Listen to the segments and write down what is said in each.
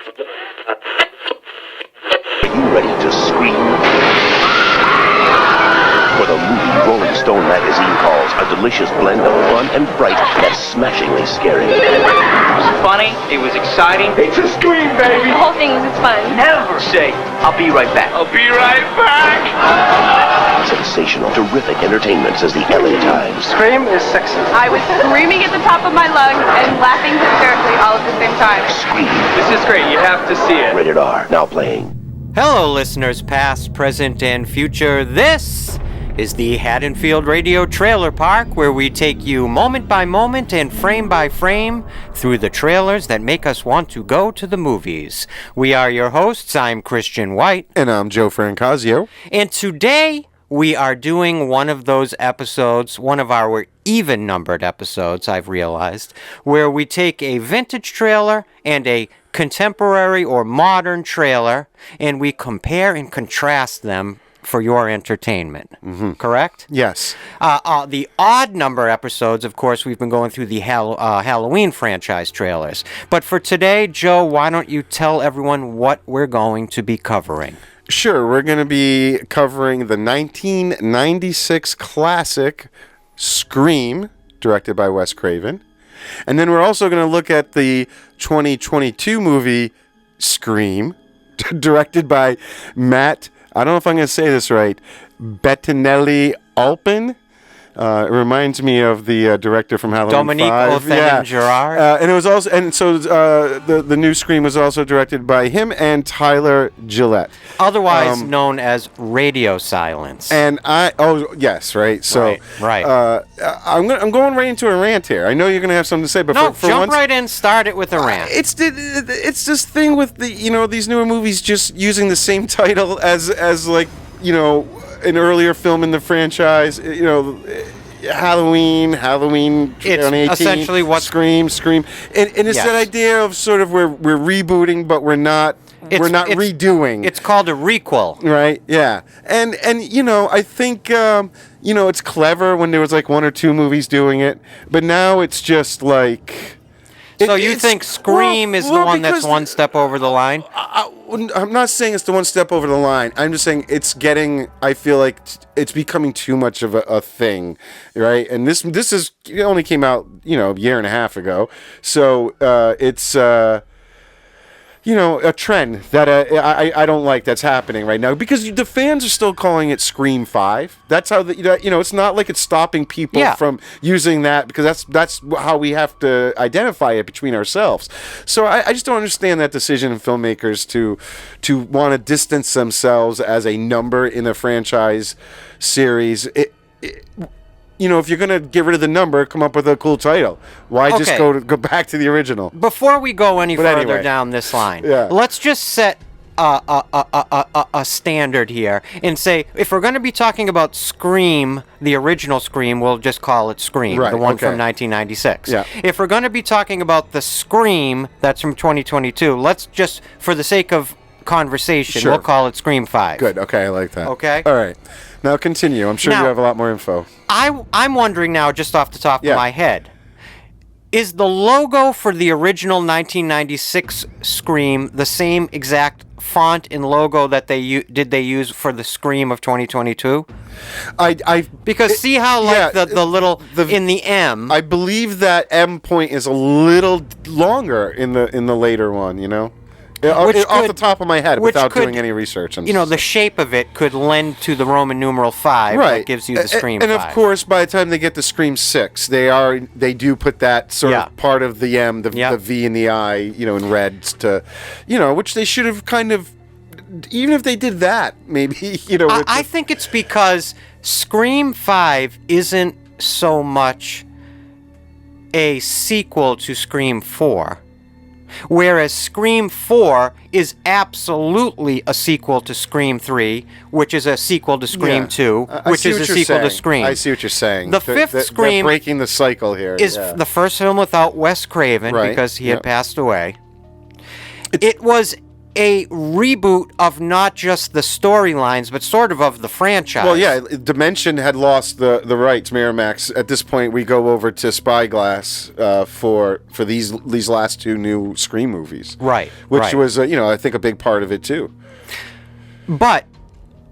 Are you ready to scream? For the movie Rolling Stone magazine calls a delicious blend of fun and fright that's smashingly scary. It was funny, it was exciting. It's a scream, baby! The whole thing was fun. Never say, I'll be right back. I'll be right back! Sensational, terrific entertainment, says the LA Times. Scream is sexy. I was screaming at the top of my lungs and laughing hysterically all at the same time. Scream. This is great, you have to see it. Rated R, now playing. Hello, listeners past, present, and future. This is the Haddonfield Radio Trailer Park, where we take you moment by moment and frame by frame through the trailers that make us want to go to the movies. We are your hosts. I'm Christian White. And I'm Joe Francazio. And today we are doing one of those episodes, one of our even-numbered episodes, I've realized, where we take a vintage trailer and a contemporary or modern trailer, and we compare and contrast them for your entertainment. Mm-hmm. Correct? Yes. The odd number episodes, of course, we've been going through the Halloween franchise trailers. But for today, Joe, why don't you tell everyone what we're going to be covering? Sure. We're going to be covering the 1996 classic Scream, directed by Wes Craven. And then we're also going to look at the 2022 movie Scream, directed by Matt, I don't know if I'm going to say this right, Bettinelli-Olpin. It reminds me of the director from Halloween Dominique 5. Othen-Girard. And it was also, and so the new Scream was also directed by him and Tyler Gillette, otherwise known as Radio Silence. And yes, right. So right. I'm going right into a rant here. I know you're going to have something to say, but no, for jump once, right in. Start it with a rant. It's this thing with these newer movies just using the same title as like an earlier film in the franchise, Halloween 2018. It's essentially what Scream, and it's yes. that idea of sort of we're rebooting, but we're not redoing. It's called a requel, right? Yeah, and I think it's clever when there was like one or two movies doing it, but now it's just like. So you think Scream is the one that's one step over the line? I'm not saying it's the one step over the line. I'm just saying I feel like it's becoming too much of a thing, right? And this it only came out, a year and a half ago. So it's a trend that I don't like that's happening right now, because the fans are still calling it Scream 5. That's how it's not like it's stopping people from using that, because that's how we have to identify it between ourselves. So I just don't understand that decision of filmmakers to want to distance themselves as a number in a franchise series. If you're going to get rid of the number, come up with a cool title. Why just go back to the original? Before we go any further down this line, let's just set a standard here and say, if we're going to be talking about Scream, the original Scream, we'll just call it Scream, the one from 1996. Yeah. If we're going to be talking about the Scream that's from 2022, let's just, for the sake of conversation, we'll call it Scream 5. Good. Okay, I like that. Okay? All right. Now continue. I'm sure you have a lot more info. I'm wondering now, just off the top of my head, is the logo for the original 1996 Scream the same exact font and logo that they use for the Scream of 2022? Because see how the little in the M. I believe that M point is a little longer in the later one. Off the top of my head, without doing any research. The shape of it could lend to the Roman numeral 5 that gives you the Scream 5. And of course, by the time they get to Scream 6, they do put that sort of part of the M, the V and the I, in reds to, which they should have kind of, even if they did that, maybe, I think it's because Scream 5 isn't so much a sequel to Scream 4. Whereas Scream 4 is absolutely a sequel to Scream 3, which is a sequel to Scream 2, which is a sequel to Scream. I see what you're saying. The fifth Scream, they're breaking the cycle here, is the first film without Wes Craven, because he had passed away. It was a reboot of not just the storylines, but sort of the franchise. Well, yeah, Dimension had lost the rights, Miramax. At this point, we go over to Spyglass for these last two new Scream movies. Right. Which was, I think a big part of it, too. But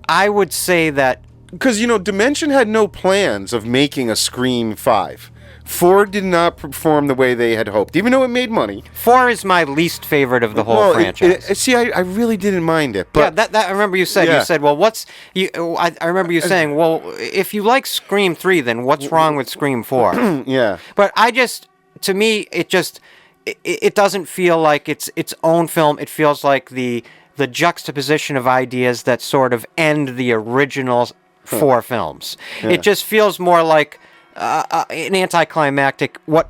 I would say that... Because, Dimension had no plans of making a Scream 5. 4 did not perform the way they had hoped, even though it made money. 4 is my least favorite of the whole franchise. I really didn't mind it. But that I remember you said. Yeah. You said, well, I remember you saying, well, if you like Scream 3, then what's wrong with Scream 4? Yeah. But to me, it doesn't feel like it's its own film. It feels like the juxtaposition of ideas that sort of end the original 4 films. Yeah. It just feels more like what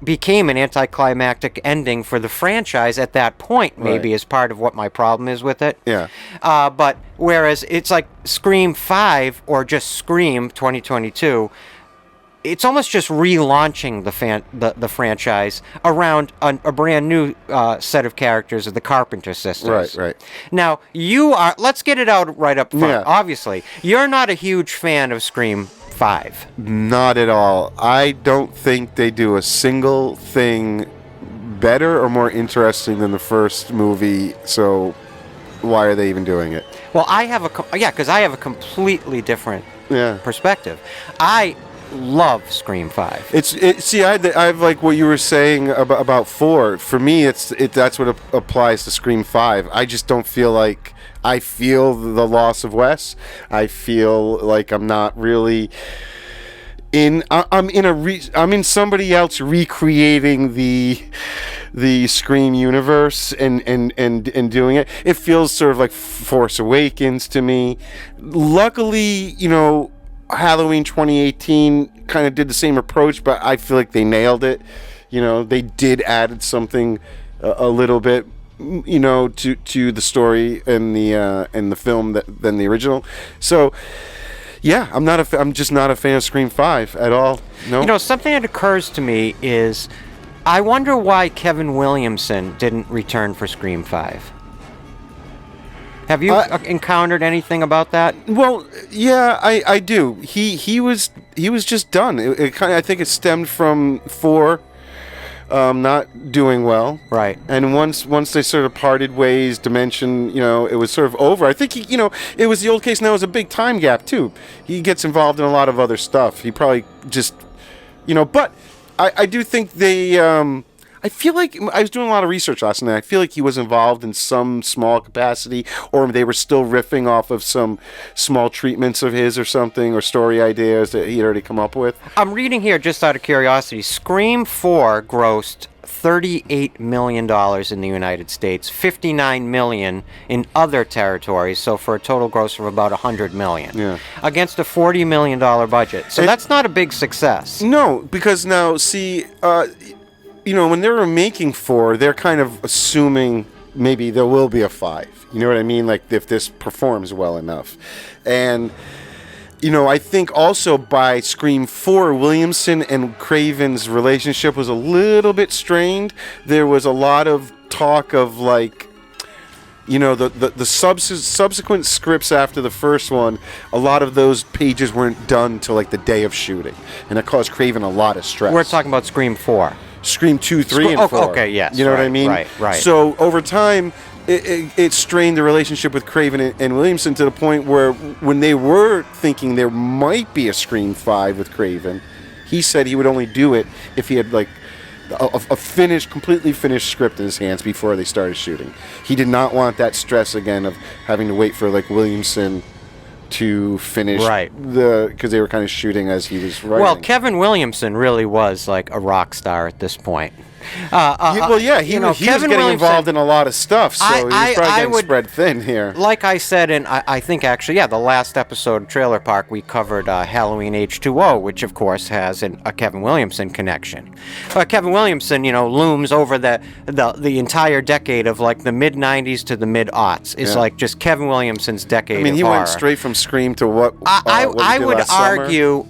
became an anticlimactic ending for the franchise at that point, maybe, is part of what my problem is with it. Yeah. But whereas it's like Scream 5 or just Scream 2022, it's almost just relaunching the franchise around a brand new set of characters of the Carpenter sisters. Right. Now, let's get it out right up front. Yeah. Obviously, you're not a huge fan of Scream 5. Not at all. I don't think they do a single thing better or more interesting than the first movie, so why are they even doing it? Well, because I have a completely different perspective. I love Scream 5. I've like what you were saying about 4. For me, that's what applies to Scream 5. I just don't feel like I feel the loss of Wes. I feel like I'm not really I'm in somebody else recreating the Scream universe and doing it. It feels sort of like Force Awakens to me. Luckily, Halloween 2018 kind of did the same approach, but I feel like they nailed it. They did add something a little bit, to the story and the film than the original. So, yeah, I'm just not a fan of Scream 5 at all. No. Something that occurs to me is, I wonder why Kevin Williamson didn't return for Scream 5. Have you encountered anything about that? Well, yeah, I do. He was just done. I think it stemmed from 4 not doing well. Right. And once they sort of parted ways, Dimension, it was sort of over. I think it was the old case. Now there's a big time gap too. He gets involved in a lot of other stuff. He probably just, but I do think they. I feel like I was doing a lot of research last night. I feel like he was involved in some small capacity, or they were still riffing off of some small treatments of his or something, or story ideas that he had already come up with. I'm reading here, just out of curiosity, Scream 4 grossed $38 million in the United States, $59 million in other territories, so for a total gross of about $100 million. Yeah. Against a $40 million budget. So that's not a big success. No, because now, see... when they were making 4, they're kind of assuming maybe there will be a 5. You know what I mean? Like, if this performs well enough. And, I think also by Scream 4, Williamson and Craven's relationship was a little bit strained. There was a lot of talk of, like, the subsequent scripts after the first one, a lot of those pages weren't done till, like, the day of shooting. And that caused Craven a lot of stress. We're talking about Scream 4. Scream 2, 3, and 4. Okay, yes. You know what I mean? Right. So over time, it strained the relationship with Craven and Williamson to the point where when they were thinking there might be a Scream 5 with Craven, he said he would only do it if he had like a completely finished script in his hands before they started shooting. He did not want that stress again of having to wait for like Williamson to finish because they were kind of shooting as he was writing. Well, Kevin Williamson really was like a rock star at this point. He was getting involved in a lot of stuff, so he was probably getting spread thin here. Like I said, and I think actually, the last episode of Trailer Park, we covered Halloween H2O, which of course has a Kevin Williamson connection. Kevin Williamson, looms over the entire decade of like the mid-'90s to the mid-aughts. It's like just Kevin Williamson's decade. I mean, he went straight from Scream to what? I would argue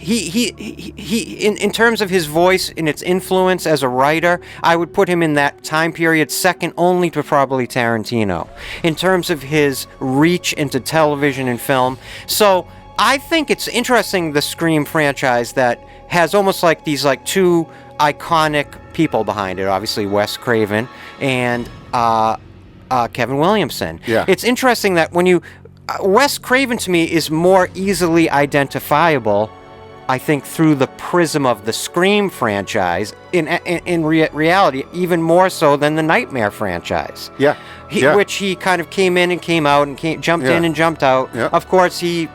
in terms of his voice and its influence as a writer, I would put him in that time period second only to probably Tarantino in terms of his reach into television and film. So I think it's interesting, the Scream franchise that has almost like these like two iconic people behind it. Obviously Wes Craven and Kevin Williamson. Yeah. It's interesting that when you Wes Craven to me is more easily identifiable, I think, through the prism of the Scream franchise, in reality, even more so than the Nightmare franchise. Yeah. Which he kind of came in and came out and jumped in and jumped out. Yeah. Of course, he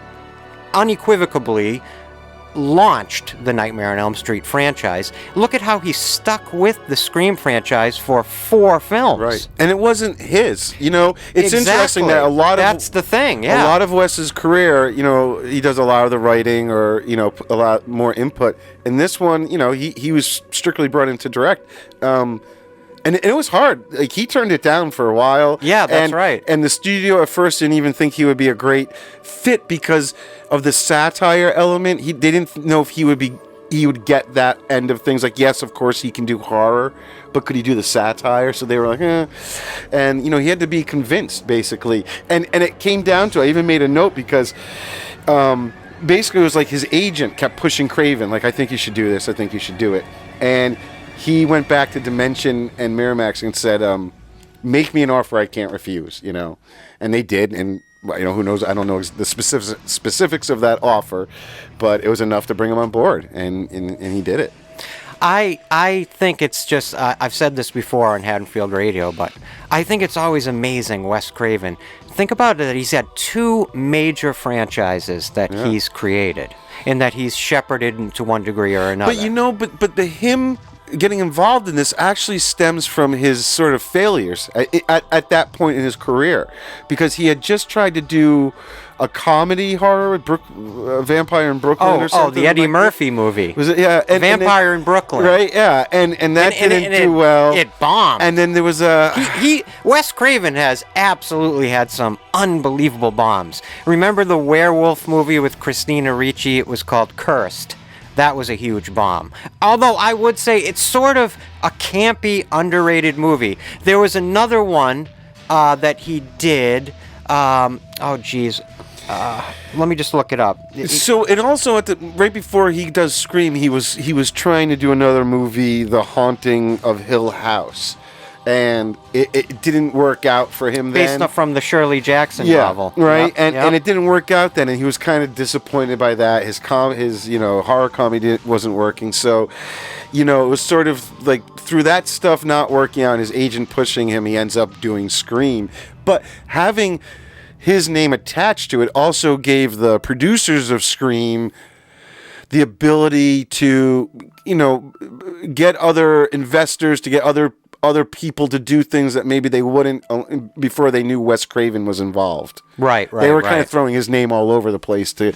unequivocally launched the Nightmare on Elm Street franchise. Look at how he stuck with the Scream franchise for 4 films. Right. And it wasn't his. You know, it's interesting that that's the thing, A yeah. lot of Wes's career, you know, he does a lot of the writing or, you know, a lot more input. In this one, you know, he was strictly brought in to direct. And it was hard. Like, he turned it down for a while. Yeah, that's right. And the studio at first didn't even think he would be a great fit because of the satire element. They didn't know if he would get that end of things. Like, yes, of course he can do horror, but could he do the satire? So they were like, eh. And, you know, he had to be convinced, basically. And it came down to, I even made a note because basically it was like his agent kept pushing Craven, like, I think you should do this, I think you should do it. And he went back to Dimension and Miramax and said, make me an offer I can't refuse, you know. And they did, and, you know, who knows, I don't know the specifics of that offer, but it was enough to bring him on board, and he did it. I think it's just, I've said this before on Haddonfield Radio, but I think it's always amazing, Wes Craven. Think about it, that he's had 2 major franchises that he's created, and that he's shepherded to one degree or another. But, you know, but him getting involved in this actually stems from his sort of failures at that point in his career, because he had just tried to do a comedy horror, Vampire in Brooklyn or something. Oh, the Eddie like Murphy movie. Was it? Yeah. Vampire in Brooklyn. Right, yeah. And that didn't do well. It bombed. And then there was a... Wes Craven has absolutely had some unbelievable bombs. Remember the werewolf movie with Christina Ricci? It was called Cursed. That was a huge bomb. Although I would say it's sort of a campy, underrated movie. There was another one that he did. Let me just look it up. So, and also right before he does Scream, he was trying to do another movie, The Haunting of Hill House. And it didn't work out for him then. Based from the Shirley Jackson novel. Right, and it didn't work out then, and he was kind of disappointed by that. His horror comedy wasn't working, so, you know, it was sort of like through that stuff not working out, his agent pushing him, he ends up doing Scream. But having his name attached to it also gave the producers of Scream the ability to, you know, get other investors, to get other people to do things that maybe they wouldn't before they knew Wes Craven was involved. Right. They were kind of throwing his name all over the place to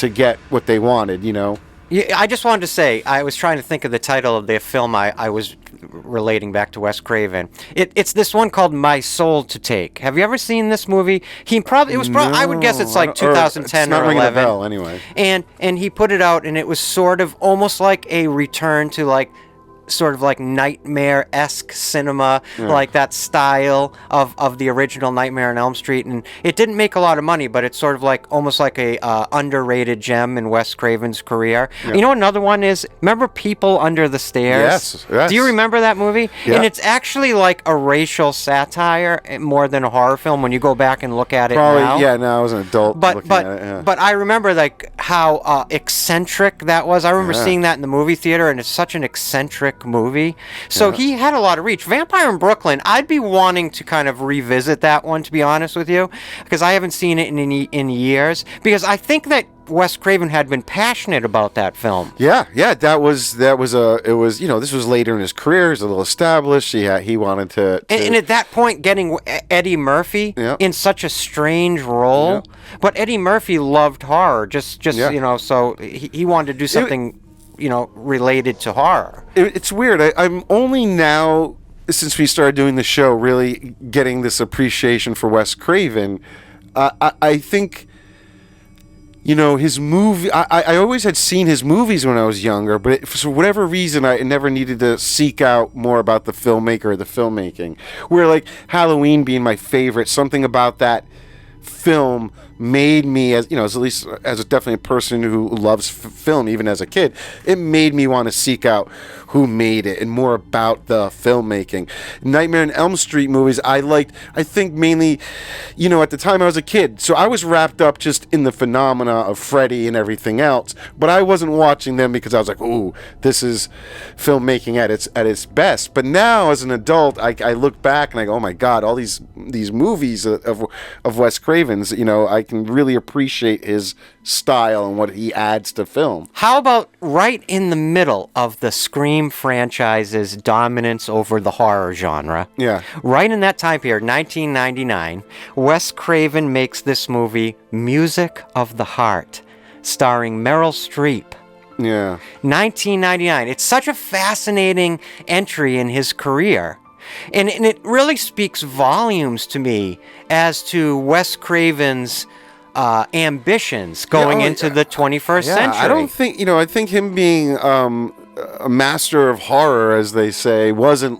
get what they wanted, you know. Yeah, I just wanted to say, I was trying to think of the title of the film I was relating back to Wes Craven. It's this one called My Soul to Take. Have you ever seen this movie? I would guess it's like 2010 it's not or 11. Ringing a bell, anyway. And he put it out, and it was sort of almost like a return to like sort of like nightmare-esque cinema, like that style of the original Nightmare on Elm Street. And it didn't make a lot of money, but it's sort of like almost like a underrated gem in Wes Craven's career. Yep. You know what another one is? Remember People Under the Stairs? Yes. Do you remember that movie? Yeah. And it's actually like a racial satire more than a horror film when you go back and look at it now. Yeah, no, I was an adult looking at it. Yeah. But I remember like how eccentric that was. I remember seeing that in the movie theater, and it's such an eccentric movie. So he had a lot of reach. Vampire in Brooklyn, I'd be wanting to kind of revisit that one, to be honest with you, because I haven't seen it in years, because I think that Wes Craven had been passionate about that film. Yeah, it was, you know, this was later in his career, he's a little established, he wanted to... And at that point, getting Eddie Murphy in such a strange role, but Eddie Murphy loved horror, just you know, so he wanted to do something... you know, related to horror. It's weird. I'm only now, since we started doing the show, really getting this appreciation for Wes Craven. I think, his movie. I always had seen his movies when I was younger, but for whatever reason, I never needed to seek out more about the filmmaker or the filmmaking. Where like Halloween being my favorite, something about that film made me, as at least as definitely a person who loves film, even as a kid, it made me want to seek out who made it and more about the filmmaking. Nightmare on Elm Street movies, I think mainly, at the time I was a kid, so I was wrapped up just in the phenomena of Freddy and everything else, but I wasn't watching them because I was like, ooh, this is filmmaking at its best. But now as an adult, I look back and I go, oh my God, all these movies of Wes Craven's, I can really appreciate his style and what he adds to film. How about right in the middle of the Scream franchise's dominance over the horror genre? Yeah. Right in that time period, 1999, Wes Craven makes this movie, Music of the Heart, starring Meryl Streep. Yeah. 1999. It's such a fascinating entry in his career. And it really speaks volumes to me as to Wes Craven's ambitions going into the 21st century. I don't think, I think him being a master of horror, as they say, wasn't,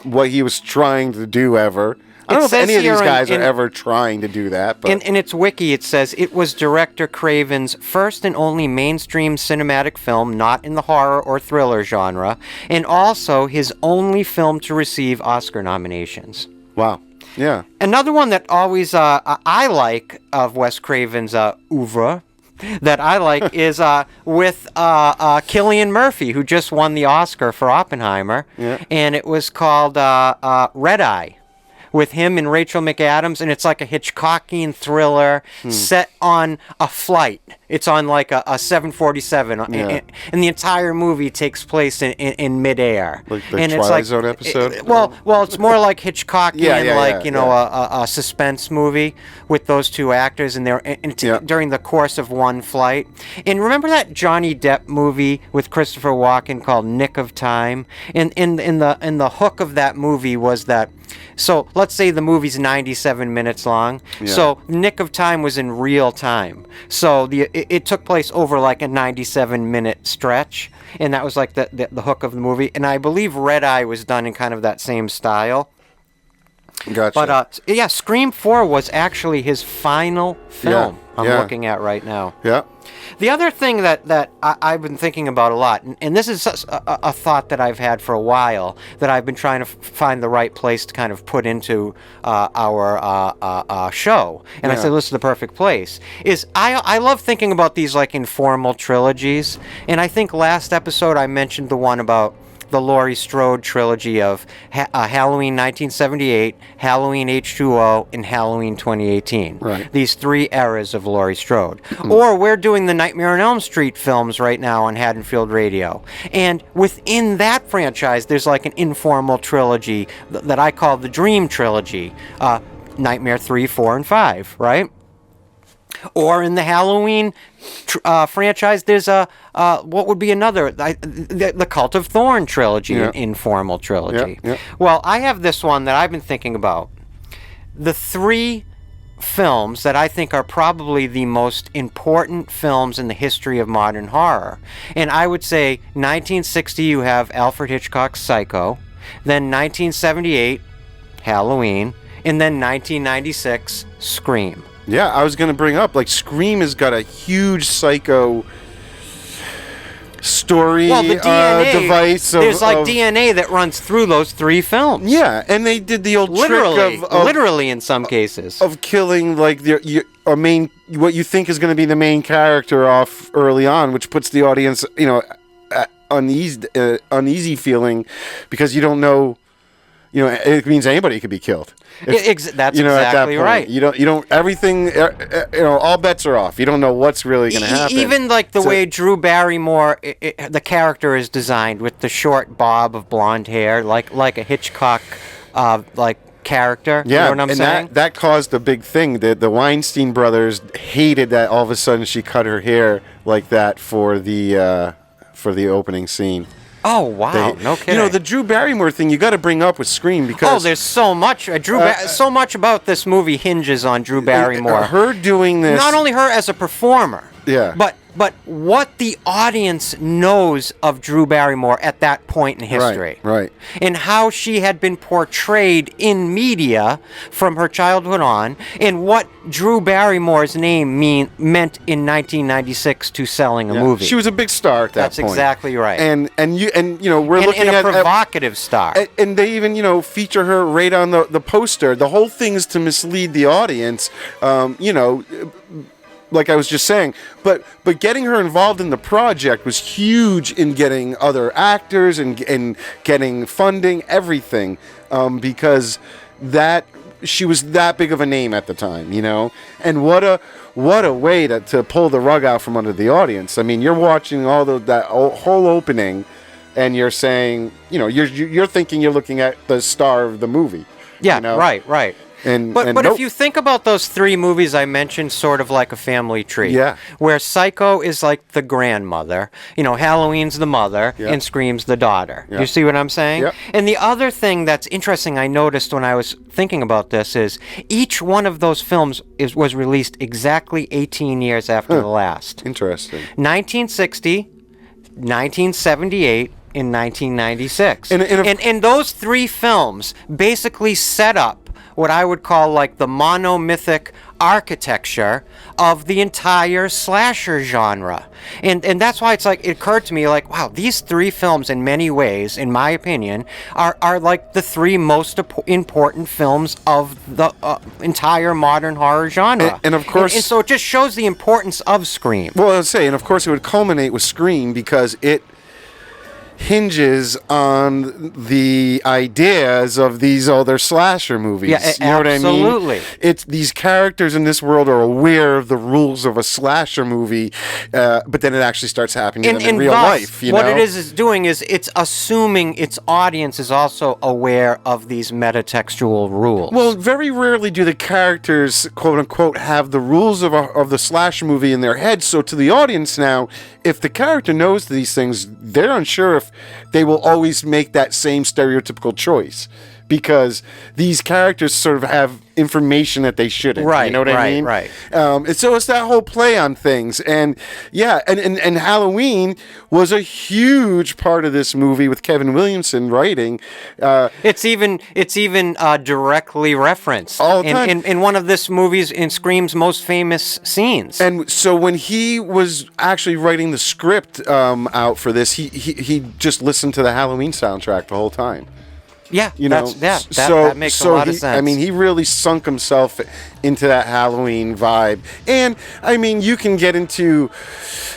what he was trying to do ever. I don't know if any of these guys are ever trying to do that. But. In its wiki, it says it was director Craven's first and only mainstream cinematic film not in the horror or thriller genre, and also his only film to receive Oscar nominations. Wow. Yeah. Another one that always I like of Wes Craven's oeuvre that I like is with Cillian Murphy, who just won the Oscar for Oppenheimer, and it was called Red Eye, with him and Rachel McAdams, and it's like a Hitchcockian thriller set on a flight. It's on like a 747, and the entire movie takes place in midair. Like the and Twilight Zone episode? Well, it's more like Hitchcockian, a suspense movie with those two actors, and during the course of one flight. And remember that Johnny Depp movie with Christopher Walken called Nick of Time? And the hook of that movie was that. So let's say the movie's 97 minutes long. Yeah. So Nick of Time was in real time. So it took place over like a 97-minute stretch, and that was like the hook of the movie. And I believe Red Eye was done in kind of that same style. Gotcha. But Scream 4 was actually his final film. I'm looking at right now. Yeah. The other thing that I've been thinking about a lot, and this is a thought that I've had for a while, that I've been trying to find the right place to kind of put into our show, and I said, this is the perfect place, is I love thinking about these like informal trilogies, and I think last episode I mentioned the one about the Laurie Strode trilogy of Halloween 1978, Halloween H2O, and Halloween 2018. Right. These three eras of Laurie Strode. Or we're doing the Nightmare on Elm Street films right now on Haddonfield Radio. And within that franchise, there's like an informal trilogy that I call the Dream Trilogy. Nightmare 3, 4, and 5, right? Or in the Halloween franchise, there's what would be another, the Cult of Thorn trilogy, an informal trilogy. Well, I have this one that I've been thinking about. The three films that I think are probably the most important films in the history of modern horror. And I would say 1960, you have Alfred Hitchcock's Psycho, then 1978, Halloween, and then 1996, Scream. Yeah, I was going to bring up, like, Scream has got a huge Psycho story the DNA, device. There's DNA that runs through those three films. Yeah, and they did the old trick of literally in some cases. Of killing, like, a main, what you think is going to be the main character off early on, which puts the audience, uneasy feeling, because you don't know, it means anybody could be killed. That's exactly at that point, right. You don't everything. All bets are off. You don't know what's really going to happen. Even like the way Drew Barrymore, the character is designed with the short bob of blonde hair, like a Hitchcock, character. Yeah, you know what I'm saying? That caused a big thing. The Weinstein brothers hated that all of a sudden she cut her hair like that for the opening scene. Oh, wow. No kidding. You know, the Drew Barrymore thing you got to bring up with Scream because... Oh, there's so much. So much about this movie hinges on Drew Barrymore. Her doing this... Not only her as a performer, yeah, but what the audience knows of Drew Barrymore at that point in history. Right. And how she had been portrayed in media from her childhood on, and what Drew Barrymore's name meant in 1996 to selling a movie. She was a big star at that point. That's exactly right. And you know, we're looking at a provocative star. And they even, you know, feature her right on the poster. The whole thing is to mislead the audience. You know, like I was just saying, but getting her involved in the project was huge in getting other actors and getting funding, everything, because she was that big of a name at the time, you know. And what a way to pull the rug out from under the audience. I mean, you're watching that whole opening, and you're saying, you know, you're thinking you're looking at the star of the movie. Yeah, you know? Right. But nope. if you think about those three movies I mentioned, sort of like a family tree, yeah, where Psycho is like the grandmother, you know, Halloween's the mother, yeah, and Scream's the daughter. Yeah. You see what I'm saying? Yep. And the other thing that's interesting I noticed when I was thinking about this is each one of those films was released exactly 18 years after the last. Interesting. 1960, 1978, in 1996. And those three films basically set up what I would call like the monomythic architecture of the entire slasher genre. And that's why it's like, it occurred to me like, wow, these three films in many ways, in my opinion, are like the three most important films of the entire modern horror genre. And of course... And so it just shows the importance of Scream. Well, I would say, and of course it would culminate with Scream because it hinges on the ideas of these other slasher movies. Yeah, you know what I mean? Absolutely. It's these characters in this world are aware of the rules of a slasher movie, but then it actually starts happening in real life. You what know? it is doing is it's assuming its audience is also aware of these metatextual rules. Well, very rarely do the characters, quote unquote, have the rules of the slasher movie in their head. So to the audience now, if the character knows these things, they're unsure if they will always make that same stereotypical choice because these characters sort of have information that they shouldn't. Right, you know what I mean? Right. And so it's that whole play on things. And yeah, and Halloween was a huge part of this movie with Kevin Williamson writing. It's even directly referenced all the time. in one of this movie's, in Scream's most famous scenes. And so when he was actually writing the script out for this, he just listened to the Halloween soundtrack the whole time. Yeah, you know, that makes a lot of sense. I mean, he really sunk himself into that Halloween vibe. And, I mean, you can get into,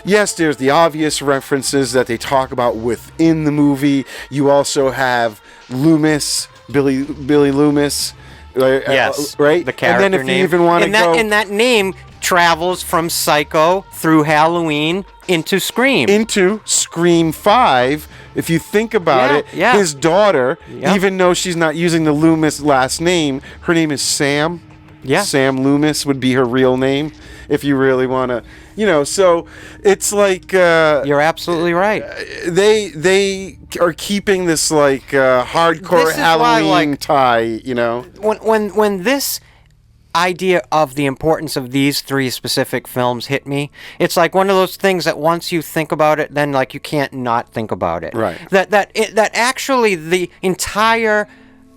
yes, there's the obvious references that they talk about within the movie. You also have Loomis, Billy Loomis. Yes, right? The character and then if name. You even want to go... And that name travels from Psycho through Halloween into Scream. Into Scream 5. If you think about his daughter, even though she's not using the Loomis last name, her name is Sam. Yeah. Sam Loomis would be her real name, if you really want to, you know. So it's like you're absolutely right. They are keeping this like hardcore Halloween tie, you know. When this idea of the importance of these three specific films hit me, it's like one of those things that once you think about it, then like you can't not think about it. Right. That actually the entire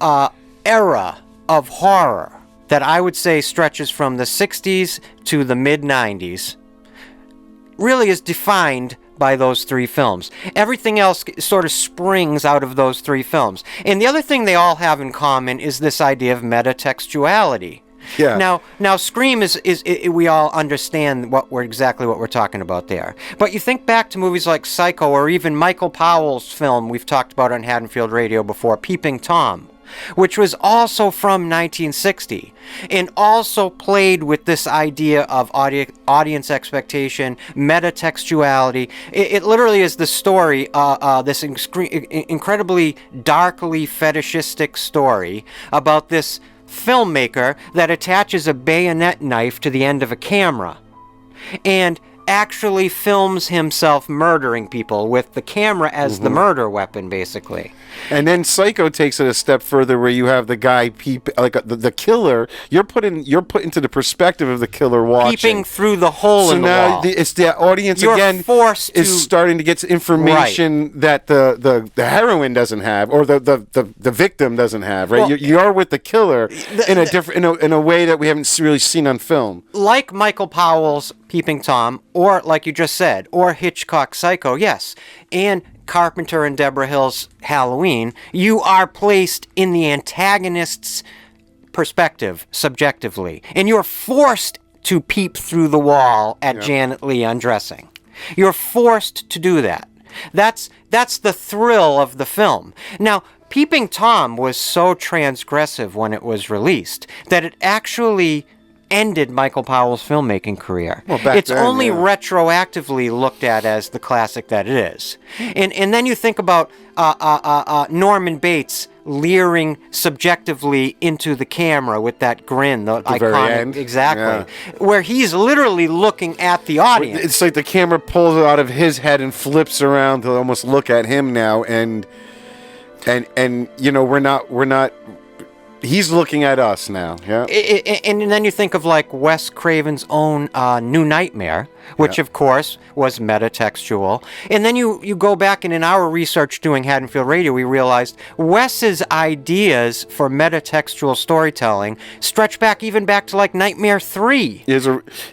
era of horror that I would say stretches from the 60s to the mid-90s really is defined by those three films. Everything else sort of springs out of those three films. And the other thing they all have in common is this idea of metatextuality. Yeah. Now, Scream is we all understand what we're talking about there. But you think back to movies like Psycho or even Michael Powell's film we've talked about on Haddonfield Radio before, Peeping Tom, which was also from 1960 and also played with this idea of audience expectation, metatextuality. It literally is the story, this incredibly darkly fetishistic story about this filmmaker that attaches a bayonet knife to the end of a camera. And actually films himself murdering people with the camera as the murder weapon, basically. And then Psycho takes it a step further, where you have the guy the killer. You're put into the perspective of the killer watching, peeping through the hole in the wall. So now it's the audience You're again forced is to- starting to get information that the heroine doesn't have, or the victim doesn't have. Right? Well, you are with the killer in a way that we haven't really seen on film. Like Michael Powell's Peeping Tom, or like you just said, or Hitchcock's Psycho, yes, and Carpenter and Deborah Hill's Halloween, you are placed in the antagonist's perspective, subjectively, and you're forced to peep through the wall at Janet Leigh undressing. You're forced to do that. That's the thrill of the film. Now, Peeping Tom was so transgressive when it was released that it actually ended Michael Powell's filmmaking career. Well, back it's then, only yeah. retroactively looked at as the classic that it is. And then you think about Norman Bates leering subjectively into the camera with that grin, the iconic, very end. exactly, where he's literally looking at the audience. It's like the camera pulls it out of his head and flips around to almost look at him now, and you know, we're not. He's looking at us now, yeah. And then you think of like Wes Craven's own New Nightmare, which of course was metatextual. And then you go back, and in our research doing Haddonfield Radio, we realized Wes's ideas for metatextual storytelling stretch back to like Nightmare 3.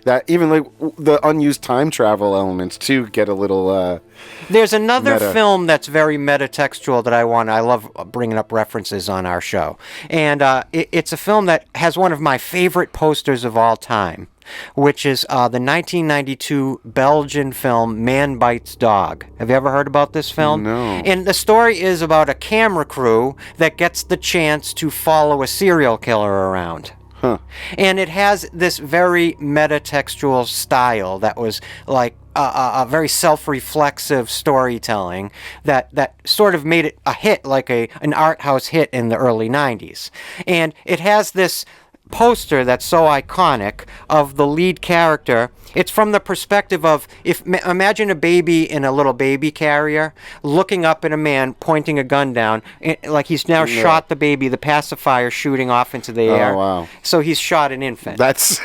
That even like the unused time travel elements too get a little. There's another meta. film that's very metatextual that I love bringing up references on our show. And it's a film that has one of my favorite posters of all time, which is the 1992 Belgian film Man Bites Dog. Have you ever heard about this film? No. And the story is about a camera crew that gets the chance to follow a serial killer around. Huh. And it has this very metatextual style that was like a very self-reflexive storytelling that sort of made it a hit, like an art house hit in the early 90s. And it has this poster that's so iconic of the lead character. It's from the perspective of, imagine a baby in a little baby carrier looking up at a man pointing a gun down, like he's now shot the baby, the pacifier shooting off into the air. Oh, wow. So he's shot an infant. That's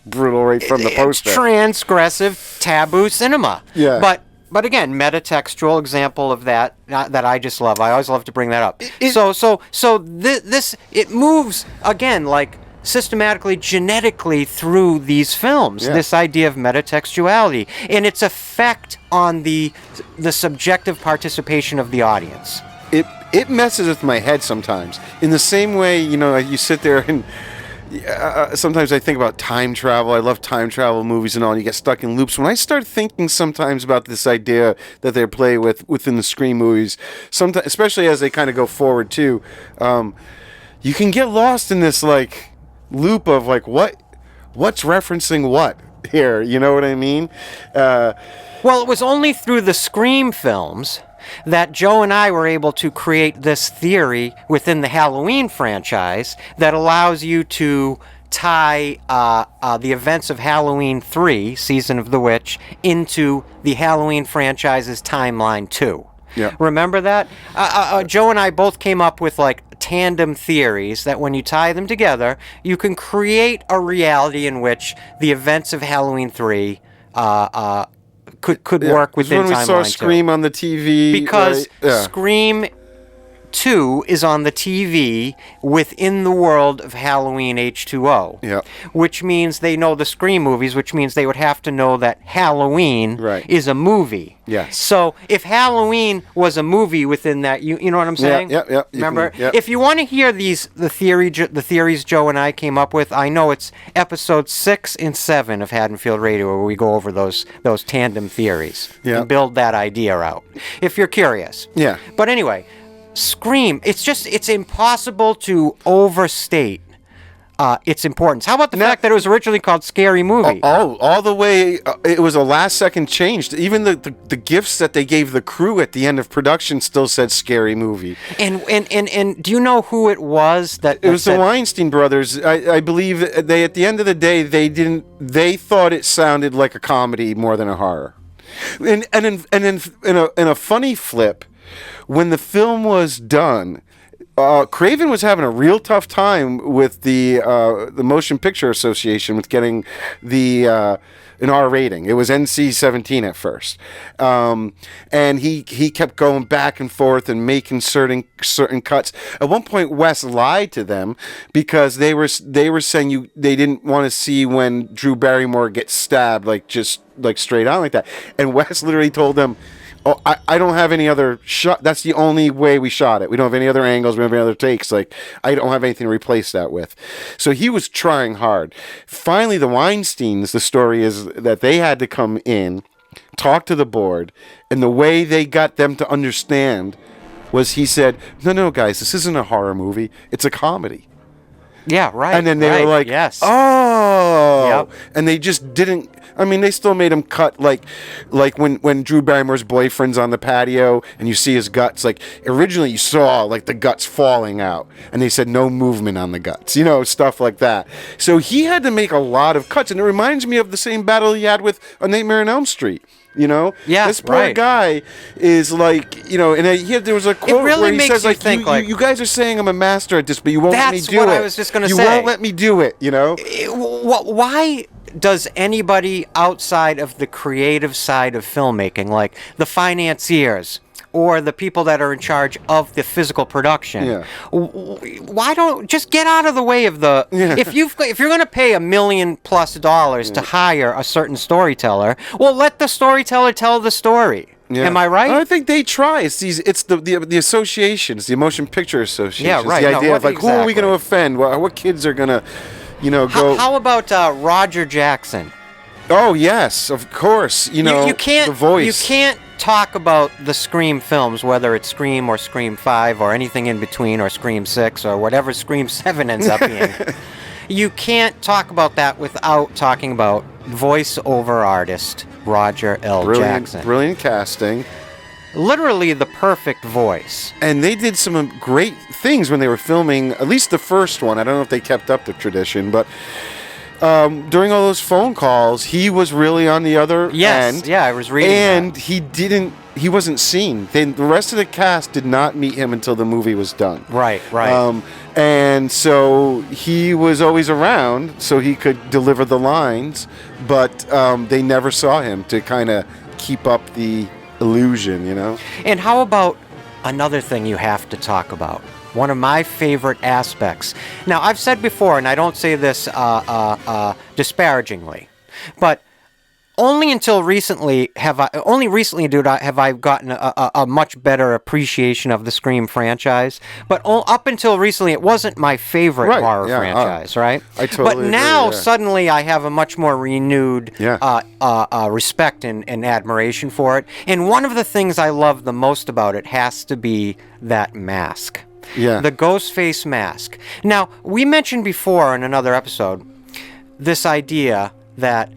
brutal right from the poster. Transgressive, taboo cinema. Yeah. But again, metatextual example of that I just love. I always love to bring that up. So this it moves again like systematically, genetically through these films. Yeah. This idea of metatextuality and its effect on the subjective participation of the audience. It messes with my head sometimes. In the same way, you know, you sit there and. Sometimes I think about time travel. I love time travel movies and all. And you get stuck in loops. When I start thinking sometimes about this idea that they play with within the Scream movies, sometimes, especially as they kind of go forward too, you can get lost in this like loop of like what's referencing what here. You know what I mean? Well, it was only through the Scream films that Joe and I were able to create this theory within the Halloween franchise that allows you to tie the events of Halloween 3, Season of the Witch, into the Halloween franchise's timeline too. Yeah. Remember that? Joe and I both came up with like tandem theories that when you tie them together, you can create a reality in which the events of Halloween 3 could work within when we timeline saw too. Scream on the TV, Because right? Yeah. Scream 2 is on the TV within the world of Halloween H2O. Yeah. Which means they know the Scream movies, which means they would have to know that Halloween is a movie. Yes. So if Halloween was a movie within that, you know what I'm saying? Yeah. Remember? If you want to hear the theories Joe and I came up with, I know it's episodes 6 and 7 of Haddonfield Radio where we go over those tandem theories and build that idea out. If you're curious. Yeah. But anyway, Scream, it's impossible to overstate its importance. How about the fact that it was originally called Scary Movie? All the way. It was a last-second change. Even the gifts that they gave the crew at the end of production still said Scary Movie. And do you know who it was that? It was the Weinstein brothers. I believe they. At the end of the day, they thought it sounded like a comedy more than a horror. And in a funny flip, when the film was done, Craven was having a real tough time with the Motion Picture Association with getting an R rating. It was NC-17 at first, and he kept going back and forth and making certain cuts. At one point, Wes lied to them because they were saying they didn't want to see when Drew Barrymore gets stabbed just straight on like that, and Wes literally told them, "Oh, I don't have any other shot. That's the only way we shot it. We don't have any other angles. We don't have any other takes. I don't have anything to replace that with." So he was trying hard. Finally, the Weinsteins, the story is that they had to come in, talk to the board, and the way they got them to understand was he said, No, guys, this isn't a horror movie. It's a comedy. Yeah, right. And then they were like, yes. Oh. Yep. And they just didn't. I mean, they still made him cut like when Drew Barrymore's boyfriend's on the patio and you see his guts. Originally you saw the guts falling out, and they said no movement on the guts, stuff like that. So he had to make a lot of cuts, and it reminds me of the same battle he had with A Nightmare on Elm Street. Yeah, this poor guy is and there was a quote where he says you guys are saying I'm a master at this, but you won't let me do it. That's what I was just going to say. You won't let me do it. Why does anybody outside of the creative side of filmmaking, like the financiers or the people that are in charge of the physical production, why don't just get out of the way of the? If you're going to pay $1 million+ to hire a certain storyteller, well, let the storyteller tell the story. Yeah. Am I right? I think they try. It's the associations, the Motion Picture Association. Yeah, right. The idea of who are we going to offend? What kids are going to, go? How about Roger Jackson? Oh yes, of course. You can't. The voice. You can't talk about the Scream films, whether it's Scream or Scream 5 or anything in between, or Scream 6 or whatever Scream 7 ends up being. You can't talk about that without talking about voiceover artist Roger L. Jackson. Brilliant casting. Literally the perfect voice. And they did some great things when they were filming, at least the first one. I don't know if they kept up the tradition, but during all those phone calls, he was really on the other end. Yeah, I was reading and that. He wasn't seen. The rest of the cast did not meet him until the movie was done. Right. And so he was always around so he could deliver the lines, but they never saw him to kind of keep up the illusion, And how about another thing you have to talk about? One of my favorite aspects. Now, I've said before, and I don't say this disparagingly, but only recently have I gotten a much better appreciation of the Scream franchise. But up until recently, it wasn't my favorite horror franchise, right? I totally But now, agree, suddenly, I have a much more renewed respect and admiration for it. And one of the things I love the most about it has to be that mask. Yeah. The Ghostface mask. Now, we mentioned before in another episode this idea that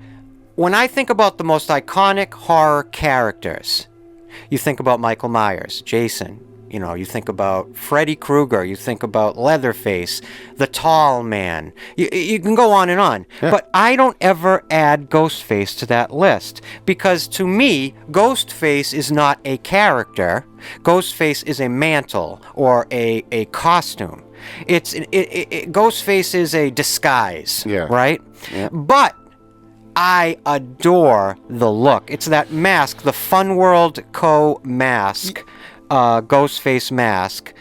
when I think about the most iconic horror characters, you think about Michael Myers, Jason, you think about Freddy Krueger, you think about Leatherface, the Tall Man. You can go on and on. Yeah. But I don't ever add Ghostface to that list because to me, Ghostface is not a character. Ghostface is a mantle or a costume. Ghostface is a disguise, right? Yeah. But I adore the look. It's that mask, the Fun World Co. mask. Ghostface mask.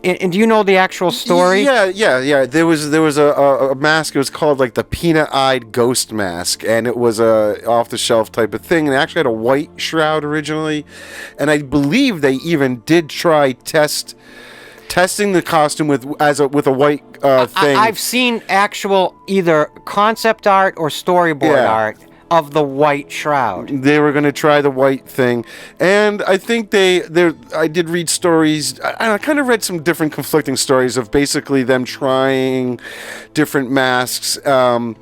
And do you know the actual story? Yeah. There was a mask. It was called the peanut-eyed ghost mask, and it was a off-the-shelf type of thing. And it actually had a white shroud originally, and I believe they even did try testing the costume with a white thing. I've seen actual either concept art or storyboard art of the white shroud. They were going to try the white thing, and I think I did read stories. I kind of read some different conflicting stories of basically them trying different masks, and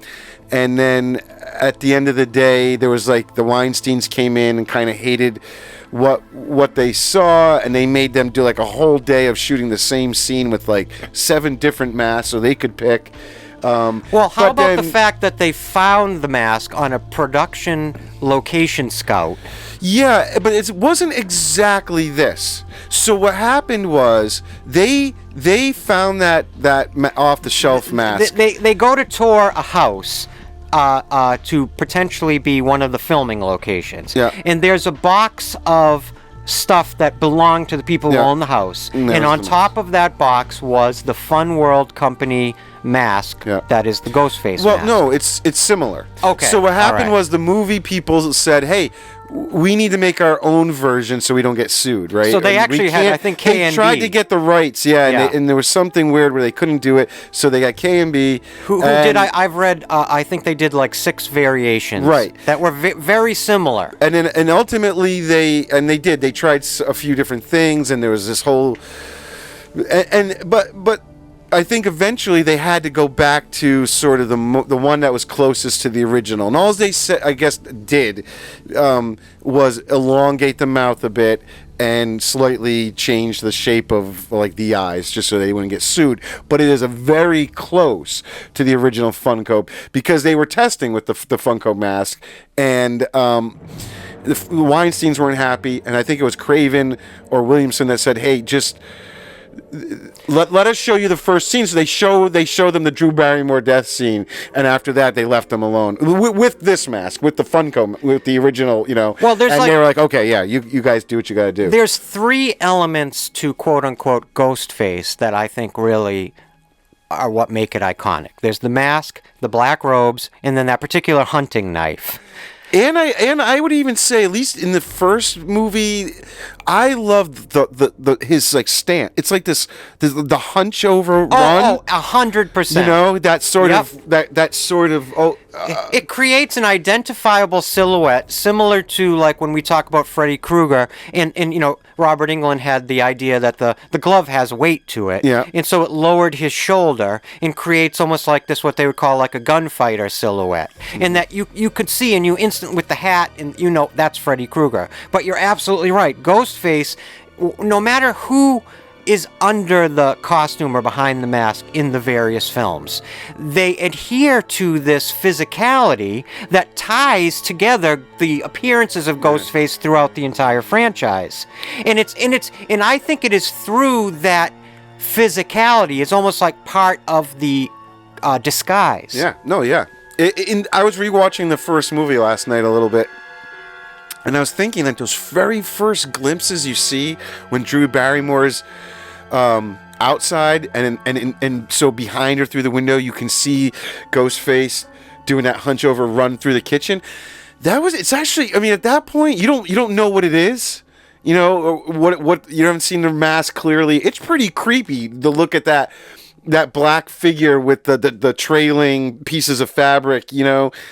then at the end of the day, there was like the Weinsteins came in and kind of hated what they saw, and they made them do like a whole day of shooting the same scene with like 7 different masks so they could pick. Well, how about the fact that they found the mask on a production location scout? Yeah, but it wasn't exactly this. So what happened was they found that off-the-shelf mask. They go to tour a house to potentially be one of the filming locations. Yeah. And there's a box of stuff that belonged to the people who own the house. And on top of that box was the Fun World Company mask that is the Ghostface mask. Well, no, it's similar. Okay. So what happened right. was the movie people said, hey, we need to make our own version so we don't get sued, right? So they actually had, I think, K&B. They tried to get the rights, and there was something weird where they couldn't do it, so they got K&B. Who did, I've read, I think they did like 6 variations. Right. That were very similar. And ultimately they tried a few different things, and there was this whole... But I think eventually they had to go back to sort of the one that was closest to the original, and all they said, I guess, did was elongate the mouth a bit and slightly change the shape of like the eyes, just so they wouldn't get sued. But it is a very close to the original Funko because they were testing with the Funko mask, and the Weinsteins weren't happy, and I think it was Craven or Williamson that said, "Hey, just." Let us show you the first scene. So they show them the Drew Barrymore death scene, and after that they left them alone with this mask, with the Funko, with the original, Well, there's and they were like, okay, yeah, you guys do what you got to do. There's 3 elements to quote unquote Ghostface that I think really are what make it iconic. There's the mask, the black robes, and then that particular hunting knife. And I would even say, at least in the first movie, I loved the his like stance. It's like the hunch over run. Oh, 100%. That sort of that sort of. It creates an identifiable silhouette, similar to like when we talk about Freddy Krueger, and Robert Englund had the idea that the glove has weight to it, and so it lowered his shoulder and creates almost like this, what they would call like a gunfighter silhouette, and that you could see, and you instantly with the hat, and that's Freddy Krueger. But you're absolutely right, Ghostface, no matter who is under the costume or behind the mask in the various films, they adhere to this physicality that ties together the appearances of Ghostface throughout the entire franchise. And I think it is through that physicality, it's almost like part of the disguise. Yeah, no, yeah. I was rewatching the first movie last night a little bit, and I was thinking that those very first glimpses you see when Drew Barrymore's outside, and so behind her through the window you can see Ghostface doing that hunch over run through the kitchen. It's actually, I mean, at that point you don't know what it is. What you haven't seen the mask clearly. It's pretty creepy to look at that black figure with the trailing pieces of fabric,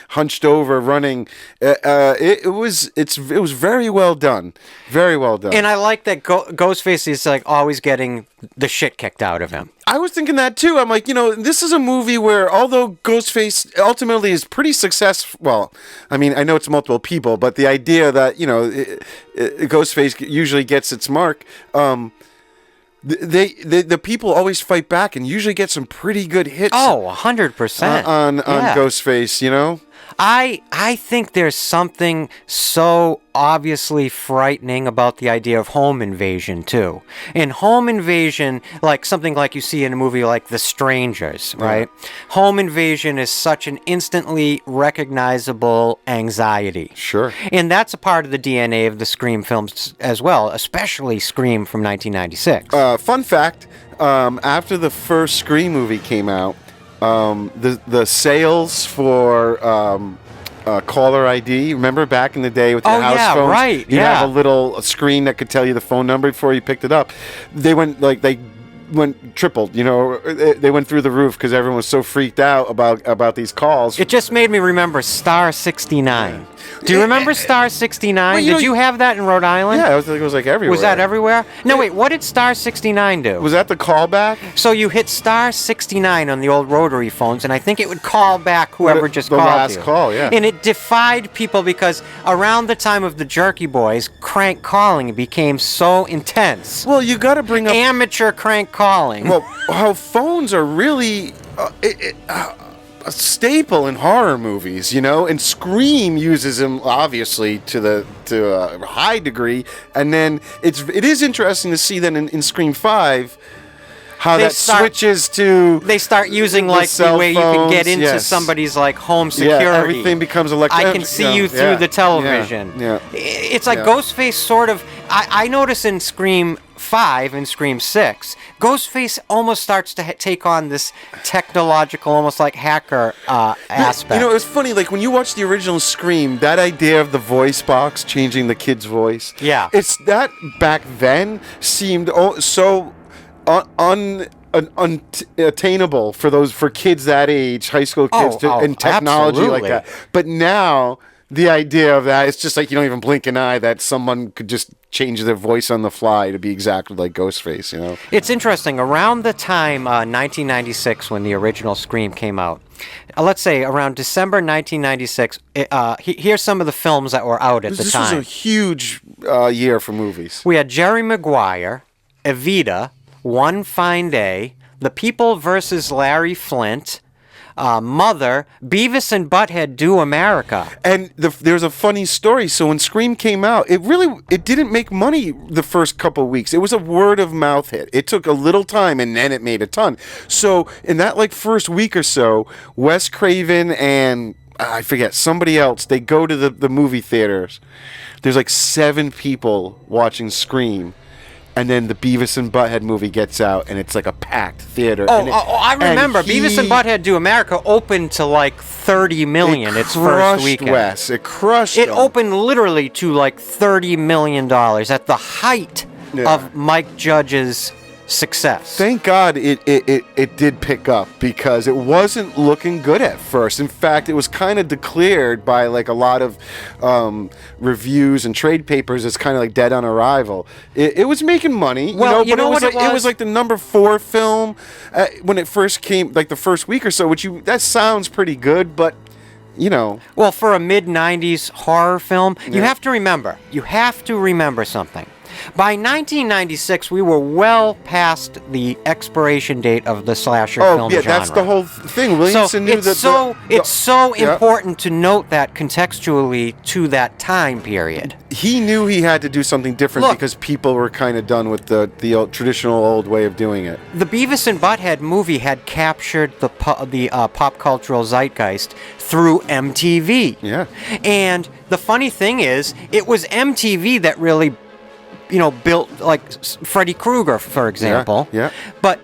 hunched over, running. It was very well done, very well done. And I like that Ghostface is like always getting the shit kicked out of him. I was thinking that too. I'm like, this is a movie where although Ghostface ultimately is pretty successful. Well, I mean, I know it's multiple people, but the idea that Ghostface usually gets its mark. The people always fight back and usually get some pretty good hits. Oh, 100% on Ghostface. I think there's something so obviously frightening about the idea of home invasion too. In home invasion, like something like you see in a movie like The Strangers, right? Home invasion is such an instantly recognizable anxiety. Sure. And that's a part of the DNA of the Scream films as well, especially Scream from 1996. Fun fact, after the first Scream movie came out, the sales for caller ID, remember back in the day with the house phones? Right. You'd have a little screen that could tell you the phone number before you picked it up. They went like they went tripled. You know, they went through the roof because everyone was so freaked out about these calls. It just made me remember Star 69. Do you remember Star 69? Well, did you have that in Rhode Island? Yeah, it was like everywhere. Was that everywhere? No, wait, what did Star 69 do? Was that the callback? So you hit Star 69 on the old rotary phones, and I think it would call back whoever just the called last you. call, yeah. And it defied people because around the time of the Jerky Boys, crank calling became so intense. Well, you got to bring up Amateur crank calling. Well, how phones are really a staple in horror movies, you know, and Scream uses them obviously to a high degree, and then it is interesting to see that in Scream 5 how switches to they start using like the way you can get into somebody's like home security. Yeah, everything becomes electronic. I can see you through the television. Yeah. It's like Ghostface sort of. I notice in Scream 5 and Scream 6, Ghostface almost starts to take on this technological, almost like hacker aspect. You know, it was funny, like when you watch the original Scream, that idea of the voice box changing the kid's voice. Yeah. It's that back then seemed so unattainable for kids that age, high school kids, and technology absolutely. like that. But now the idea of that, it's just like you don't even blink an eye that someone could just change their voice on the fly to be exactly like Ghostface, you know? It's interesting. Around the time 1996 when the original Scream came out, let's say around December 1996, here's some of the films that were out at the time. This was a huge year for movies. We had Jerry Maguire, Evita, One Fine Day, The People vs. Larry Flint, Mother, Beavis and Butthead Do America. And there's a funny story. So when Scream came out, it didn't make money the first couple of weeks. It was a word of mouth hit. It took a little time, and then it made a ton. So in that like first week or so, Wes Craven and I forget somebody else, they go to the movie theaters. There's like 7 people watching Scream. And then the Beavis and Butthead movie gets out, and it's like a packed theater. I remember. Beavis and Butthead Do America opened to like 30 million its first weekend. Wes. It crushed It them. opened literally to like $30 million at the height of Mike Judge's success. Thank God it did pick up, because it wasn't looking good at first. In fact, it was kind of declared by like a lot of reviews and trade papers as kind of like dead on arrival. It was making money, Well, but it was like the number 4 film when it first came, like the first week or so. That sounds pretty good, but you know. Well, for a mid-90s horror film, you have to remember something. By 1996, we were well past the expiration date of the slasher film genre. That's the whole thing. Williamson knew that. It's so important to note that contextually to that time period. He knew he had to do something different because people were kind of done with the old, traditional old way of doing it. The Beavis and Butthead movie had captured the pop cultural zeitgeist through MTV. Yeah. And the funny thing is, it was MTV that really built like Freddy Krueger, for example. Yeah. But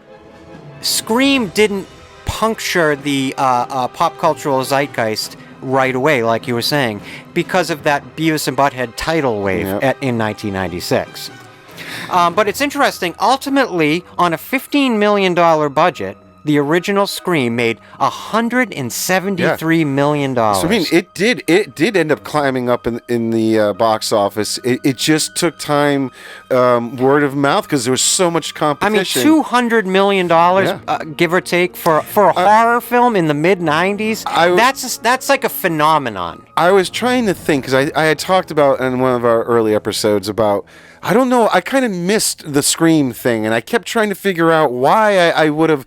Scream didn't puncture the pop cultural zeitgeist right away, like you were saying, because of that Beavis and Butthead tidal wave in 1996. But it's interesting. Ultimately, on a $15 million budget, the original Scream made $173 million. So I mean, it did end up climbing up in the box office. It just took time, word of mouth, because there was so much competition. I mean, $200 million, give or take, for a horror film in the mid '90s. That's like a phenomenon. I was trying to think, because I had talked about in one of our early episodes about, I don't know, I kind of missed the Scream thing, and I kept trying to figure out why I would have,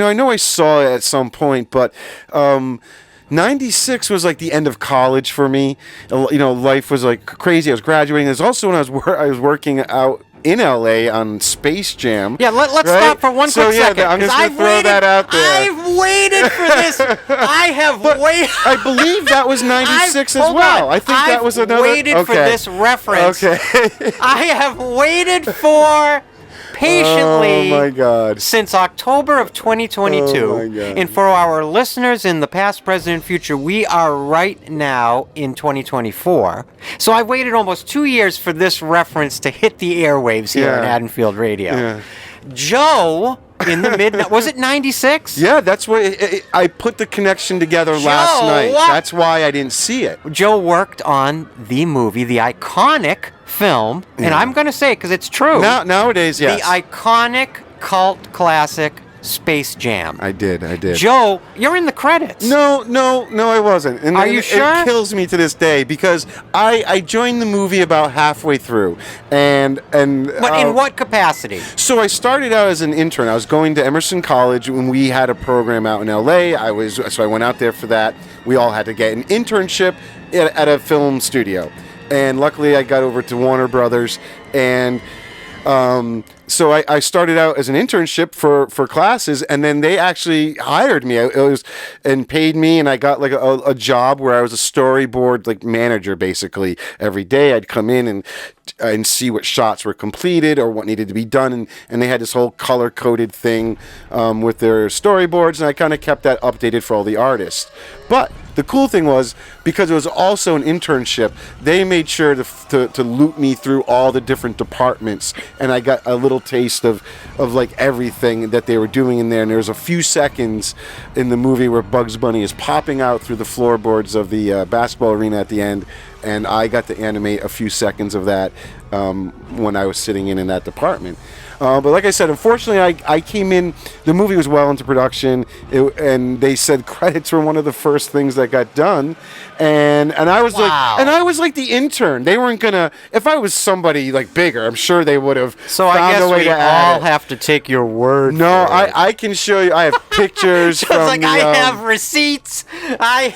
I know I saw it at some point, but 96 was like the end of college for me. Life was like crazy. I was graduating. There's also when I was working out in LA on Space Jam. Yeah, let's stop for one quick second. I'm just going to throw that out there. I've waited for this. I believe that was 96 as well. I think that was another. I've waited for this reference. Okay. I have waited for patiently oh my God. Since October of 2022. Oh my God. And for our listeners in the past, present, and future, we are right now in 2024. So I waited almost 2 years for this reference to hit the airwaves here on Haddonfield Radio. Yeah. Joe in the was it 96? Yeah, that's what I put the connection together last night. What? That's why I didn't see it. Joe worked on the movie, the iconic film, and I'm going to say it because it's true. Nowadays, yes. The iconic cult classic Space Jam. I did. Joe, you're in the credits. No, I wasn't. And Are you sure? It kills me to this day because I joined the movie about halfway through, and but in what capacity? So I started out as an intern. I was going to Emerson College when we had a program out in LA. So I went out there for that. We all had to get an internship at a film studio, and luckily I got over to Warner Brothers and. So I started out as an internship for classes, and then they actually hired me. And paid me, and I got like a job where I was a storyboard like manager basically. Every day I'd come in and see what shots were completed or what needed to be done, and they had this whole color coded thing with their storyboards, and I kind of kept that updated for all the artists. But the cool thing was, because it was also an internship, they made sure to loop me through all the different departments, and I got a little taste of like everything that they were doing in there. And there was a few seconds in the movie where Bugs Bunny is popping out through the floorboards of the basketball arena at the end, and I got to animate a few seconds of that when I was sitting in that department. But like I said, unfortunately, I came in. The movie was well into production, and they said credits were one of the first things that got done. And I was I was like the intern. They weren't gonna. If I was somebody like bigger, I'm sure they would have. So found I guess a way we to all have to take your word. No, for it. I can show you. I have pictures from. Like I have receipts. I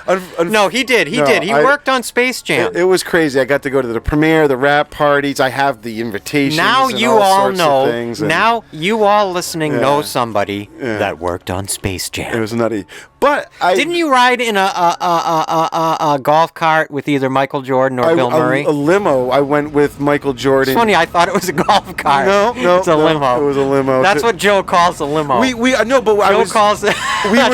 have. No, he did. He worked on Space Jam. It was crazy. I got to go to the premiere, the rap parties. I have the invitations. Now and you all sorts know. of things, Now you all listening know somebody that worked on Space Jam. It was nutty. But didn't you ride in a golf cart with either Michael Jordan or Bill Murray? A limo. I went with Michael Jordan. It's funny. I thought it was a golf cart. No, it's a limo. It was a limo. That's what Joe calls a limo. That's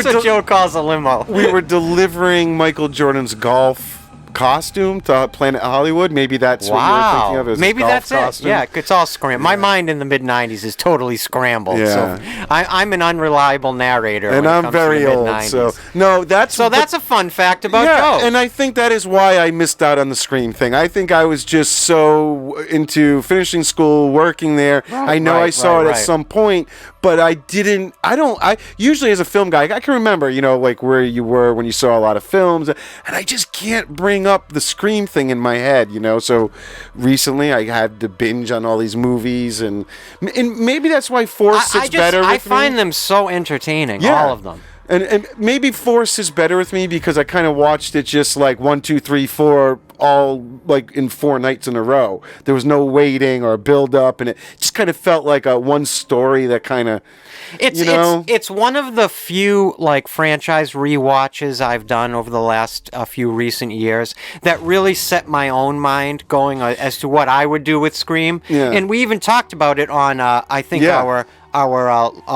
what Joe calls a limo. We were delivering Michael Jordan's golf costume to Planet Hollywood. Maybe that's what you were thinking of. Maybe that's costume. It. Yeah, it's all scrambled. My mind in the mid '90s is totally scrambled. Yeah. So I'm an unreliable narrator. And I'm very old. So no, that's a fun fact about Joe. And I think that is why I missed out on the Scream thing. I think I was just so into finishing school, working there. I know I saw it at some point, but I didn't. I usually as a film guy, I can remember, like where you were when you saw a lot of films, and I just can't bring up the Scream thing in my head, So recently I had to binge on all these movies, and maybe that's why Force sits better with me. I find them so entertaining, all of them. And maybe Force is better with me because I kind of watched it just like 1, 2, 3, 4, all like in 4 nights in a row. There was no waiting or build up, and it just kind of felt like a one story that kind of. It's one of the few like franchise rewatches I've done over the last few recent years that really set my own mind going as to what I would do with Scream. Yeah. And we even talked about it on I think our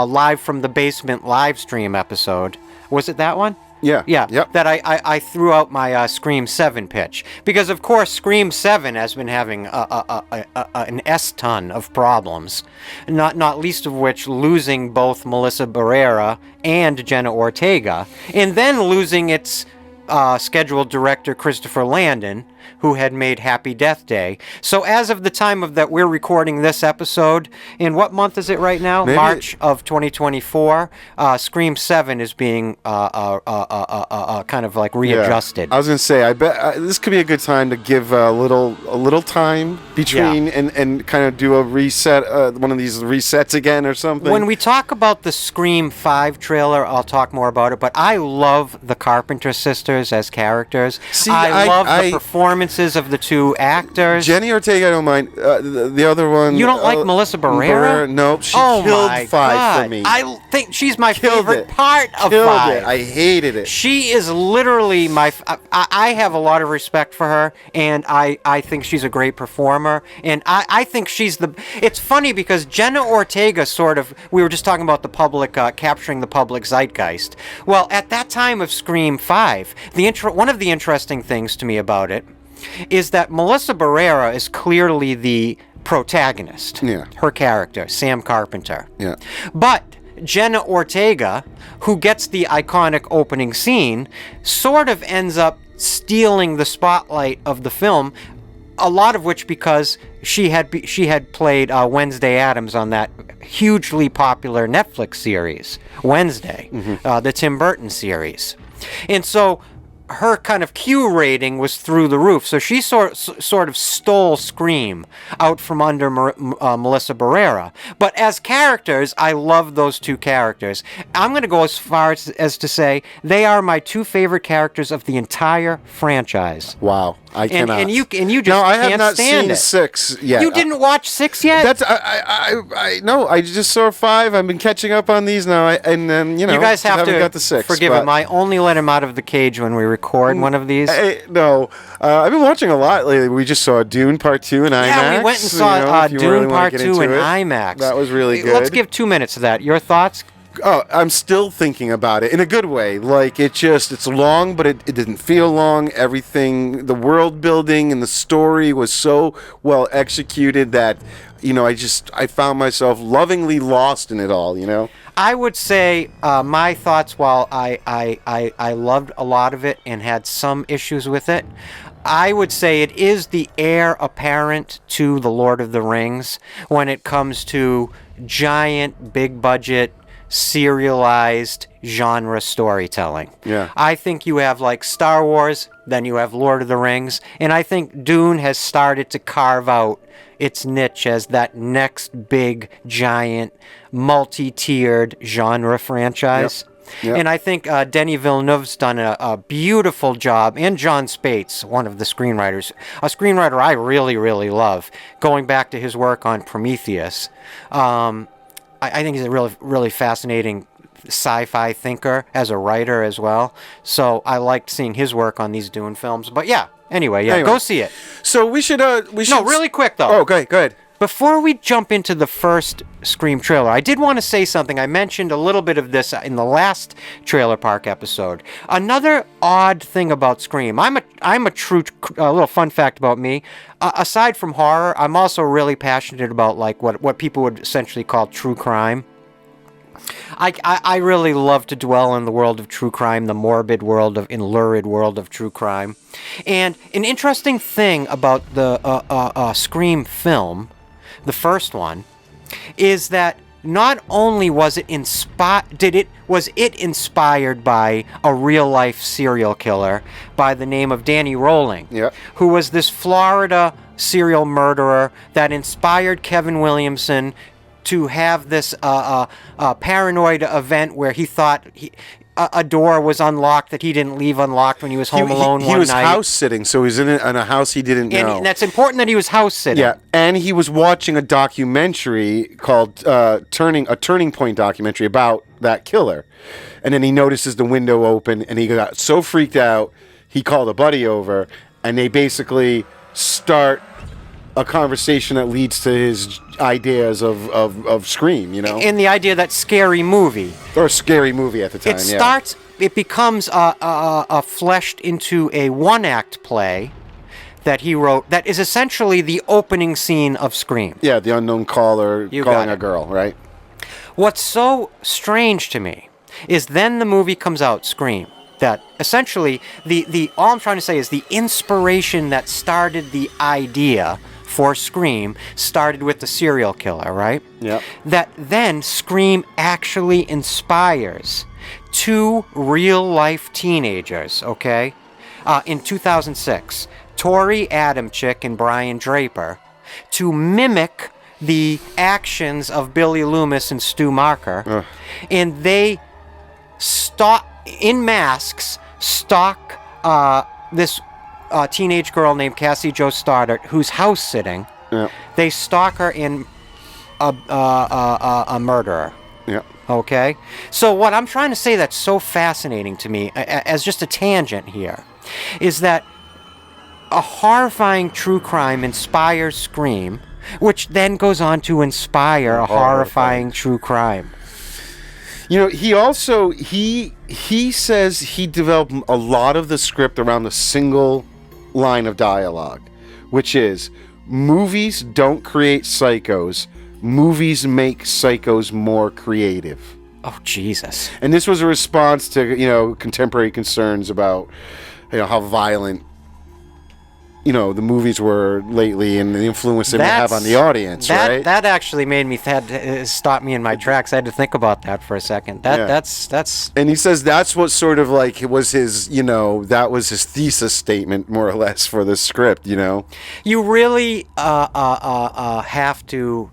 live from the basement live stream episode. Was it that one? Yeah. Yep. That I threw out my Scream 7 pitch. Because, of course, Scream 7 has been having an S-ton of problems. Not least of which losing both Melissa Barrera and Jenna Ortega. And then losing its scheduled director, Christopher Landon, who had made Happy Death Day. So as of the time that we're recording this episode, in what month is it right now? March of 2024. Scream 7 is being kind of like readjusted. Yeah. I was gonna say, I bet this could be a good time to give a little time between and kind of do a reset, one of these resets again or something. When we talk about the Scream 5 trailer, I'll talk more about it. But I love the Carpenter sisters as characters. See, I love the performances of the two actors. Jenny Ortega, I don't mind. The other one. You don't like Melissa Barrera? No, she killed 5 for me. I think she's my favorite part of 5. I hated it. She is literally I have a lot of respect for her, and I think she's a great performer, and I think she's it's funny because Jenna Ortega we were just talking about the public, capturing the public zeitgeist. Well, at that time of Scream 5, one of the interesting things to me about it is that Melissa Barrera is clearly the protagonist. Yeah. Her character, Sam Carpenter. Yeah. But Jenna Ortega, who gets the iconic opening scene, sort of ends up stealing the spotlight of the film, a lot of which because she had played Wednesday Addams on that hugely popular Netflix series, Wednesday, the Tim Burton series. And so her kind of Q rating was through the roof. So she sort of stole Scream out from under Melissa Barrera. But as characters, I love those two characters. I'm going to go as far as to say they are my two favorite characters of the entire franchise. Wow. I cannot. And you just no, I can't have not stand seen it. 6 yet. You didn't watch 6 yet? That's no. I just saw 5. I've been catching up on these now, and then you guys have haven't to got the 6. forgive him. I only let him out of the cage when we record one of these. No, I've been watching a lot lately. We just saw Dune Part 2 in IMAX. Yeah, we went and saw if you Dune really wanna Part get 2 into in it. IMAX. That was really good. Let's give 2 minutes of that. Your thoughts? Oh, I'm still thinking about it in a good way. Like it's long, but it didn't feel long. Everything, the world building and the story was so well executed that, I found myself lovingly lost in it all. I would say my thoughts, while I loved a lot of it and had some issues with it, I would say it is the heir apparent to The Lord of the Rings when it comes to giant, big budget, serialized genre storytelling. Yeah. I think you have like Star Wars, then you have Lord of the Rings, and I think Dune has started to carve out its niche as that next big, giant, multi-tiered genre franchise. Yep. And I think Denis Villeneuve's done a beautiful job, and John Spates, one of the screenwriters, a screenwriter I really, really love, going back to his work on Prometheus. I think he's a really, really fascinating sci-fi thinker as a writer as well. So I liked seeing his work on these Dune films. But anyway, go see it. So we should. No, really quick though. Oh, okay, go ahead. Before we jump into the first Scream trailer, I did want to say something. I mentioned a little bit of this in the last Trailer Park episode. Another odd thing about Scream, I'm a little fun fact about me. Aside from horror, I'm also really passionate about like what people would essentially call true crime. I really love to dwell in the world of true crime, the morbid world of, lurid world of true crime. And an interesting thing about the Scream film, the first one, is that not only was it inspired by a real life serial killer by the name of Danny Rolling, who was this Florida serial murderer that inspired Kevin Williamson to have this paranoid event where he thought a door was unlocked that he didn't leave unlocked when he was home alone one night. He was house sitting, so he was in a house he didn't know. And that's important that he was house sitting. Yeah, and he was watching a documentary called Turning Point documentary about that killer. And then he notices the window open, and he got so freaked out, he called a buddy over, and they basically start a conversation that leads to his ideas of Scream, And the idea that scary movie. Or a scary movie at the time, It becomes fleshed into a one-act play that he wrote that is essentially the opening scene of Scream. Yeah, the unknown caller calling a girl, right? What's so strange to me is then the movie comes out, Scream, that essentially all I'm trying to say is the inspiration that started the idea for Scream started with the serial killer, right? Yeah. That then Scream actually inspires 2 real-life teenagers, okay? In 2006, Tori Adamczyk and Brian Draper, to mimic the actions of Billy Loomis and Stu Macher, and they in masks stalk this teenage girl named Cassie Jo Stoddart, who's house sitting. Yeah. They stalk her in a murderer. Yeah. Okay? So what I'm trying to say that's so fascinating to me, as just a tangent here, is that a horrifying true crime inspires Scream, which then goes on to inspire a horrifying true crime. He also, he says he developed a lot of the script around a single line of dialogue, which is, movies don't create psychos. Movies make psychos more creative. Oh, Jesus. And this was a response to, contemporary concerns about, how violent, the movies were lately and the influence they may have on the audience, right? That actually made me stop me in my tracks. I had to think about that for a second. That's. And he says that's what sort of like was his, that was his thesis statement more or less for the script, You really have to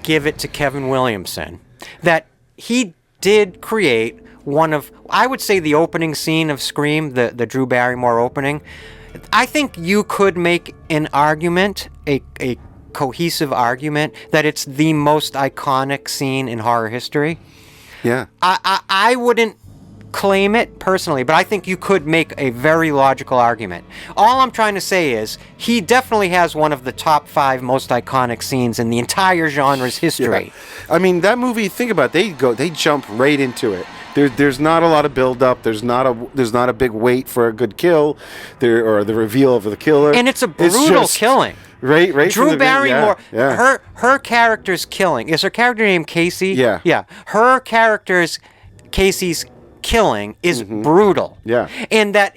give it to Kevin Williamson that he did create one of, I would say, the opening scene of Scream, the Drew Barrymore opening. I think you could make an argument, a cohesive argument, that it's the most iconic scene in horror history. Yeah. I wouldn't claim it personally, but I think you could make a very logical argument. All I'm trying to say is he definitely has one of the top 5 most iconic scenes in the entire genre's history. Yeah. I mean, that movie, think about it, they jump right into it. There's not a lot of build up. There's not a big wait for a good kill, or the reveal of the killer. And it's a brutal killing. Right. Drew Barrymore, her character's killing. Is her character named Casey? Yeah. Yeah. Her character's, Casey's killing is brutal. Yeah. And that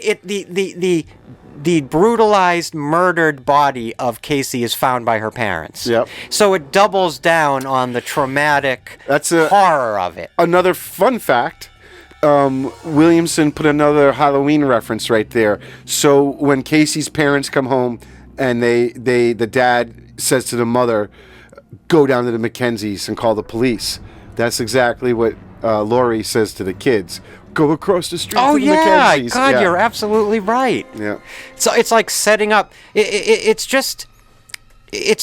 the brutalized, murdered body of Casey is found by her parents. Yep. So it doubles down on the traumatic horror of it. Another fun fact, Williamson put another Halloween reference right there. So when Casey's parents come home and the dad says to the mother, go down to the Mackenzies and call the police. That's exactly what Laurie says to the kids. Go across the street to the Mackenzies. God, you're absolutely right. Yeah. So it's like setting up. It's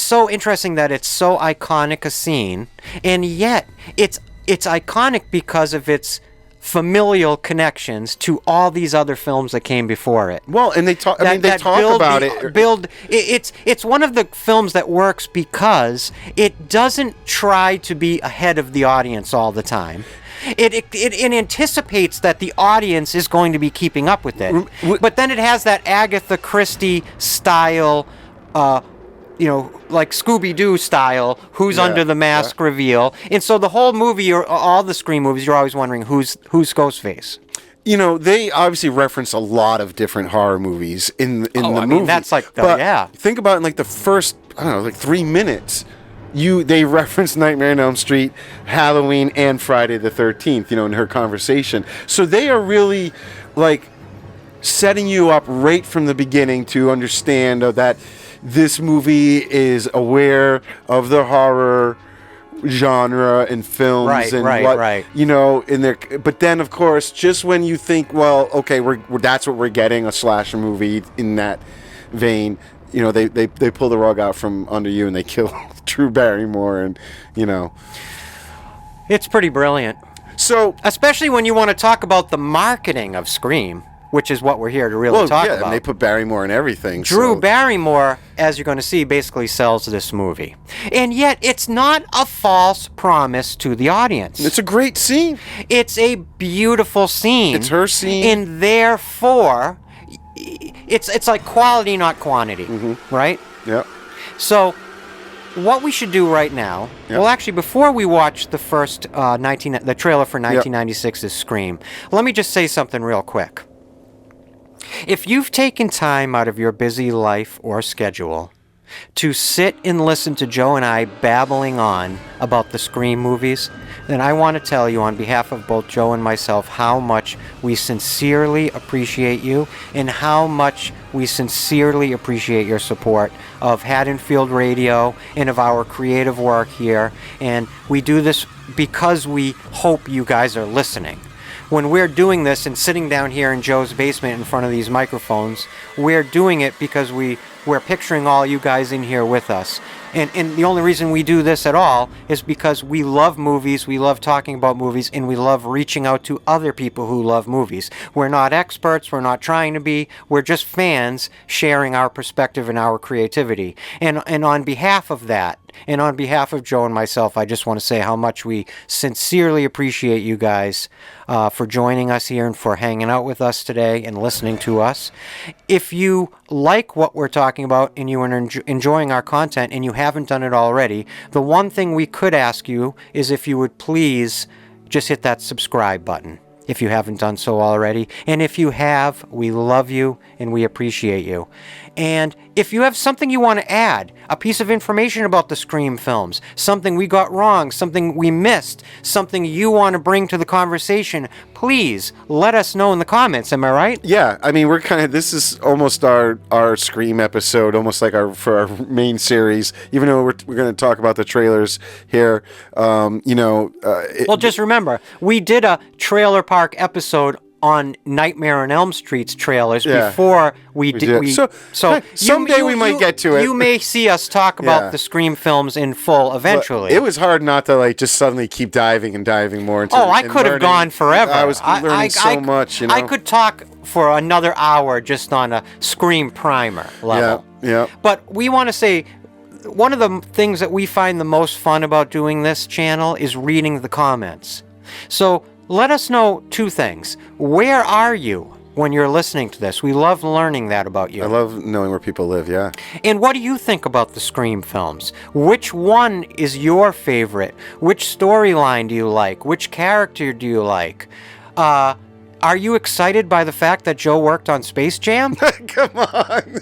so interesting that it's so iconic a scene, and yet it's iconic because of its familial connections to all these other films that came before it. Well, and they talk. They talk about it. It's one of the films that works because it doesn't try to be ahead of the audience all the time. It anticipates that the audience is going to be keeping up with it, but then it has that Agatha Christie style, like Scooby-Doo style, who's under the mask reveal, and so the whole movie, or all the Scream movies, you're always wondering who's Ghostface. They obviously reference a lot of different horror movies in the movie. That's like think about it in like the first 3 minutes. They reference Nightmare on Elm Street, Halloween, and Friday the 13th, in her conversation. So they are really, like, setting you up right from the beginning to understand that this movie is aware of the horror genre and films right. In their. But then, of course, just when you think, well, okay, that's what we're getting, a slasher movie in that vein. They pull the rug out from under you and they kill Drew Barrymore, and it's pretty brilliant. So, especially when you want to talk about the marketing of Scream, which is what we're here to really talk about. And they put Barrymore in everything. Drew Barrymore, as you're going to see, basically sells this movie, and yet it's not a false promise to the audience. It's a great scene. It's a beautiful scene. It's her scene, and therefore. It's like quality, not quantity, right? Yeah. So, what we should do right now, well, actually, before we watch the first the trailer for 1996's Scream, let me just say something real quick. If you've taken time out of your busy life or schedule to sit and listen to Joe and I babbling on about the Scream movies, then I want to tell you on behalf of both Joe and myself how much we sincerely appreciate you and how much we sincerely appreciate your support of Haddonfield Radio and of our creative work here. And we do this because we hope you guys are listening. When we're doing this and sitting down here in Joe's basement in front of these microphones, we're doing it because we're picturing all you guys in here with us. And the only reason we do this at all is because we love movies, we love talking about movies, and we love reaching out to other people who love movies. We're not experts, we're not trying to be, we're just fans sharing our perspective and our creativity. And on behalf of that, and on behalf of Joe and myself, I just want to say how much we sincerely appreciate you guys for joining us here and for hanging out with us today and listening to us. If you like what we're talking about and you are enjoying our content and you haven't done it already, the one thing we could ask you is if you would please just hit that subscribe button if you haven't done so already. And if you have, we love you and we appreciate you. And if you have something you want to add, a piece of information about the Scream films, something we got wrong, something we missed, something you want to bring to the conversation, please let us know in the comments. Am I right? Yeah, I mean, this is almost our Scream episode, almost like for our main series, even though we're going to talk about the trailers here. Well, just remember, we did a Trailer Park episode on Nightmare on Elm Street's trailers before we did. So someday we might get to it. You may see us talk about the Scream films in full eventually. But it was hard not to just suddenly keep diving more into. I could have gone forever. I was learning so much. I could talk for another hour just on a Scream primer level. Yeah. But we want to say, one of the things that we find the most fun about doing this channel is reading the comments. So let us know two things. Where are you when you're listening to this? We love learning that about you. I love knowing where people live, yeah. And what do you think about the Scream films? Which one is your favorite? Which storyline do you like? Which character do you like? Are you excited by the fact that Joe worked on Space Jam? Come on.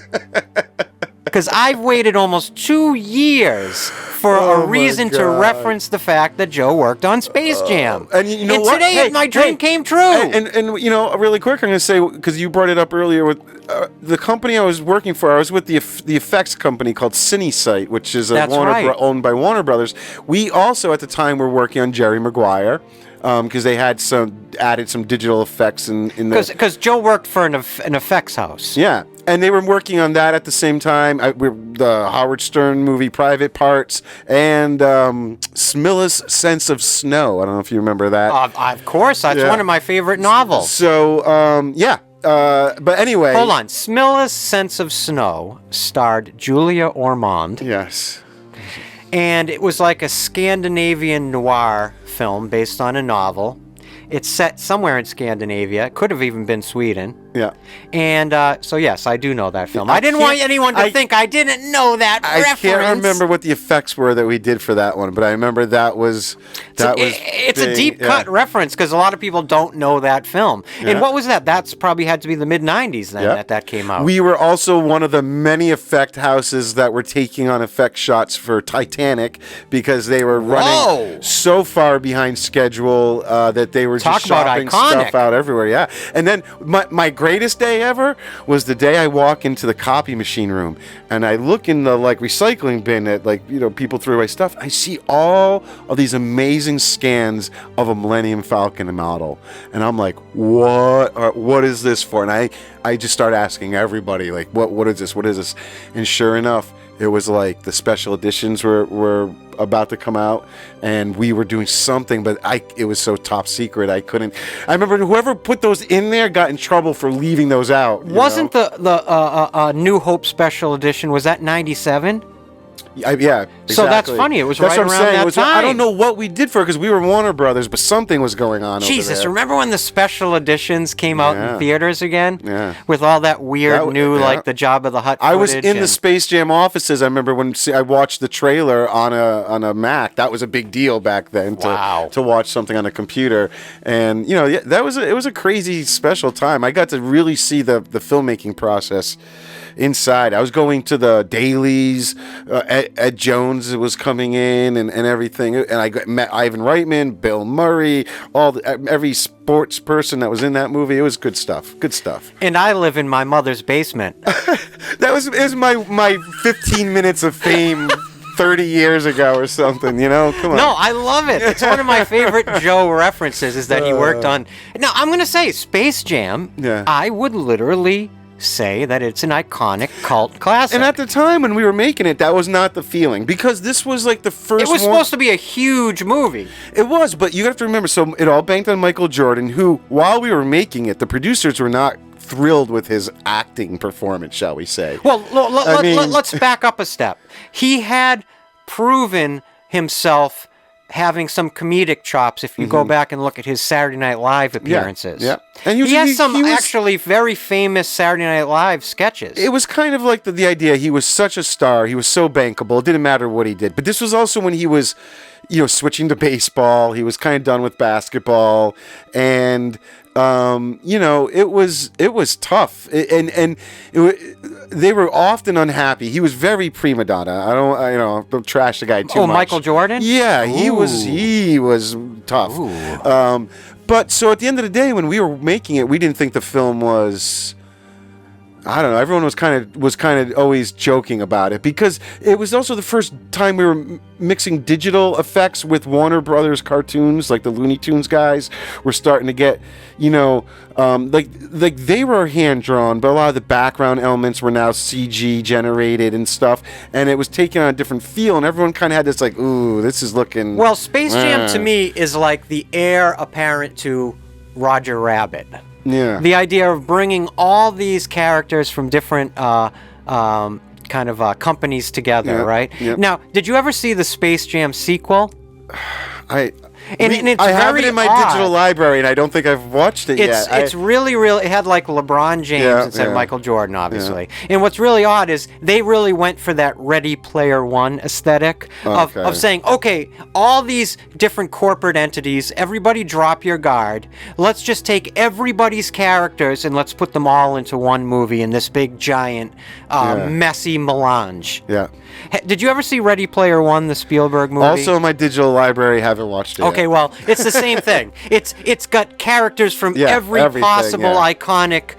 Because I've waited almost 2 years for a reason to reference the fact that Joe worked on Space Jam. And you know what? Today my dream came true. And really quick, I'm going to say, because you brought it up earlier, with the company I was working for, I was with the effects company called CineSite, which is owned by Warner Brothers. We also, at the time, were working on Jerry Maguire. Because they had added some digital effects in the... Because Joe worked for an effects house. Yeah, and they were working on that at the same time. The Howard Stern movie Private Parts and Smilla's Sense of Snow. I don't know if you remember that. Of course, that's one of my favorite novels. So, but anyway... Hold on. Smilla's Sense of Snow starred Julia Ormond. Yes. And it was like a Scandinavian noir film based on a novel. It's set somewhere in Scandinavia. It could have even been Sweden. Yeah. And so, yes, I do know that film. I didn't want anyone to think I didn't know that reference. I can't remember what the effects were that we did for that one, but I remember that was... It's a deep cut reference because a lot of people don't know that film. Yeah. And what was that? That's probably had to be the mid-'90s then that came out. We were also one of the many effect houses that were taking on effect shots for Titanic because they were running so far behind schedule that they were just shopping stuff out everywhere. Yeah. And then my greatest day ever was the day I walk into the copy machine room and I look in the recycling bin at people threw away stuff. I see all of these amazing scans of a Millennium Falcon model, and I'm like, what is this for? And I just start asking everybody, what is this? And sure enough, it was like the special editions were about to come out, and we were doing something, but it was so top secret I couldn't. I remember whoever put those in there got in trouble for leaving those out. Wasn't the New Hope special edition, was that 97? Yeah, exactly. So that's funny. It was right around that time. I don't know what we did for it because we were Warner Brothers, but something was going on Jesus, over there. Remember when the special editions came out in theaters again? Yeah. With all that weird new, the Jabba the Hutt footage. I was in the Space Jam offices. I remember when I watched the trailer on a Mac. That was a big deal back then to watch something on a computer. And, it was a crazy special time. I got to really see the filmmaking process inside. I was going to the dailies. Ed Jones was coming in and everything, and I met Ivan Reitman, Bill Murray, every sports person that was in that movie. It was good stuff. And I live in my mother's basement. It was my 15 minutes of fame 30 years ago or something, Come on. No, I love it. It's one of my favorite Joe references is that he worked on... Now, I'm going to say Space Jam, I would literally say that it's an iconic cult classic. And at the time when we were making it, that was not the feeling, because this was like the first. It was supposed to be a huge movie. It was, but you have to remember. So it all banked on Michael Jordan, who, while we were making it, the producers were not thrilled with his acting performance, shall we say? Well, let's back up a step. He had proven himself having some comedic chops if you go back and look at his Saturday Night Live appearances. Yeah. And he has some actually very famous Saturday Night Live sketches. It was kind of like the idea, he was such a star, he was so bankable, it didn't matter what he did. But this was also when he was, switching to baseball, he was kind of done with basketball, and it was tough, they were often unhappy. He was very prima donna. I don't trash the guy too much. Oh, Michael Jordan? Yeah, he was tough. But so at the end of the day, when we were making it, we didn't think the film was, I don't know, everyone was kind of always joking about it, because it was also the first time we were mixing digital effects with Warner Brothers cartoons, like the Looney Tunes guys were starting to get, like they were hand drawn, but a lot of the background elements were now CG generated and stuff, and it was taking on a different feel, and everyone kind of had this like, ooh, this is looking. Well, Space Jam to me is like the heir apparent to Roger Rabbit. Yeah. The idea of bringing all these characters from different companies together, right? Yep. Now, did you ever see the Space Jam sequel? I it's have it very in my odd. digital library, and I don't think I've watched it yet. It's really, it had like LeBron James instead of Michael Jordan, obviously. Yeah. And what's really odd is they really went for that Ready Player One aesthetic of saying, okay, all these different corporate entities, everybody drop your guard. Let's just take everybody's characters and let's put them all into one movie in this big, giant, messy melange. Yeah. Did you ever see Ready Player One, the Spielberg movie? Also, in my digital library, haven't watched it Okay, yet. well, it's the same thing. It's got characters from every possible iconic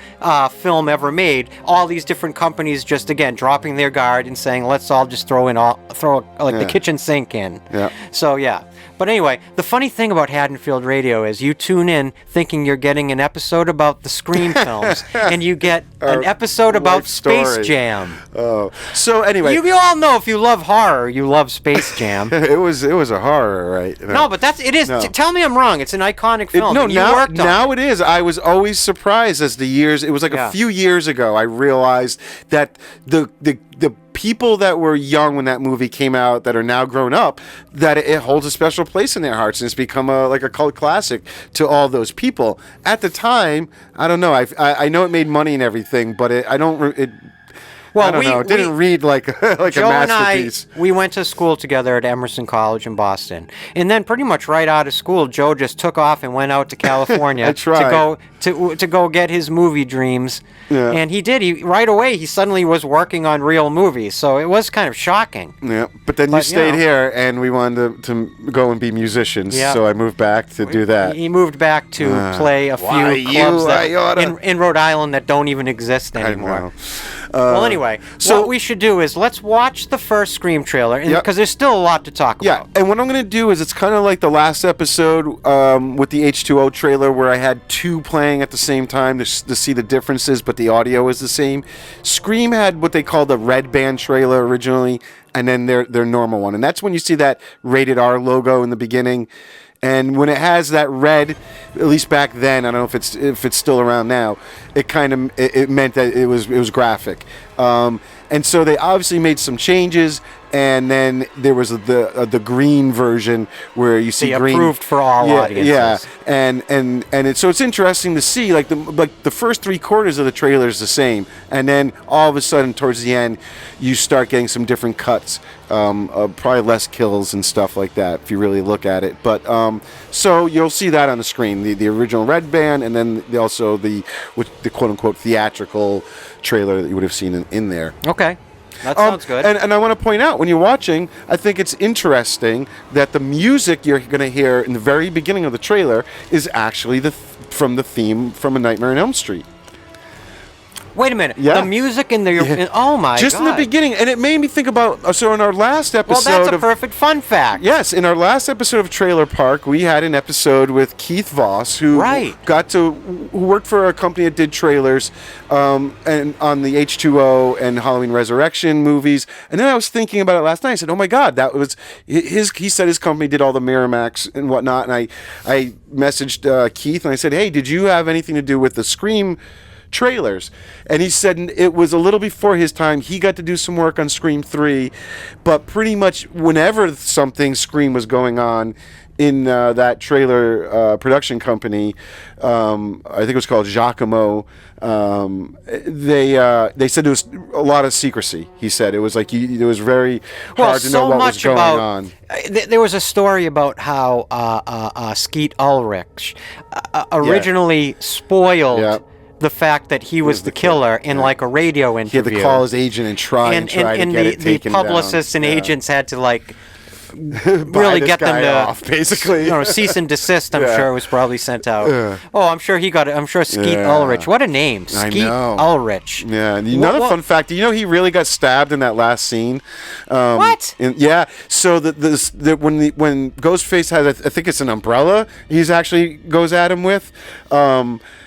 film ever made. All these different companies just, again, dropping their guard and saying, let's all just throw the kitchen sink in. Yeah. So, yeah. But anyway, the funny thing about Haddonfield Radio is you tune in thinking you're getting an episode about the Scream films, and you get an episode about Space Jam. Oh, so anyway, you all know if you love horror, you love Space Jam. it was a horror, right? No, but it is. No. Tell me I'm wrong. It's an iconic film. Now it is. I was always surprised as the years. It was like a few years ago I realized that the people that were young when that movie came out, that are now grown up, that it holds a special place in their hearts, and it's become a cult classic to all those people. At the time, I don't know. I know it made money and everything, but I don't know. It didn't read like a Joe masterpiece. And I, we went to school together at Emerson College in Boston, and then pretty much right out of school, Joe just took off and went out to California to go get his movie dreams. Yeah. And he did. Right away, he suddenly was working on real movies, so it was kind of shocking. Yeah, but then you stayed here, and we wanted to go and be musicians, so I moved back to do that. He moved back to play a few clubs in Rhode Island that don't even exist anymore. Well, anyway, so what we should do is let's watch the first Scream trailer, because there's still a lot to talk about. Yeah, and what I'm going to do is it's kind of like the last episode with the H2O trailer, where I had two playing at the same time to see the differences, but the audio is the same. Scream had what they called a red band trailer originally, and then their normal one. And that's when you see that rated R logo in the beginning. And when it has that red, at least back then, I don't know if it's still around now, it meant that it was graphic. And so they obviously made some changes, and then there was the green version where you see green. Approved for all audiences. Yeah, and so it's interesting to see like the first 3/4 of the trailer is the same, and then all of a sudden towards the end you start getting some different cuts, probably less kills and stuff like that if you really look at it. But so you'll see that on the screen, the original red band, and then also the quote unquote theatrical trailer that you would have seen in there. Okay. That sounds good. And I want to point out, when you're watching, I think it's interesting that the music you're going to hear in the very beginning of the trailer is actually from the theme from A Nightmare on Elm Street. Wait a minute. Yeah. The music in the... Oh, my Just God. in the beginning. And it made me think about... So in our last episode... Well, that's a perfect fun fact. Yes, in our last episode of Trailer Park, we had an episode with Keith Voss, who who worked for a company that did trailers and on the H2O and Halloween Resurrection movies. And then I was thinking about it last night. I said, oh, my God, that was... He said his company did all the Miramax and whatnot. And I messaged Keith and I said, hey, did you have anything to do with the Scream trailers? And he said it was a little before his time. He got to do some work on Scream 3, but pretty much whenever something Scream was going on in that trailer production company, I think it was called Giacomo, they said there was a lot of secrecy. He said it was like it was very hard to know what was going on. There was a story about how Skeet Ulrich originally spoiled the fact that he was the killer in like a radio interview. He had to call his agent and try to get it taken down. The publicists and agents had to like really get them to off, basically. Cease and desist. I'm sure was probably sent out. I'm sure he got it. I'm sure Skeet Ulrich. What a name, Skeet Ulrich. Yeah. And another fun fact. Do you know he really got stabbed in that last scene? What? So when Ghostface has, I think it's an umbrella, he's actually goes at him with.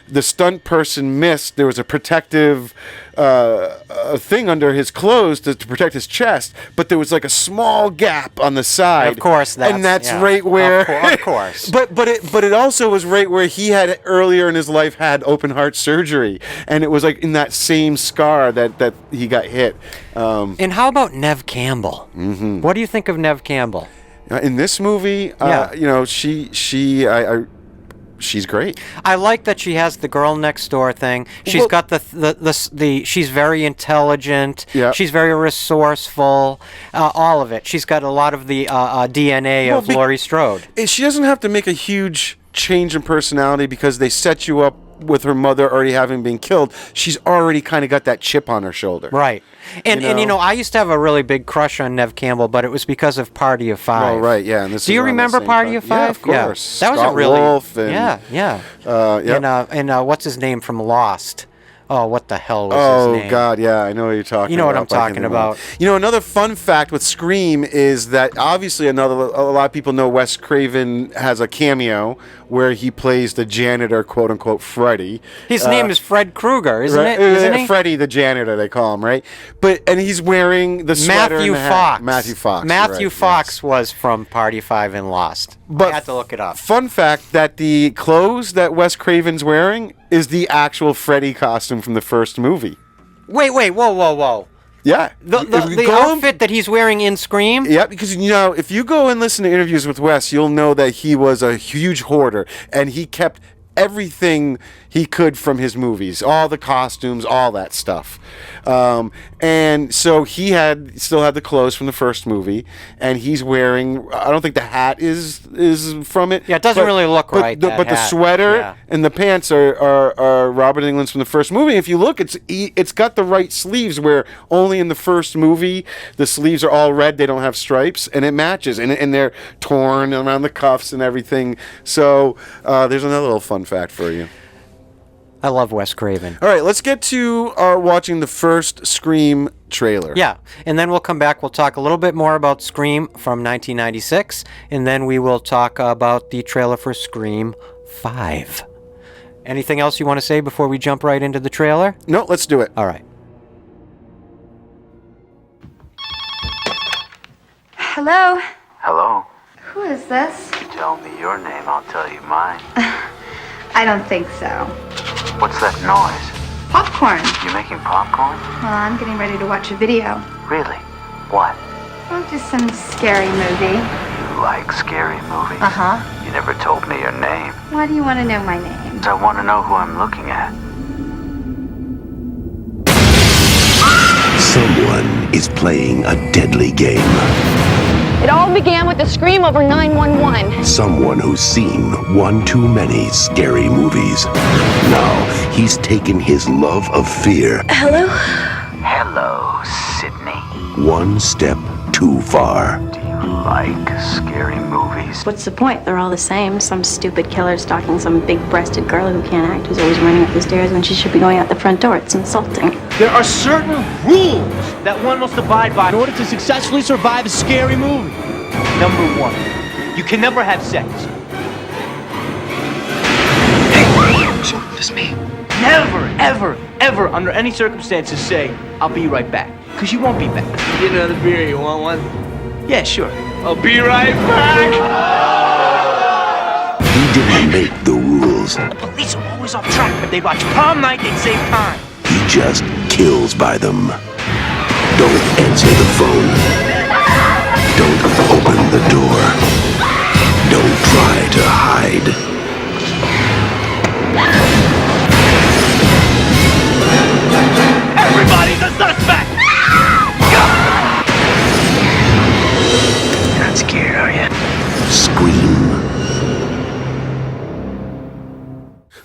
The stunt person missed. There was a protective thing under his clothes to protect his chest, but there was like a small gap on the side. Of course, that's right where. Of course. but it also was right where he had earlier in his life had open heart surgery, and it was like in that same scar that he got hit. And how about Neve Campbell? Mm-hmm. What do you think of Neve Campbell? In this movie, she's great. I like that she has the girl next door thing. She's got the she's very intelligent. Yeah. She's very resourceful. All of it. She's got a lot of the DNA of Laurie Strode. She doesn't have to make a huge change in personality because they set you up with her mother already having been killed. She's already kind of got that chip on her shoulder. Right. And I used to have a really big crush on Neve Campbell, but it was because of Party of Five. Oh, right, yeah. And do you remember Party of Five? Yeah, of course. Yeah. That was Scott a really... Wolf and, And what's his name from Lost? Oh, what the hell was his name? Oh, God, yeah, I know what you're talking about. You know what I'm talking about. Another fun fact with Scream is that obviously a lot of people know Wes Craven has a cameo where he plays the janitor, quote-unquote, Freddy. His name is Fred Krueger, isn't he? Freddy the janitor, they call him, right? And he's wearing the sweater and the hat. Matthew Fox. Matthew Fox was from Party 5 and Lost. But I had to look it up. Fun fact that the clothes that Wes Craven's wearing is the actual Freddy costume from the first movie. Wait, whoa. Yeah. The outfit that he's wearing in Scream? Yeah, because, if you go and listen to interviews with Wes, you'll know that he was a huge hoarder, and he kept everything he could from his movies, all the costumes, all that stuff. And so he still had the clothes from the first movie, and he's wearing, I don't think the hat is from it. Yeah, it doesn't really look right. But the sweater and the pants are Robert Englund's from the first movie. If you look, it's got the right sleeves, where only in the first movie the sleeves are all red, they don't have stripes, and it matches, and they're torn around the cuffs and everything. So there's another little fun fact for you. I love Wes Craven. All right, let's get to watching the first Scream trailer. Yeah, and then we'll come back. We'll talk a little bit more about Scream from 1996, and then we will talk about the trailer for Scream 5. Anything else you want to say before we jump right into the trailer? No, let's do it. All right. Hello? Hello? Who is this? You tell me your name, I'll tell you mine. I don't think so. What's that noise? Popcorn. You making popcorn? Well, I'm getting ready to watch a video. Really? What? Oh, just some scary movie. You like scary movies? Uh-huh. You never told me your name. Why do you want to know my name? I want to know who I'm looking at. Someone is playing a deadly game. It all began with a scream over 911. Someone who's seen one too many scary movies. Now, he's taken his love of fear Hello? Hello, Sydney. one step too far. Do you like scary movies? What's the point? They're all the same. Some stupid killer stalking some big-breasted girl who can't act, who's always running up the stairs when she should be going out the front door. It's insulting. There are certain rules that one must abide by in order to successfully survive a scary movie. Number 1, you can never have sex. It's me. Never, ever, ever, under any circumstances say, I'll be right back. Because you won't be back. Get another beer, you want one? Yeah, sure. I'll be right back! He didn't make the rules. The police are always off track, but they watch prom night, they'd save time. He just kills by them. Don't answer the phone. Don't open the door. Don't try to hide. Everybody's a suspect! You're not scared, are you? Scream.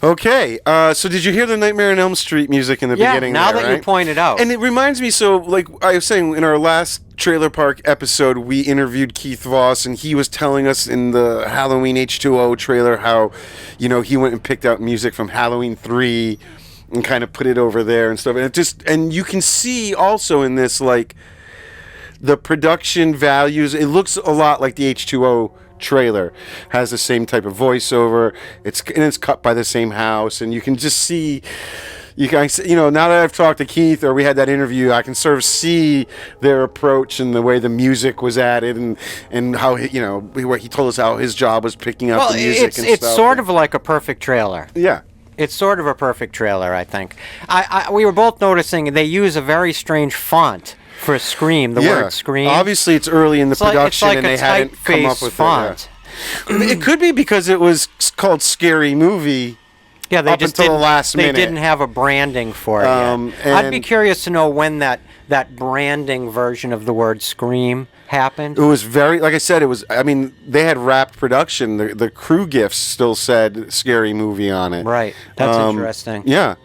Okay, so did you hear the Nightmare on Elm Street music in the beginning? Now there, that you right? pointed out. And it reminds me, so like I was saying in our last Trailer Park episode, we interviewed Keith Voss, and he was telling us in the Halloween H2O trailer how, you know, he went and picked out music from Halloween 3 and kind of put it over there and stuff. And it just, and you can see also in this, like, the production values, it looks a lot like the H2O trailer. Has the same type of voiceover. It's cut by the same house, and you can just see, you guys, you know, now that I've talked to Keith or we had that interview, I can sort of see their approach and the way the music was added, and how you know, where he told us how his job was picking up the music and stuff. It's sort of like a perfect trailer. Yeah. It's sort of a perfect trailer, I think. We were both noticing they use a very strange font for Scream, the word Scream. Obviously, it's early in the production, it's like and they a hadn't come up typeface with font. It could be because it was called Scary Movie. Yeah, they up just until didn't, the last minute. They didn't have a branding for it yet. I'd be curious to know when that branding version of the word Scream happened. It was very, like I said, it was, I mean, they had wrapped production. The crew gifts still said Scary Movie on it. Right. That's interesting. Yeah.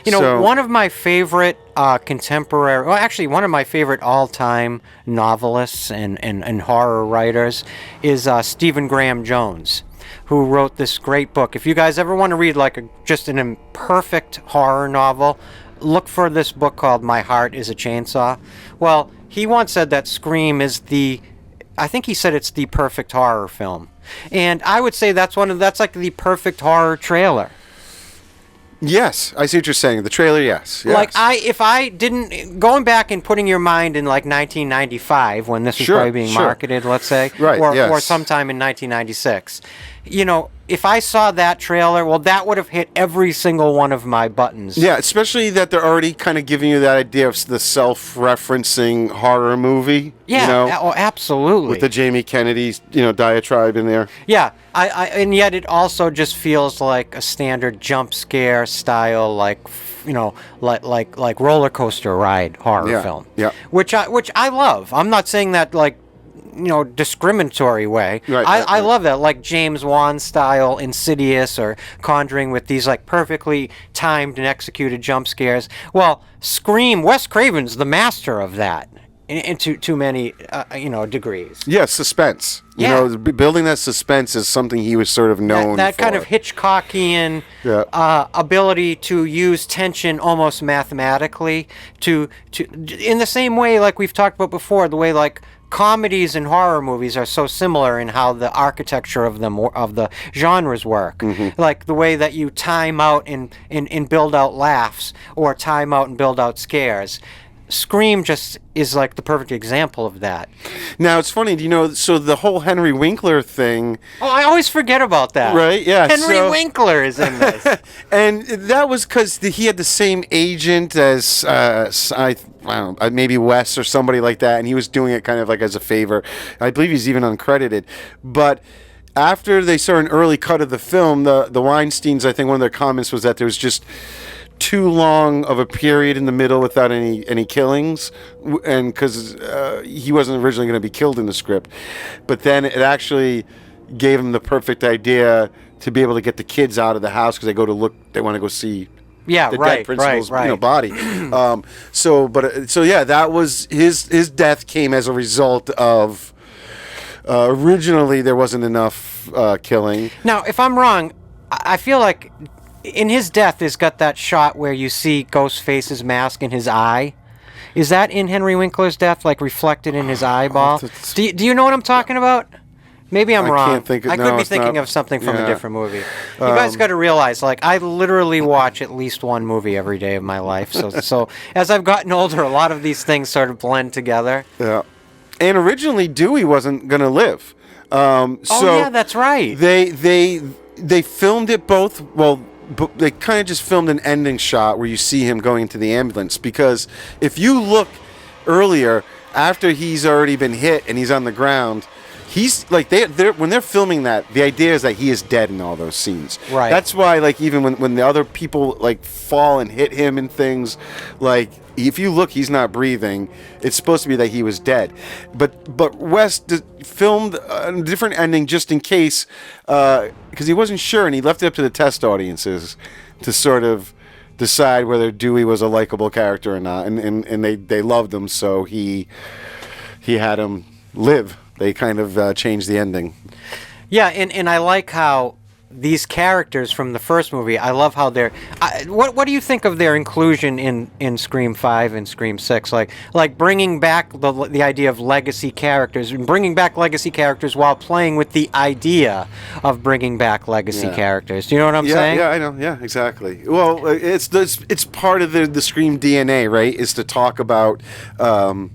You know, one of my favorite contemporary, well, actually, one of my favorite all-time novelists and horror writers is Stephen Graham Jones, who wrote this great book. If you guys ever want to read like just an imperfect horror novel, look for this book called My Heart is a Chainsaw. Well, he once said that Scream is I think he said it's the perfect horror film. And I would say that's like the perfect horror trailer. Yes, I see what you're saying. The trailer, yes. Like if I didn't, going back and putting your mind in like 1995 when this was probably being marketed, let's say, right, or sometime in 1996, you know, if I saw that trailer, well, that would have hit every single one of my buttons. Yeah, especially that they're already kind of giving you that idea of the self-referencing horror movie. Yeah, you know, oh, absolutely. with the Jamie Kennedy, diatribe in there. Yeah, and yet it also just feels like a standard jump scare style, like roller coaster ride horror film. Yeah, which I love. I'm not saying that like, discriminatory way. Right, I love that, like James Wan style Insidious or Conjuring with these like perfectly timed and executed jump scares. Well, Scream, Wes Craven's the master of that in too many degrees. Yeah, suspense. Yeah. Building that suspense is something he was sort of known for. That kind of Hitchcockian ability to use tension almost mathematically to in the same way like we've talked about before, the way like comedies and horror movies are so similar in how the architecture of them of the genres work. Mm-hmm. Like the way that you time out and build out laughs or time out and build out scares. Scream just is like the perfect example of that. Now it's funny, so the whole Henry Winkler thing. Oh, I always forget about that. Right? Yeah. Henry Winkler is in this, and that was because he had the same agent as I don't know, maybe Wes or somebody like that, and he was doing it kind of like as a favor. I believe he's even uncredited, but. After they saw an early cut of the film, the Weinsteins, I think one of their comments was that there was just too long of a period in the middle without any killings, and because he wasn't originally going to be killed in the script, but then it actually gave him the perfect idea to be able to get the kids out of the house because they want to go see the dead principal's body. So that was his death came as a result of Originally, there wasn't enough killing. Now, if I'm wrong, I feel like in his death, there's got that shot where you see Ghostface's mask in his eye. Is that in Henry Winkler's death, like reflected in his eyeball? Do you know what I'm talking about? Maybe I'm wrong. Can't think I could be thinking of something from a different movie. You guys got to realize, like, I literally watch at least one movie every day of my life. So as I've gotten older, a lot of these things sort of blend together. Yeah. And originally, Dewey wasn't going to live. So yeah, that's right. They filmed it both. Well, they kind of just filmed an ending shot where you see him going into the ambulance, because if you look earlier, after he's already been hit and he's on the ground, he's like when they're filming that, the idea is that he is dead in all those scenes. Right. That's why, like, even when the other people like fall and hit him and things, like, if you look, he's not breathing. It's supposed to be that he was dead, but Wes filmed a different ending just in case, because he wasn't sure, and he left it up to the test audiences to sort of decide whether Dewey was a likable character or not, and they loved him, so he had him live. They kind of changed the ending. Yeah, and I like how these characters from the first movie, I love how they're... what do you think of their inclusion in Scream 5 and Scream 6? Like bringing back the idea of legacy characters, and bringing back legacy characters while playing with the idea of bringing back legacy characters. Do you know what I'm saying? Yeah, I know. Yeah, exactly. Well, it's part of the Scream DNA, right? Is to talk about how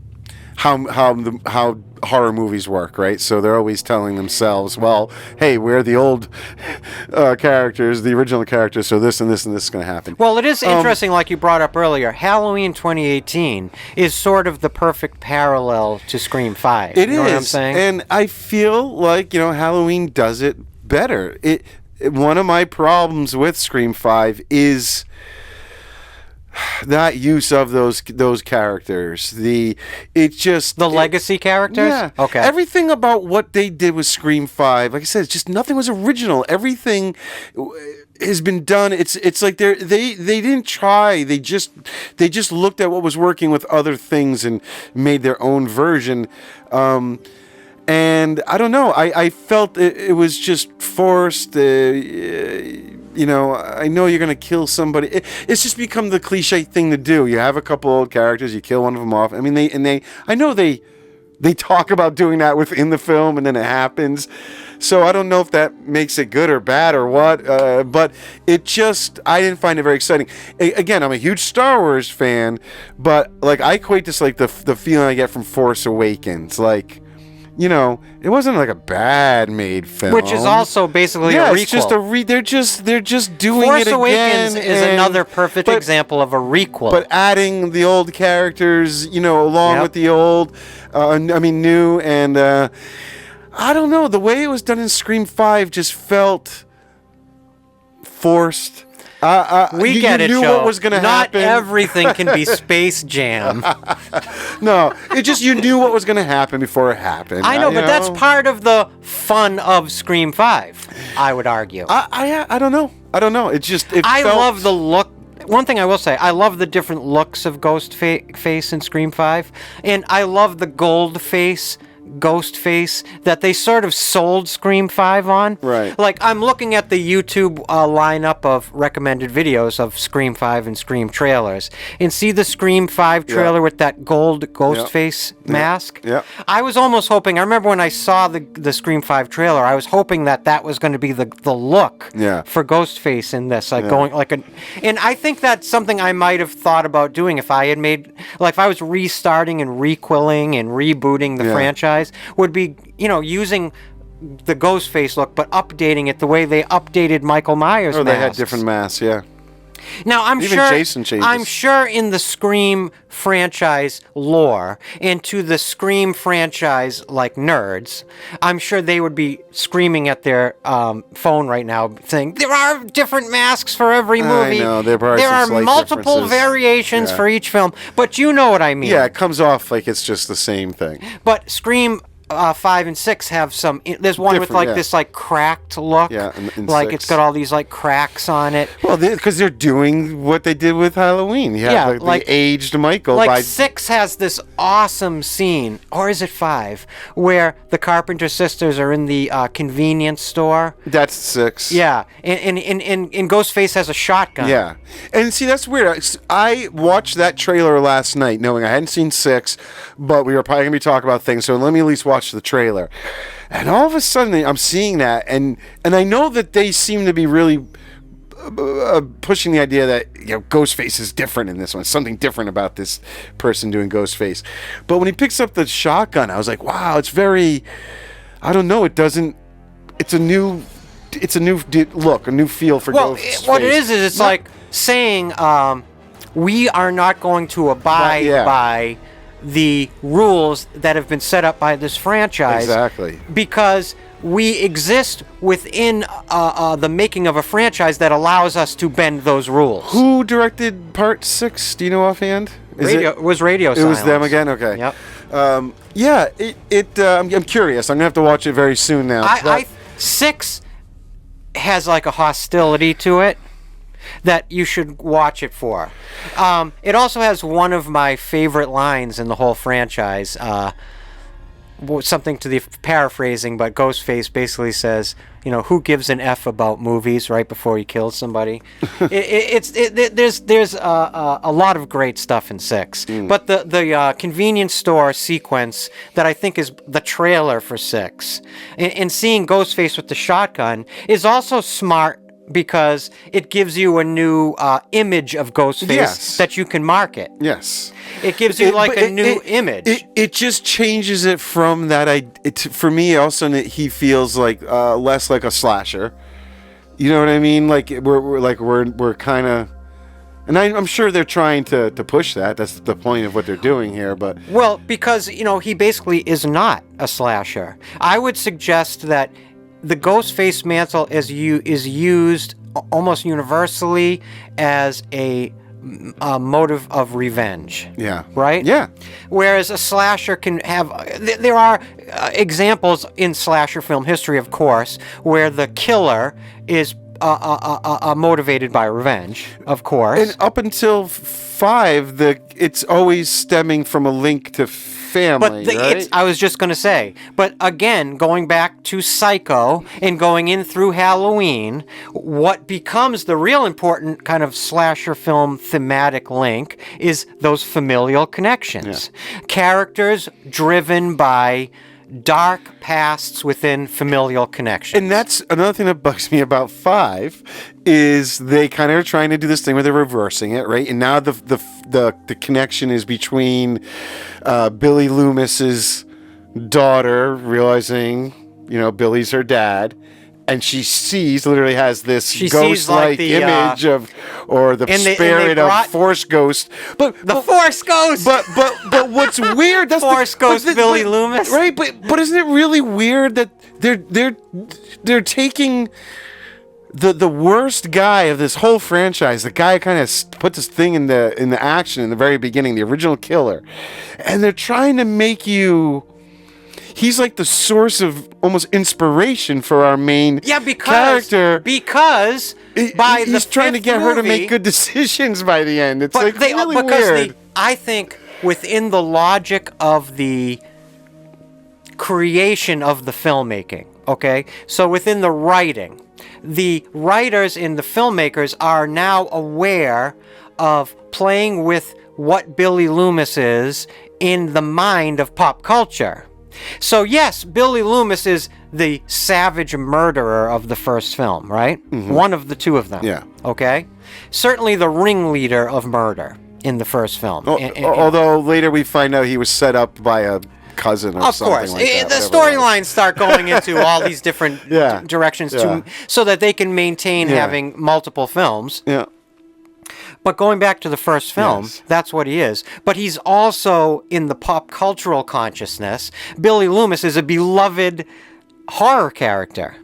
horror movies work, right? So they're always telling themselves, well, hey, we're the old characters, the original characters, so this and this and this is going to happen. Well, it is interesting, like you brought up earlier, Halloween 2018 is sort of the perfect parallel to Scream 5. It you know is, what I'm saying? and I feel like, Halloween does it better. One of my problems with Scream 5 is that use of those characters, the legacy characters. Yeah. Okay. Everything about what they did with Scream 5, like I said, it's just nothing was original. Everything has been done. It's like they didn't try. They just looked at what was working with other things and made their own version. And I don't know. I felt it was just forced. I know you're going to kill somebody. It's just become the cliche thing to do. You have a couple old characters, you kill one of them off. I mean, I know they talk about doing that within the film, and then it happens. So I don't know if that makes it good or bad or what, but I didn't find it very exciting. Again, I'm a huge Star Wars fan, but like I equate this like the feeling I get from Force Awakens, like. It wasn't like a bad made film, which is also basically a requel. It's just they're just doing Force it again. Awakens is another perfect example of a requel. But adding the old characters, along with the old, new, and I don't know, the way it was done in Scream 5 just felt forced. We get it, knew Joe. What was going to happen. Not everything can be Space Jam. No, you knew what was going to happen before it happened. I know, but that's part of the fun of Scream 5, I would argue. I don't know. I love the look. One thing I will say, I love the different looks of Ghostface in Scream 5, and I love the Ghostface that they sort of sold Scream 5 on. Right. Like, I'm looking at the YouTube lineup of recommended videos of Scream 5 and Scream trailers, and see the Scream 5 trailer with that gold Ghostface mask. Yeah. I was almost hoping, I remember when I saw the Scream 5 trailer, I was hoping that was going to be the look for Ghostface in this, going like and I think that's something I might have thought about doing if I had if I was restarting and requilling and rebooting the franchise. Would be, using the Ghostface look, but updating it the way they updated Michael Myers' masks. They had different masks, yeah. Now, I'm Even sure Jason changes. I'm sure in the Scream franchise lore and to the Scream franchise like nerds, I'm sure they would be screaming at their phone right now saying, there are different masks for every movie. I know, there are multiple variations for each film, but you know what I mean. Yeah, it comes off like it's just the same thing. But Scream 5 and 6 have some. There's one with like this like cracked look. Yeah, in like 6. It's got all these like cracks on it. Well, because they're doing what they did with Halloween. Yeah, like the aged Michael. Like 6 has this awesome scene, or is it 5, where the Carpenter sisters are in the convenience store. That's 6. Yeah, and Ghostface has a shotgun. Yeah, and see, that's weird. I watched that trailer last night, knowing I hadn't seen 6, but we were probably gonna be talking about things. So let me at least watch the trailer. And all of a sudden, I'm seeing that, and I know that they seem to be really pushing the idea that Ghostface is different in this one. Something different about this person doing Ghostface. But when he picks up the shotgun, I was like, wow, it's very. I don't know. It doesn't. It's a new look, a new feel for Ghostface. What it is it's like saying we are not going to abide by the rules that have been set up by this franchise. Exactly. Because we exist within the making of a franchise that allows us to bend those rules. Who directed Part 6? Do you know offhand? It was Radio Silence. It was them again? Okay. Yep. I'm curious. I'm going to have to watch it very soon now. 6 has like a hostility to it that you should watch it for. It also has one of my favorite lines in the whole franchise. Something to the paraphrasing, but Ghostface basically says, who gives an F about movies right before he kills somebody? There's a lot of great stuff in 6. But the convenience store sequence that I think is the trailer for 6, and seeing Ghostface with the shotgun is also smart because it gives you a new image of Ghostface that you can market. Yes. It gives you a new image. It just changes it from that. For me, also, he feels like less like a slasher. You know what I mean? Like we're kind of, and I'm sure they're trying to push that. That's the point of what they're doing here. But because he basically is not a slasher. I would suggest that the Ghostface mantle is used almost universally as a motive of revenge. Yeah. Right? Yeah. Whereas a slasher can have. There are examples in slasher film history, of course, where the killer is motivated by revenge, of course. And up until 5, it's always stemming from a link to family, right? I was just going to say, but again, going back to Psycho and going in through Halloween, what becomes the real important kind of slasher film thematic link is those familial connections. Yeah. Characters driven by dark pasts within familial connections. And that's another thing that bugs me about 5 is they kind of are trying to do this thing where they're reversing it, right? And now the connection is between Billy Loomis's daughter realizing, Billy's her dad, and she literally has this ghost-like image of, or the spirit of Force Ghost. But Force Ghost. But what's weird? That's Force Ghost Billy Loomis, right? But isn't it really weird that they're taking the worst guy of this whole franchise, the guy who kind of put this thing in the action in the very beginning, the original killer, and they're trying to make you. He's like the source of almost inspiration for our main character. Because he's trying to get her to make good decisions by the end. It's really weird. I think within the logic of the creation of the filmmaking, okay? So within the writing, the writers and the filmmakers are now aware of playing with what Billy Loomis is in the mind of pop culture. So yes, Billy Loomis is the savage murderer of the first film, right? Mm-hmm. One of the two of them. Yeah. Okay? Certainly the ringleader of murder in the first film. Although later we find out he was set up by a cousin or something like that. Of course. The storylines start going into all these different directions so that they can maintain having multiple films. Yeah. But going back to the first film, that's what he is. But he's also in the pop cultural consciousness. Billy Loomis is a beloved horror character.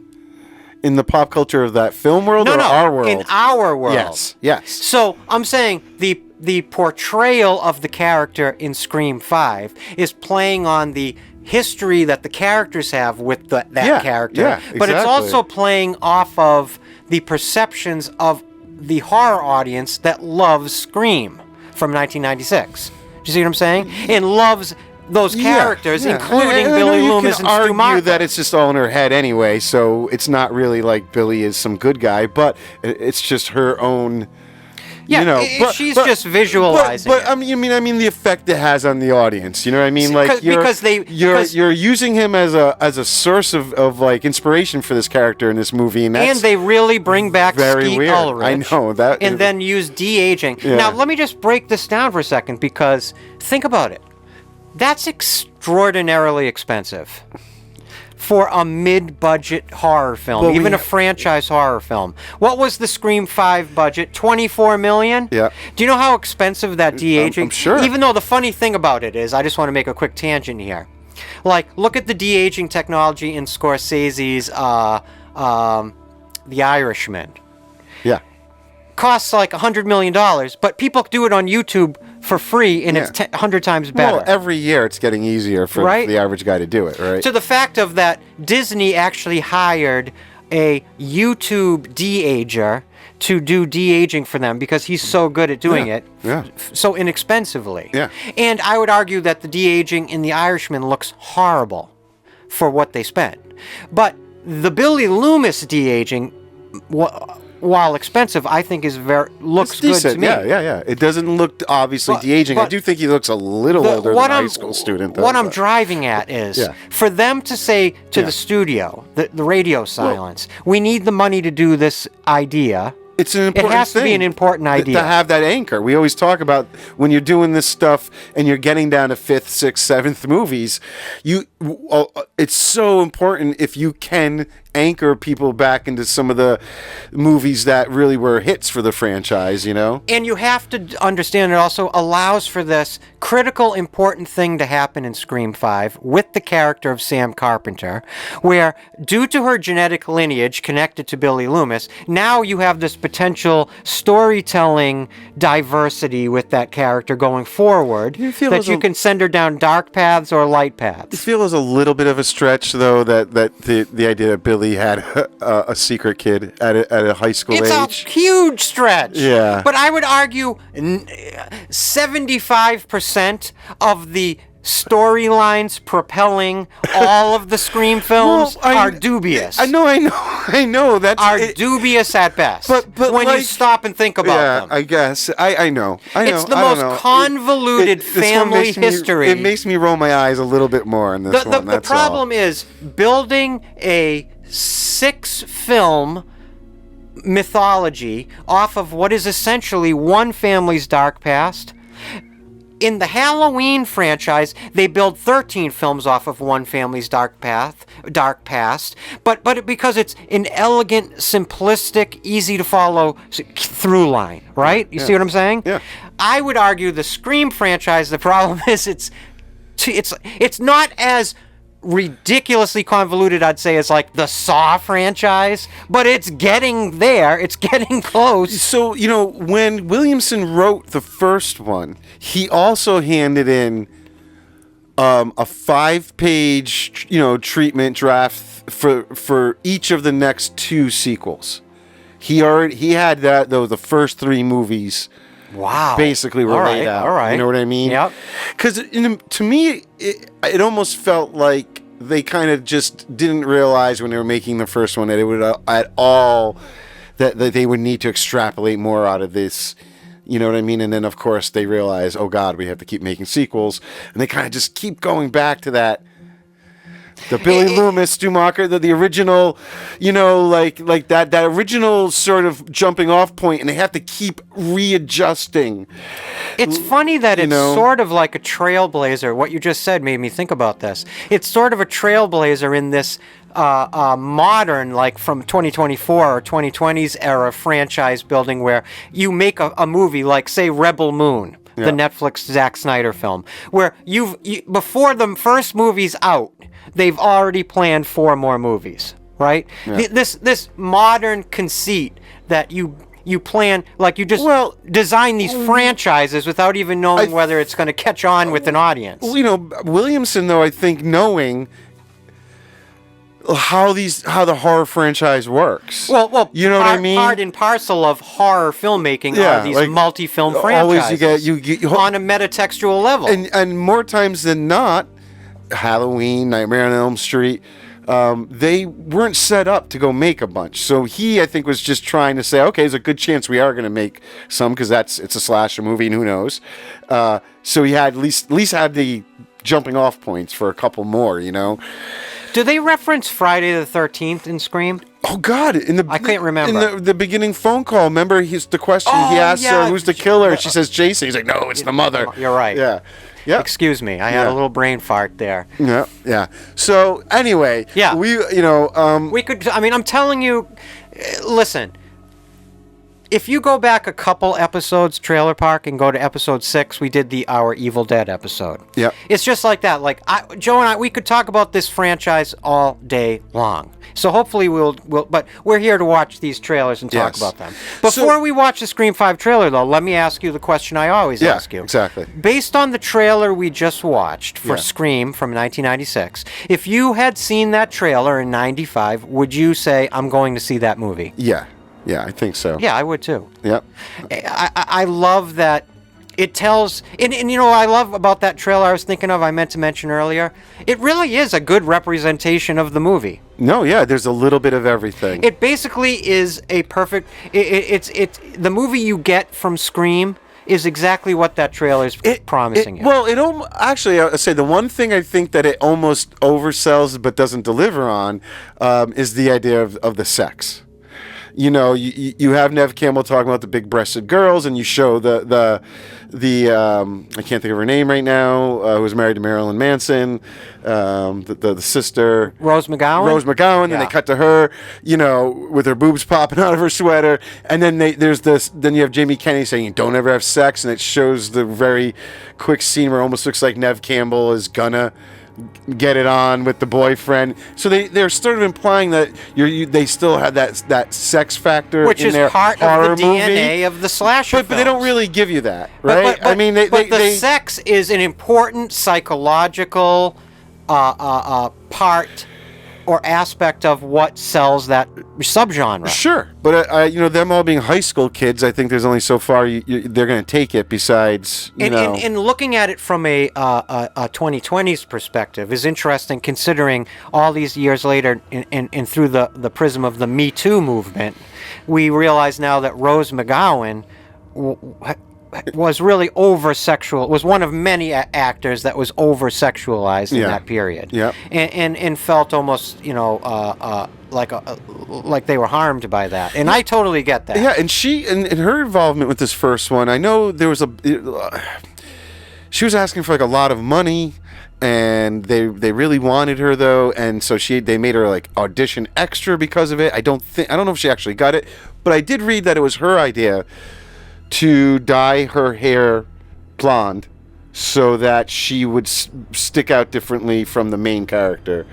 In the pop culture of that film world our world? In our world. Yes. So I'm saying the portrayal of the character in Scream 5 is playing on the history that the characters have with that character. Yeah, But it's exactly. also playing off of the perceptions of the horror audience that loves Scream from 1996. Do you see what I'm saying? And loves those characters, including Billy Loomis and Stu argue Marco. that it's just all in her head anyway, so it's not really like Billy is some good guy, but it's just her own. Yeah, you know, she's just visualizing. But it. I mean the effect it has on the audience. You know what I mean? Like you're using him as a source of like inspiration for this character in this movie, and they really bring back very Skeet weird. Ulrich. I know that. And then use de-aging. Yeah. Now let me just break this down for a second, because think about it. That's extraordinarily expensive for a mid-budget horror film, Well, even a franchise horror film. What was the Scream 5 budget? $24 million? Yeah. Do you know how expensive that de-aging? I'm sure. Even though the funny thing about it is, I just want to make a quick tangent here. Like, look at the de-aging technology in Scorsese's The Irishman. Yeah. Costs like $100 million, but people do it on YouTube for free, and it's 100 times better. Well, every year it's getting easier for the average guy to do it, right? To the fact of that, Disney actually hired a YouTube de-ager to do de-aging for them because he's so good at doing it so inexpensively. Yeah. And I would argue that the de-aging in The Irishman looks horrible for what they spent. But the Billy Loomis de-aging, while expensive, I think looks good to me. Yeah. It doesn't look obviously de-aging. I do think he looks a little older than a high school student. Though, what I'm driving at is for them to say to the studio, the radio silence, we need the money to do this idea. It's an important It has to be an important idea. To have that anchor. We always talk about when you're doing this stuff and you're getting down to 5th, 6th, 7th movies, it's so important if you can anchor people back into some of the movies that really were hits for the franchise, you know? And you have to understand it also allows for this critical, important thing to happen in Scream 5 with the character of Sam Carpenter, where due to her genetic lineage connected to Billy Loomis, now you have this potential storytelling diversity with that character going forward, that you can send her down dark paths or light paths. You feel as a little bit of a stretch, though, that the idea that Billy had a secret kid at a high school age. It's a huge stretch. Yeah. But I would argue 75% of the storylines propelling all of the Scream films are dubious. I know. That's dubious at best. But when like, you stop and think about them. I guess. I know. It's the most convoluted family history. It makes me roll my eyes a little bit more in this one. The problem is building a 6-film mythology off of what is essentially one family's dark past. In the Halloween franchise, they build 13 films off of one family's dark past, but because it's an elegant, simplistic, easy to follow through line, right? You see what I'm saying? Yeah. I would argue the Scream franchise, the problem is it's not as ridiculously convoluted, I'd say, as like the Saw franchise, but it's getting there. It's getting close. So, when Williamson wrote the first one, he also handed in a 5-page, treatment draft for each of the next 2 sequels. He had that, though, the first 3 movies. Wow. Basically were laid out. All right. You know what I mean? Yep. Because to me, it almost felt like they kind of just didn't realize when they were making the first one that it would at all that they would need to extrapolate more out of this. You know what I mean? And then, of course, they realize, oh, God, we have to keep making sequels. And they kind of just keep going back to that. The Billy Loomis, Stu Marco, the original, like that original sort of jumping off point, and they have to keep readjusting. It's funny that it's sort of like a trailblazer. What you just said made me think about this. It's sort of a trailblazer in this modern, like from 2024 or 2020s era franchise building where you make a movie like, say, Rebel Moon, the Netflix Zack Snyder film, where before the first movie's out, they've already planned 4 more movies, right? Yeah. This modern conceit that you you plan, like you just design these franchises without even knowing whether it's going to catch on with an audience. You know, Williamson, though, I think knowing how the horror franchise works. Well, you know what I mean? Part and parcel of horror filmmaking are these like, multi-film franchises. Always you get on a metatextual level. And more times than not, Halloween, Nightmare on Elm Street, they weren't set up to go make a bunch. So he, I think, was just trying to say, okay, there's a good chance we are going to make some because it's a slasher movie, and who knows. So he had at least had the jumping off points for a couple more, you know. Do they reference Friday the 13th in Scream? Oh God! I can't remember. In the beginning phone call, remember the question he asked her, "Who's the killer?" She says, "Jason." He's like, "No, it's the mother." You're right. Yeah. Yeah. Excuse me, I had a little brain fart there. Yeah. Yeah. So anyway, we we could. I mean, I'm telling you, listen. If you go back a couple episodes, Trailer Park, and go to episode 6, we did Our Evil Dead episode. Yeah. It's just like that. Like Joe and I, we could talk about this franchise all day long. So hopefully we'll but we're here to watch these trailers and talk about them. Before we watch the Scream 5 trailer, though, let me ask you the question I always ask you. Exactly. Based on the trailer we just watched for Scream from 1996, if you had seen that trailer in 95, would you say, I'm going to see that movie? Yeah. Yeah, I think so. Yeah, I would too. Yep. I love that it tells, and you know what I love about that trailer I was thinking of, I meant to mention earlier, it really is a good representation of the movie. No, yeah, there's a little bit of everything. It basically is a perfect, it's the movie you get from Scream is exactly what that trailer is promising you. Well, actually, I'll say the one thing I think that it almost oversells but doesn't deliver on is the idea of the sex. You know, you have Neve Campbell talking about the big-breasted girls, and you show the I can't think of her name right now, who was married to Marilyn Manson, the sister Rose McGowan. And they cut to her, you know, with her boobs popping out of her sweater, and then then you have Jamie Kennedy saying, "Don't ever have sex," and it shows the very quick scene where it almost looks like Neve Campbell is gonna get it on with the boyfriend. So they're sort of implying that they still have that sex factor, which in is their part horror of the DNA of the slasher but they don't really give you that, right? But the sex is an important psychological part or aspect of what sells that subgenre. Sure, but you know, them all being high school kids, I think there's only so far they're going to take it. Besides, and looking at it from a 2020s perspective is interesting, considering all these years later, and through the prism of the Me Too movement, we realize now that Rose McGowan was really was one of many actors that was over-sexualized in that period. Yeah. And felt almost, you know, like they were harmed by that. And I totally get that. Yeah, and she and her involvement with this first one, I know there was she was asking for like a lot of money, and they really wanted her though, and so they made her like audition extra because of it. I don't know if she actually got it, but I did read that it was her idea to dye her hair blonde so that she would stick out differently from the main character,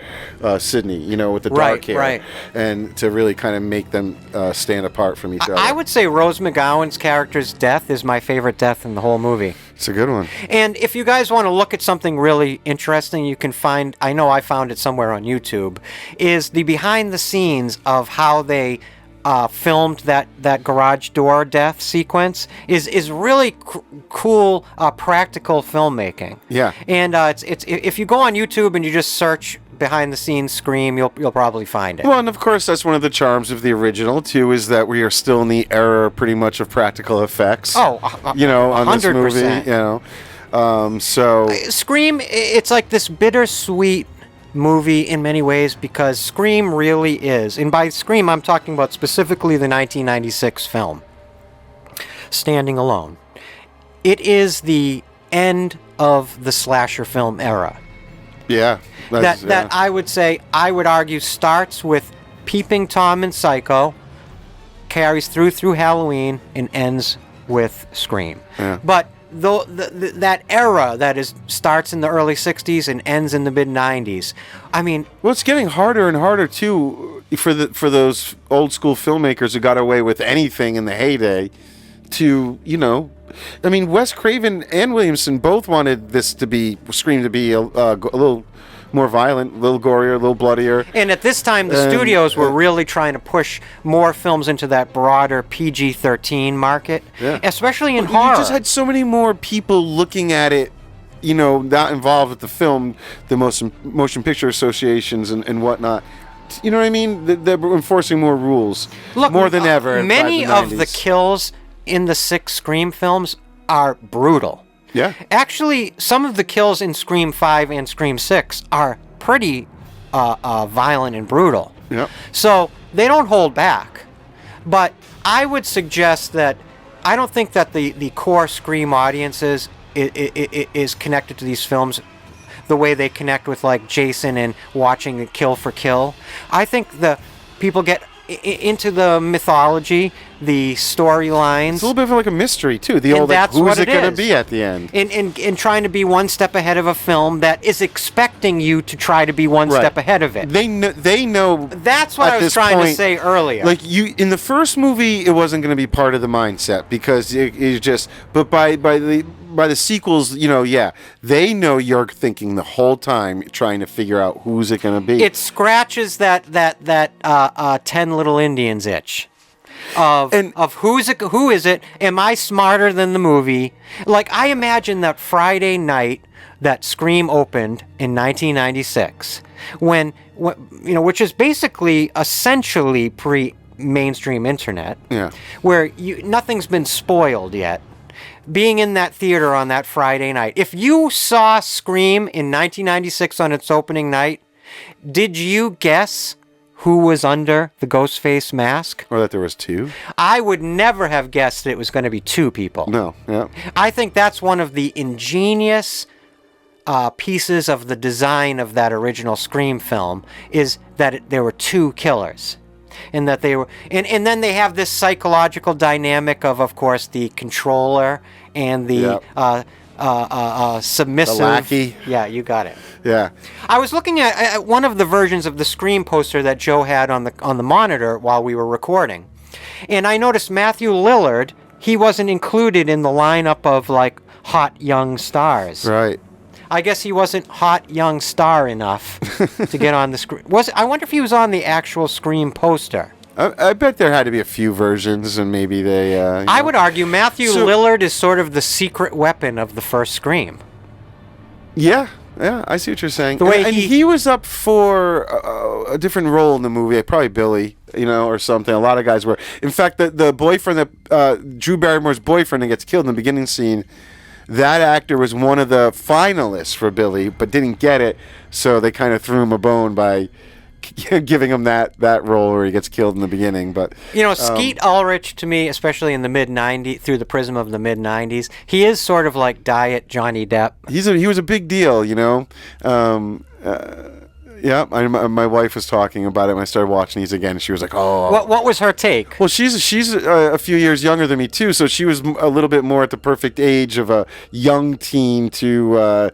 Sydney, you know, with the dark hair. Right. And to really kind of make them stand apart from each other. I would say Rose McGowan's character's death is my favorite death in the whole movie. It's a good one. And if you guys want to look at something really interesting, you can find, I know I found it somewhere on YouTube, is the behind the scenes of how they filmed that garage door death sequence is really cool practical filmmaking. Yeah. And it's if you go on YouTube and you just search behind the scenes Scream, you'll probably find it. Well, and of course that's one of the charms of the original too, is that we are still in the era pretty much of practical effects. Oh, you know, on 100%. this movie, you know. So Scream, it's like this bittersweet movie in many ways, because Scream really is, and by Scream I'm talking about specifically the 1996 film Standing Alone. It is the end of the slasher film era. Yeah. That I would argue starts with Peeping Tom and Psycho, carries through Halloween, and ends with Scream. Yeah. But that era that starts in the early 60s and ends in the mid 90s. I mean, well, it's getting harder and harder too for those old school filmmakers who got away with anything in the heyday, to I mean, Wes Craven and Williamson both wanted this to be Scream to be a little more violent, a little gorier, a little bloodier. And at this time, the studios were really trying to push more films into that broader PG-13 market, especially in horror. You just had so many more people looking at it, not involved with the film, the motion picture associations and whatnot. You know what I mean? They're enforcing more rules, more than ever. Many of the kills in the 6 Scream films are brutal. Yeah. Actually, some of the kills in Scream 5 and Scream 6 are pretty violent and brutal. Yep. So they don't hold back. But I would suggest that I don't think that the core Scream audiences is connected to these films the way they connect with like Jason and watching the Kill for Kill. I think the people get into the mythology, the storylines. It's a little bit of like a mystery too. The old like, who's it going to be at the end? In trying to be one step ahead of a film that is expecting you to try to be one step ahead of it. They know. That's what I was trying to say earlier. Like in the first movie, it wasn't going to be part of the mindset because it just. But by the sequels, they know you're thinking the whole time, trying to figure out who's it going to be. It scratches that 10 Little Indians itch of who is it? Am I smarter than the movie? Like I imagine that Friday night that Scream opened in 1996, when which is basically essentially pre-mainstream internet, where nothing's been spoiled yet. Being in that theater on that Friday night. If you saw Scream in 1996 on its opening night, did you guess who was under the Ghostface mask? Or that there was 2? I would never have guessed that it was going to be 2 people. No, yeah. I think that's one of the ingenious pieces of the design of that original Scream film, is that there were 2 killers. And that they were, and then they have this psychological dynamic of course, the controller and the submissive. The lackey. Yeah, you got it. Yeah. I was looking at one of the versions of the Scream poster that Joe had on the monitor while we were recording, and I noticed Matthew Lillard. He wasn't included in the lineup of like hot young stars. Right. I guess he wasn't hot young star enough to get on the screen. I wonder if he was on the actual Scream poster. I bet there had to be a few versions, and maybe they. I would argue Matthew Lillard is sort of the secret weapon of the first Scream. Yeah, I see what you're saying. The way and he was up for a different role in the movie, probably Billy, or something. A lot of guys were. In fact, the boyfriend that Drew Barrymore's boyfriend that gets killed in the beginning scene. That actor was one of the finalists for Billy, but didn't get it, so they kind of threw him a bone by giving him that role where he gets killed in the beginning. But Skeet Ulrich, to me, especially in the mid-90s, through the prism of the mid-90s, he is sort of like Diet Johnny Depp. He was a big deal, Yeah, my wife was talking about it when I started watching these again. And she was like, "Oh." What was her take? Well, she's a few years younger than me too, so she was a little bit more at the perfect age of a young teen to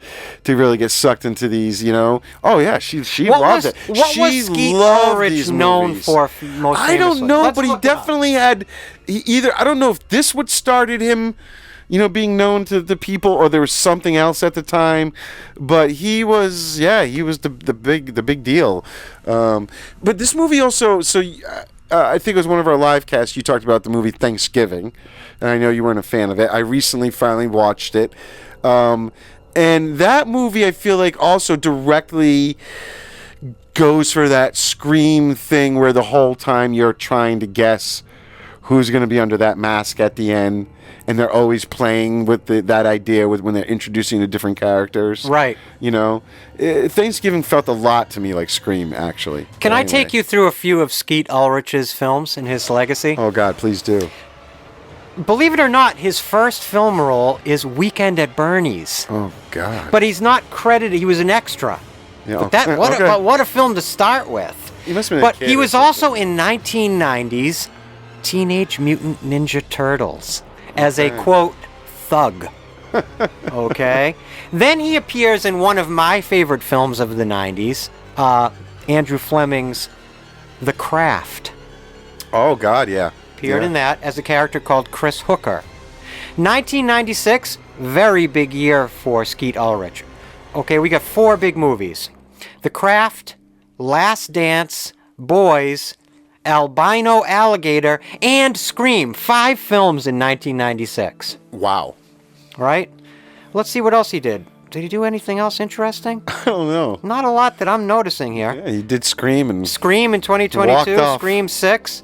really get sucked into these. Oh yeah, she loved it. What was Skeet Ulrich known for most famously? I don't know, but he definitely had either. I don't know if this what started him. Being known to the people, or there was something else at the time, but he was the big deal. But this movie also, I think it was one of our live casts. You talked about the movie Thanksgiving, and I know you weren't a fan of it. I recently finally watched it, and that movie I feel like also directly goes for that Scream thing where the whole time you're trying to guess who's going to be under that mask at the end. And they're always playing with that idea when they're introducing the different characters. Right. Thanksgiving felt a lot to me like Scream, actually. Can I take you through a few of Skeet Ulrich's films and his legacy? Oh, God, please do. Believe it or not, his first film role is Weekend at Bernie's. Oh, God. But he's not credited. He was an extra. Yeah, but what a film to start with. He must have been But he was also in 1990's Teenage Mutant Ninja Turtles. As a, quote, thug. Okay? Then he appears in one of my favorite films of the 90s, Andrew Fleming's The Craft. Oh, God, yeah. Appeared Yeah. in that as a character called Chris Hooker. 1996, very big year for Skeet Ulrich. Okay, we got 4 big movies. The Craft, Last Dance, Boys, Albino Alligator, and Scream. 5 films in 1996. Wow. Right? Let's see what else he did. Did he do anything else interesting? I don't know. Not a lot that I'm noticing here. Yeah, he did Scream and... Scream in 2022, walked off. Scream 6.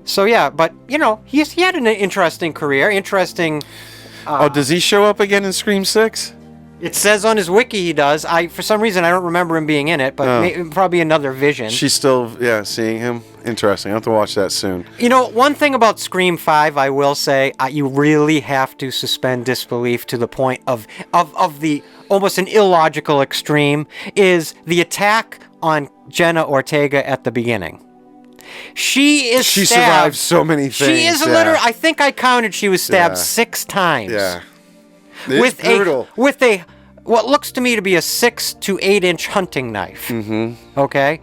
So yeah, but you know, he had an interesting career. Interesting. does he show up again in Scream 6? It says on his wiki he does. For some reason I don't remember him being in it, but probably another vision. She's still, seeing him. Interesting. I'll have to watch that soon. You know, one thing about Scream 5, I will say, you really have to suspend disbelief to the point of the almost an illogical extreme, is the attack on Jenna Ortega at the beginning. She stabbed. Survived so many things. She is literally, I think I counted, she was stabbed 6 times. Yeah. It's brutal. With what looks to me to be a 6 to 8 inch hunting knife. Mm-hmm. Okay?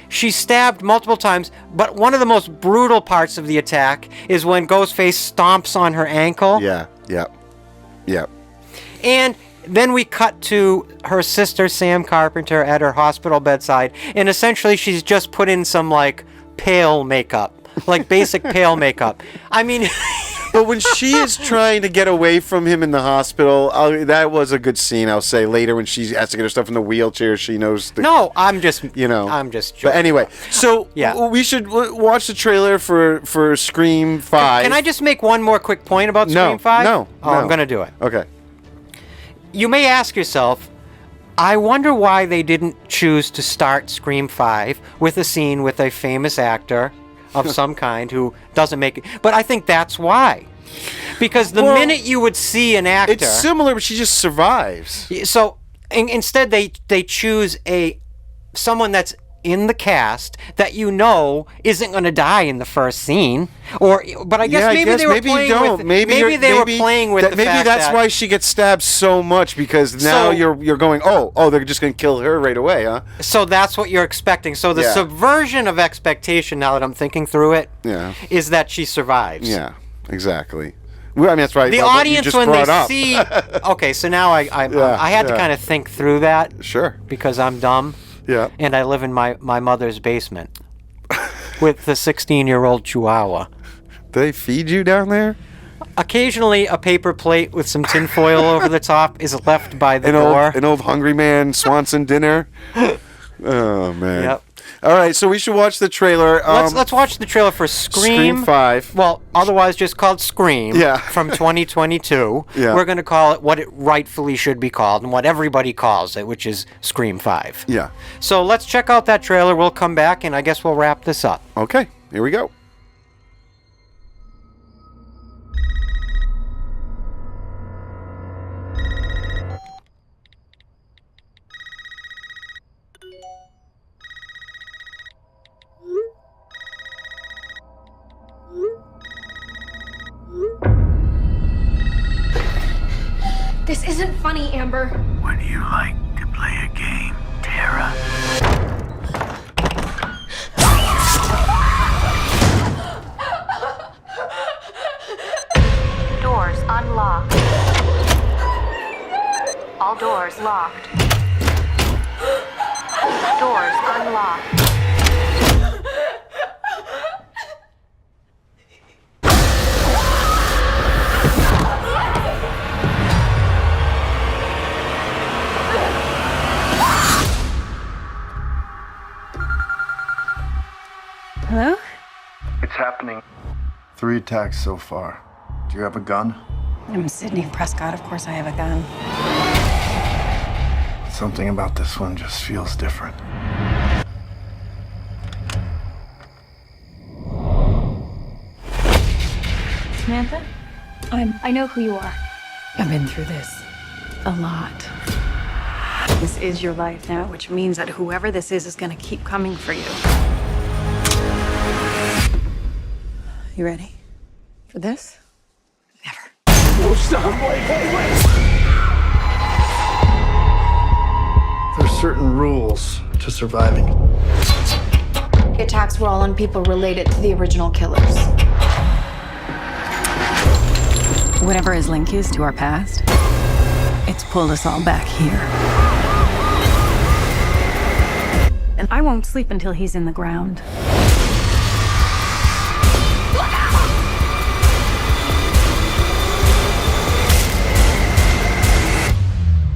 She's stabbed multiple times, but one of the most brutal parts of the attack is when Ghostface stomps on her ankle. Yeah, yep. And then we cut to her sister, Sam Carpenter, at her hospital bedside, and essentially she's just put in some, like, pale makeup. Like, basic pale makeup. I mean... But when she is trying to get away from him in the hospital, that was a good scene, I'll say. Later when she has to get her stuff in the wheelchair, she knows... No, I'm just joking. But anyway, so we should watch the trailer for Scream 5. Can I just make one more quick point about Scream 5? No. I'm going to do it. Okay. You may ask yourself, I wonder why they didn't choose to start Scream 5 with a scene with a famous actor of some kind who doesn't make it. But I think that's why. Because the minute you would see an actor... It's similar, but she just survives. So instead they choose someone that's in the cast that isn't going to die in the first scene. But I guess maybe they were playing with... Maybe they were playing with the fact that... Maybe that's why she gets stabbed so much, because now you're going, they're just going to kill her right away, huh? So that's what you're expecting. So the subversion of expectation, now that I'm thinking through it, is that she survives. Yeah, exactly. Well, I mean, that's right. The audience, when they see... Okay, so now I had to kind of think through that. Sure. Because I'm dumb. Yeah. And I live in my mother's basement with the 16-year-old Chihuahua. Do they feed you down there? Occasionally, a paper plate with some tin foil over the top is left by the door. An old Hungry Man Swanson dinner. Oh, man. Yep. All right, so we should watch the trailer. Let's watch the trailer for Scream 5. Well, otherwise just called Scream. Yeah. From 2022. Yeah. We're going to call it what it rightfully should be called and what everybody calls it, which is Scream 5. Yeah. So let's check out that trailer. We'll come back and I guess we'll wrap this up. Okay, here we go. This isn't funny, Amber. Would you like to play a game, Tara? Doors unlocked. All doors locked. Doors unlocked. Hello? It's happening. 3 attacks so far. Do you have a gun? I'm Sydney Prescott. Of course I have a gun. Something about this one just feels different. Samantha? I know who you are. I've been through this a lot. This is your life now, which means that whoever this is gonna keep coming for you. You ready for this? Never. Oh, stop! Wait! There's certain rules to surviving. The attacks were all on people related to the original killers. Whatever his link is to our past, it's pulled us all back here. And I won't sleep until he's in the ground.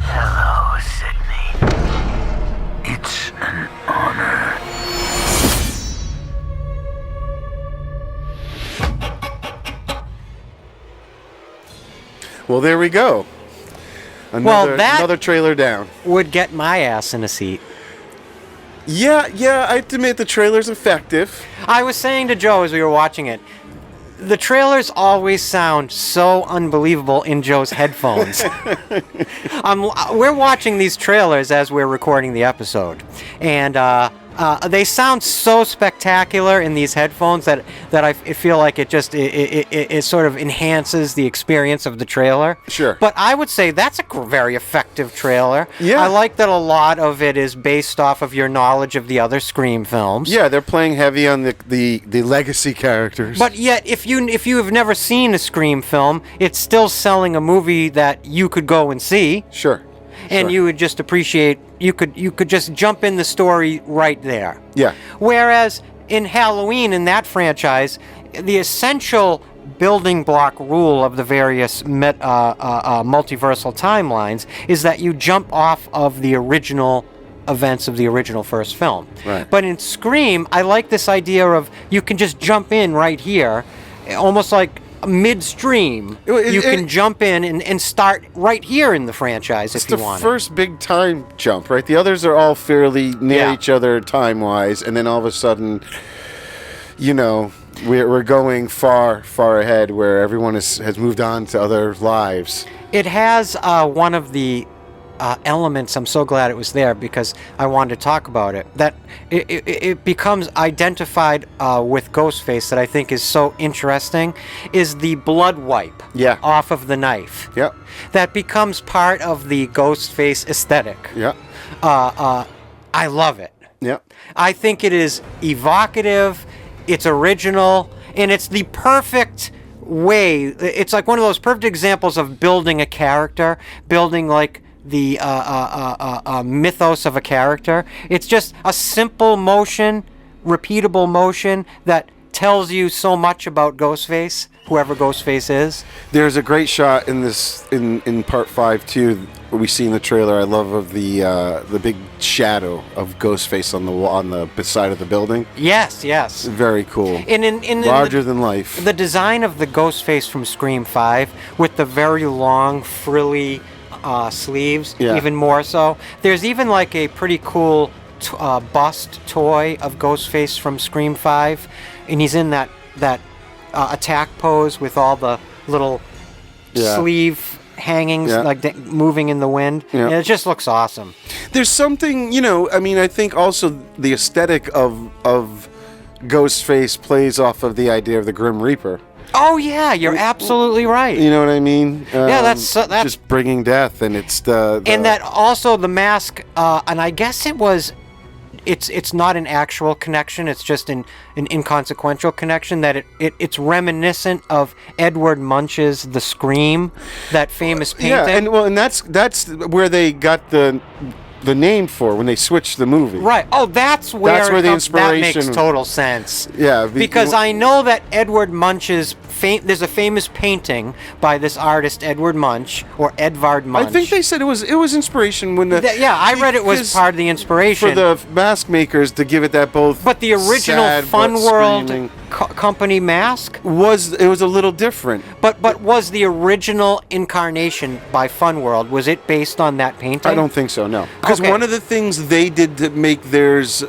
Hello, Sydney. It's an honor. Well, there we go. Another trailer down. Would get my ass in a seat. Yeah, I have to admit the trailer's effective. I was saying to Joe as we were watching it, the trailers always sound so unbelievable in Joe's headphones. We're watching these trailers as we're recording the episode, and they sound so spectacular in these headphones that I feel like it sort of enhances the experience of the trailer. Sure. But I would say that's a very effective trailer. Yeah. I like that a lot of it is based off of your knowledge of the other Scream films. Yeah, they're playing heavy on the legacy characters. But yet, if you have never seen a Scream film, it's still selling a movie that you could go and see. Sure. And you would just appreciate, you could just jump in the story right there. Yeah. Whereas in Halloween, in that franchise, the essential building block rule of the various multiversal timelines is that you jump off of the original events of the original first film. Right. But in Scream, I like this idea of you can just jump in right here, almost like midstream. You can jump in and start right here in the franchise if you want. It's the first big time jump, right? The others are all fairly near each other time-wise, and then all of a sudden, we're going far ahead where everyone has moved on to other lives. It has one of the elements, I'm so glad it was there because I wanted to talk about it, that it becomes identified with Ghostface that I think is so interesting, is the blood wipe off of the knife. Yeah. That becomes part of the Ghostface aesthetic. Yeah. I love it. Yeah. I think it is evocative, it's original, and it's the perfect way. It's like one of those perfect examples of building a character, building like the mythos of a character. It's just a simple motion, repeatable motion that tells you so much about Ghostface, whoever Ghostface is. There's a great shot in this in part 5 too, where we see in the trailer. I love of the big shadow of Ghostface on the side of the building. Yes. Very cool. In larger than life. The design of the Ghostface from Scream 5 with the very long frilly sleeves, even more so. There's even like a pretty cool bust toy of Ghostface from Scream 5, and he's in that attack pose with all the little sleeve hangings like moving in the wind. And it just looks awesome. There's something, I think also the aesthetic of Ghostface plays off of the idea of the Grim Reaper. Oh yeah, you're absolutely right. You know what I mean? That's just bringing death, and it's the and that also the mask, and I guess it's not an actual connection. It's just an inconsequential connection. That it's reminiscent of Edward Munch's The Scream, that famous painting. Yeah, and that's where they got the name for when they switched the movie. Right. Oh, that's where the inspiration. That makes total sense. Yeah. Because I know that Edward Munch's there's a famous painting by this artist Edward Munch or Edvard Munch. I think they said it was inspiration when I read it was part of the inspiration for the mask makers to give it that both. But the original Fun World company mask was a little different. But was the original incarnation by Fun World, was it based on that painting? I don't think so. No, because one of the things they did to make theirs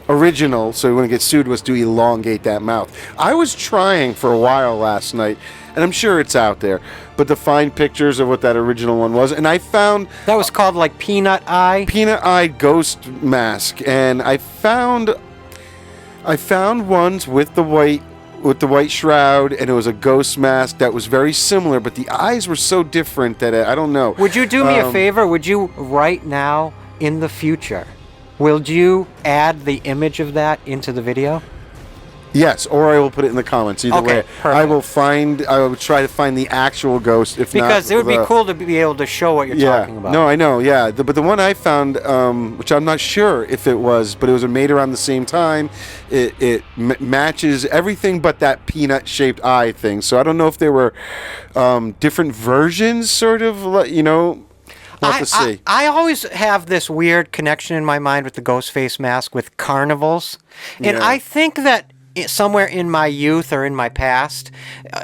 original, so we wouldn't get sued, was to elongate that mouth. I was trying for a while last night, and I'm sure it's out there, but to find pictures of what that original one was, and I found that was called like Peanut Eye Ghost Mask, and I found ones with the white shroud, and it was a ghost mask that was very similar, but the eyes were so different that I don't know. Would you do me a favor? Would you right now in the future Will you add the image of that into the video? Yes, or I will put it in the comments. Either way, perfect. I will try to find the actual ghost. If because not, it would be cool to be able to show what you're talking about. No, I know. Yeah, but the one I found, which I'm not sure if it was, but it was made around the same time. It matches everything but that peanut-shaped eye thing. So I don't know if there were different versions, sort of. You know. We'll have to see. I always have this weird connection in my mind with the Ghostface mask with carnivals, and I think that somewhere in my youth or in my past,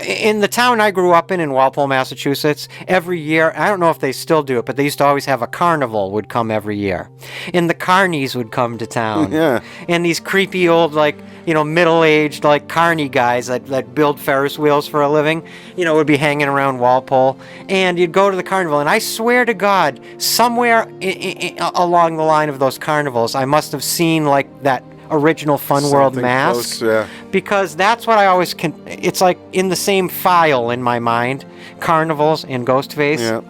in the town I grew up in Walpole, Massachusetts, every year, I don't know if they still do it, but they used to always have a carnival would come every year. And the carnies would come to town. Yeah. And these creepy old, like, you know, middle-aged, like, carny guys that build Ferris wheels for a living, you know, would be hanging around Walpole. And you'd go to the carnival, and I swear to God, somewhere along the line of those carnivals, I must have seen, like, that original Fun World mask, because that's what I always it's like in the same file in my mind, carnivals and Ghostface. Yeah,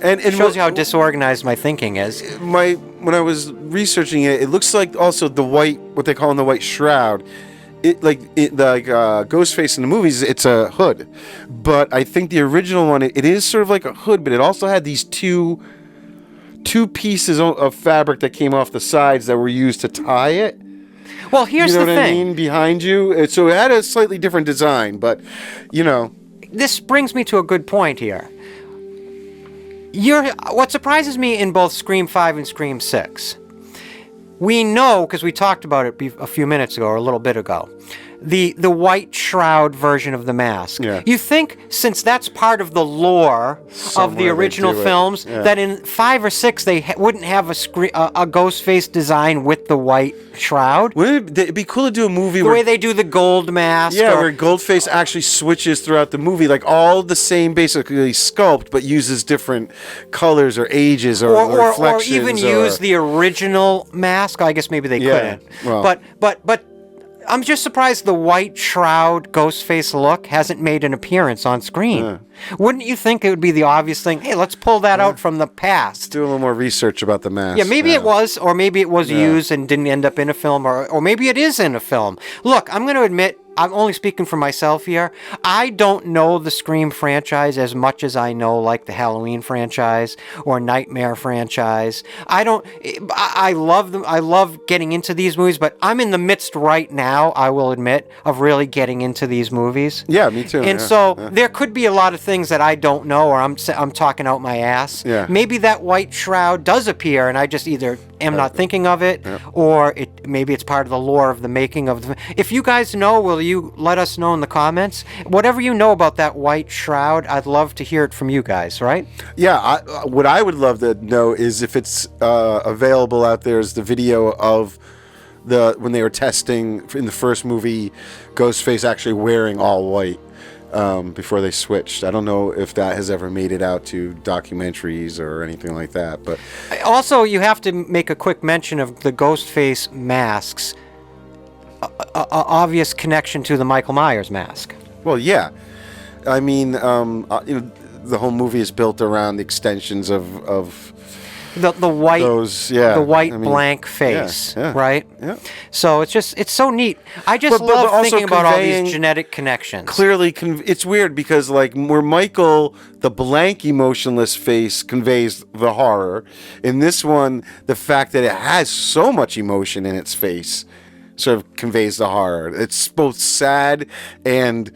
and it shows you how disorganized my thinking is. When I was researching it, it looks like also the white, what they call in the white shroud. Ghostface in the movies, it's a hood, but I think the original one, it is sort of like a hood, but it also had these two pieces of fabric that came off the sides that were used to tie it. Well, here's the thing. You know what I mean? Behind you. So it had a slightly different design, but, you know. This brings me to a good point here. What surprises me in both Scream 5 and Scream 6, we know, because we talked about it a few minutes ago or a little bit ago, the white shroud version of the mask. Yeah. You think, since that's part of the lore of the original films, that in 5 or 6 they wouldn't have a ghost face design with the white shroud? Wouldn't it be cool to do a movie the way they do the gold mask? Yeah, where Goldface actually switches throughout the movie, like all the same basically sculpt, but uses different colors or ages or reflections. Or even use the original mask. I guess maybe they couldn't. Well. But I'm just surprised the white shroud Ghostface look hasn't made an appearance on screen. Yeah. Wouldn't you think it would be the obvious thing? Hey, let's pull that out from the past. Let's do a little more research about the mask. Yeah, maybe it was, or maybe it was used and didn't end up in a film, or maybe it is in a film. Look, I'm going to admit, I'm only speaking for myself here. I don't know the Scream franchise as much as I know, like, the Halloween franchise or Nightmare franchise. I love them. I love getting into these movies, but I'm in the midst right now, I will admit, of really getting into these movies. Yeah, me too. And there could be a lot of things that I don't know, or I'm talking out my ass. Yeah. Maybe that white shroud does appear, and I just either am not thinking of it, or maybe it's part of the lore of the making of the. If you guys know, will you let us know in the comments? Whatever you know about that white shroud, I'd love to hear it from you guys, right? Yeah, what I would love to know is if it's available out there is the video of when they were testing in the first movie, Ghostface actually wearing all white. Before they switched. I don't know if that has ever made it out to documentaries or anything like that. But also, you have to make a quick mention of the Ghostface masks. Obvious connection to the Michael Myers mask. Well, yeah. I mean, the whole movie is built around extensions of the white, the white blank face, right? Yeah. So it's so neat. I just love thinking about all these genetic connections. Clearly, it's weird because like where Michael, the blank, emotionless face conveys the horror. In this one, the fact that it has so much emotion in its face sort of conveys the horror. It's both sad and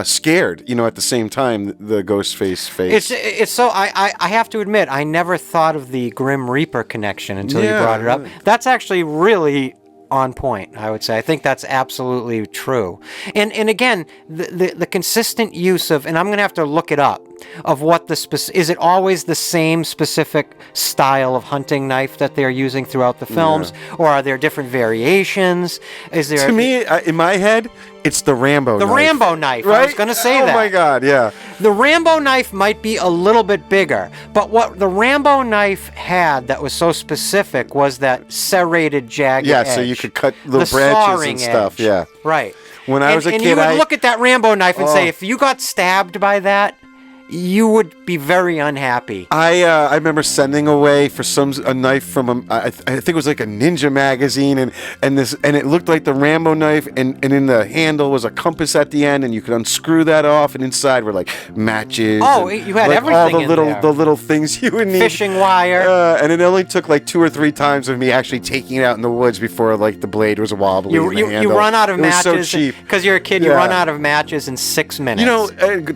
scared, at the same time, the Ghostface face. It's so I have to admit, I never thought of the Grim Reaper connection until you brought it up. That's actually really on point, I would say. I think that's absolutely true. And again, the consistent use of, and I'm going to have to look it up, of what is it always the same specific style of hunting knife that they're using throughout the films, or are there different variations? To me, in my head, it's the Rambo knife. The Rambo knife, right? I was going to say that. Oh my God, yeah. The Rambo knife might be a little bit bigger, but what the Rambo knife had that was so specific was that serrated jagged edge. So you could cut little branches and stuff, edge. Right. When I was a kid, and you would look at that Rambo knife and say, if you got stabbed by that, you would be very unhappy. I remember sending away for a knife from I think it was like a ninja magazine, and it looked like the Rambo knife, and in the handle was a compass at the end, and you could unscrew that off, and inside were like matches. Oh, and, you had like, everything all the in little there. the little things you would need. Fishing wire. And it only took like 2 or 3 times of me actually taking it out in the woods before like the blade was wobbly. You run out of matches. It was so cheap because you're a kid. You run out of matches in 6 minutes. You know,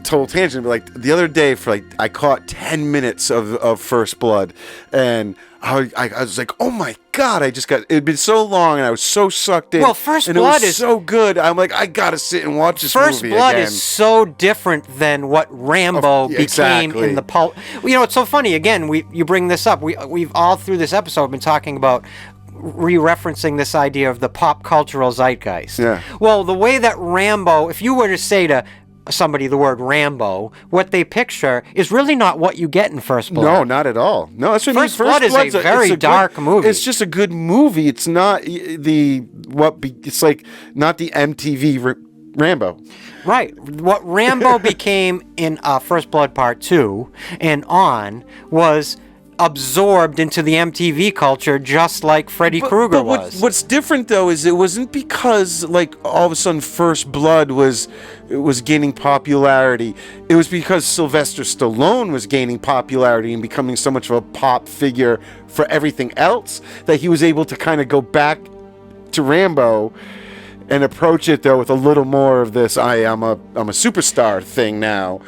total tangent, but like the other day I caught 10 minutes of First Blood, and I was like, oh my God, it'd been so long, and I was so sucked in. Well, First and Blood it was so good. I'm like, I gotta sit and watch this First movie Blood again. is so different than what Rambo became in the pulp. You know, it's so funny. Again, you bring this up. We've all through this episode been talking about re-referencing this idea of the pop cultural zeitgeist. Yeah. Well, the way that Rambo, if you were to say to somebody the word Rambo, what they picture is really not what you get in First Blood. No, not at all. No, that's what I mean. First Blood is a very dark movie. It's just a good movie. It's not it's like not the MTV Rambo. Right. What Rambo became in First Blood Part 2 and on was absorbed into the MTV culture just like Freddy Krueger was. What's different though is it wasn't because like all of a sudden First Blood was gaining popularity. It was because Sylvester Stallone was gaining popularity and becoming so much of a pop figure for everything else that he was able to kind of go back to Rambo and approach it though with a little more of this I'm a superstar thing now,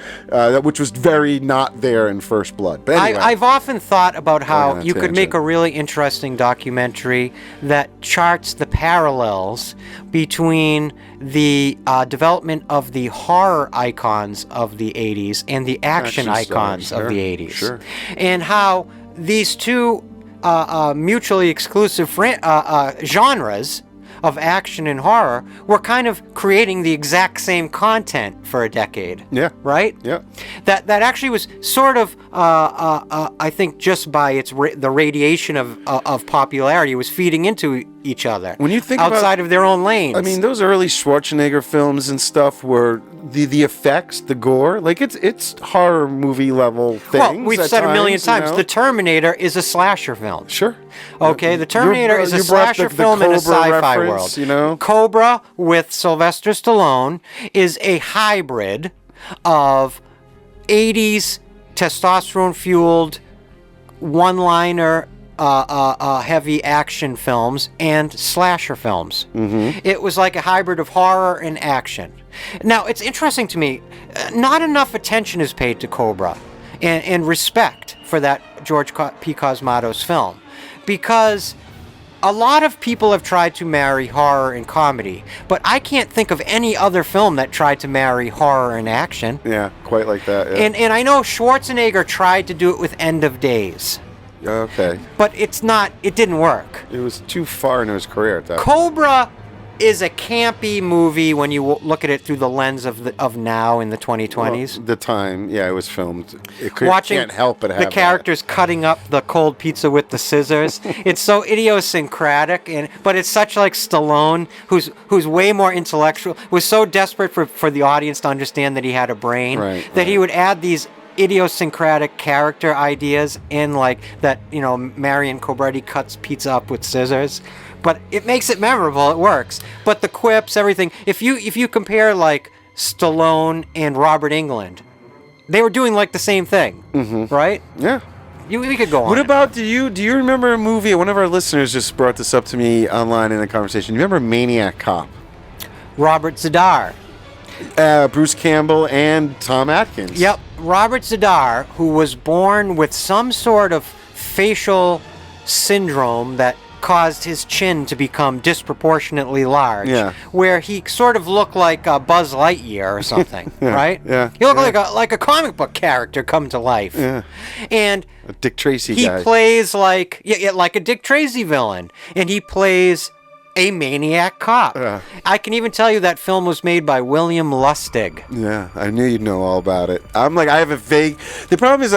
which was very not there in First Blood. But anyway, I've often thought about how you could make a really interesting documentary that charts the parallels between the development of the horror icons of the 80s and the action icons of the 80s. Sure. And how these two mutually exclusive genres of action and horror were kind of creating the exact same content for a decade. Yeah. Right? Yeah. That actually was sort of, I think, just by the radiation of popularity was feeding into each other. When you think outside of their own lanes. I mean, those early Schwarzenegger films and stuff were the effects, the gore, like it's horror movie level things. Well, we've said a million times, The Terminator is a slasher film. Sure. Okay, The Terminator is a slasher film in a sci-fi world. You know? Cobra with Sylvester Stallone is a hybrid of 80s testosterone-fueled one-liner heavy action films and slasher films. Mm-hmm. It was like a hybrid of horror and action. Now, it's interesting to me, not enough attention is paid to Cobra and respect for that George P. Cosmatos film, because a lot of people have tried to marry horror and comedy, but I can't think of any other film that tried to marry horror and action. Yeah, quite like that. Yeah. And I know Schwarzenegger tried to do it with End of Days. Okay. But it didn't work. It was too far into his career at that point. Cobra is a campy movie when you look at it through the lens of now in the 2020s. Well, the time, yeah, it was filmed. Watching can't help but have the characters cutting up the cold pizza with the scissors. It's so idiosyncratic, but it's such like Stallone, who's way more intellectual, was so desperate for the audience to understand that he had a brain, that he would add these idiosyncratic character ideas in, like that, you know, Marion Cobretti cuts pizza up with scissors, but it makes it memorable. It works. But the quips, everything. If you compare like Stallone and Robert Englund, they were doing like the same thing, right? Yeah. We could go on. What about do you remember a movie? One of our listeners just brought this up to me online in a conversation. You remember Maniac Cop? Robert Z'Dar. Bruce Campbell and Tom Atkins. Yep. Robert Z'Dar, who was born with some sort of facial syndrome that caused his chin to become disproportionately large, where he sort of looked like Buzz Lightyear or something, right? Yeah. He looked like a comic book character come to life. Yeah. And a Dick Tracy he guy. plays like a Dick Tracy villain, and he plays a maniac cop. I can even tell you that film was made by William Lustig. Yeah, I knew you'd know all about it. I'm like, I have a vague. The problem is,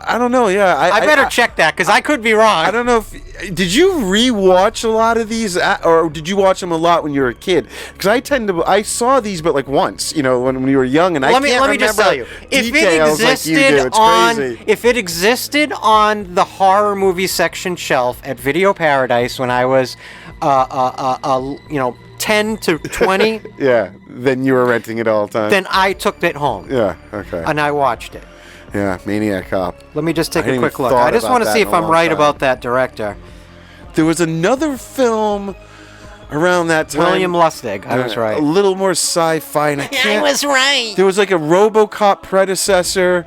I don't know. Yeah, I better check that because I could be wrong. I don't know if did you rewatch a lot of these, or did you watch them a lot when you were a kid? Because I saw these, but like once, when we were young, and let me just tell you, if it existed on the horror movie section shelf at Video Paradise when I was, 10 to 20. Yeah, then you were renting it all the time. Then I took it home. Yeah, okay. And I watched it. Yeah, Maniac Cop. Let me just take a quick look. I just want to see if I'm right about that director. There was another film around that time. William Lustig. I was right. A little more sci-fi. And I was right. There was like a RoboCop predecessor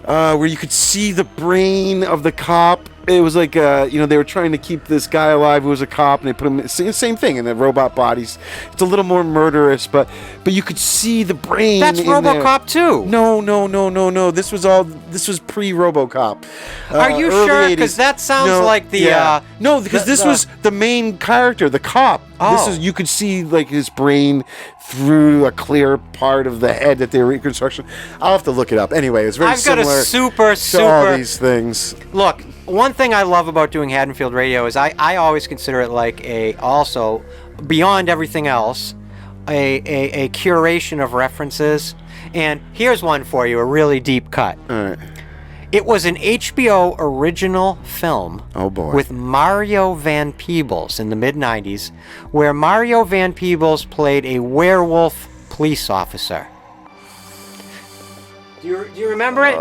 where you could see the brain of the cop. It was like, they were trying to keep this guy alive who was a cop, and they put him same thing in the robot bodies. It's a little more murderous, but you could see the brain. That's RoboCop too. No. This was pre-RoboCop. Are you sure? Because that sounds like the no, because this was the main character, the cop. Oh. You could see like his brain through a clear part of the head that they were reconstruction. I'll have to look it up. Anyway, it's very similar. I've got a super all these things. Look, one thing I love about doing Haddonfield Radio is I always consider it like also beyond everything else, a curation of references. And here's one for you, a really deep cut. All right. It was an HBO original film with Mario Van Peebles in the mid-90s, where Mario Van Peebles played a werewolf police officer. Do you remember it?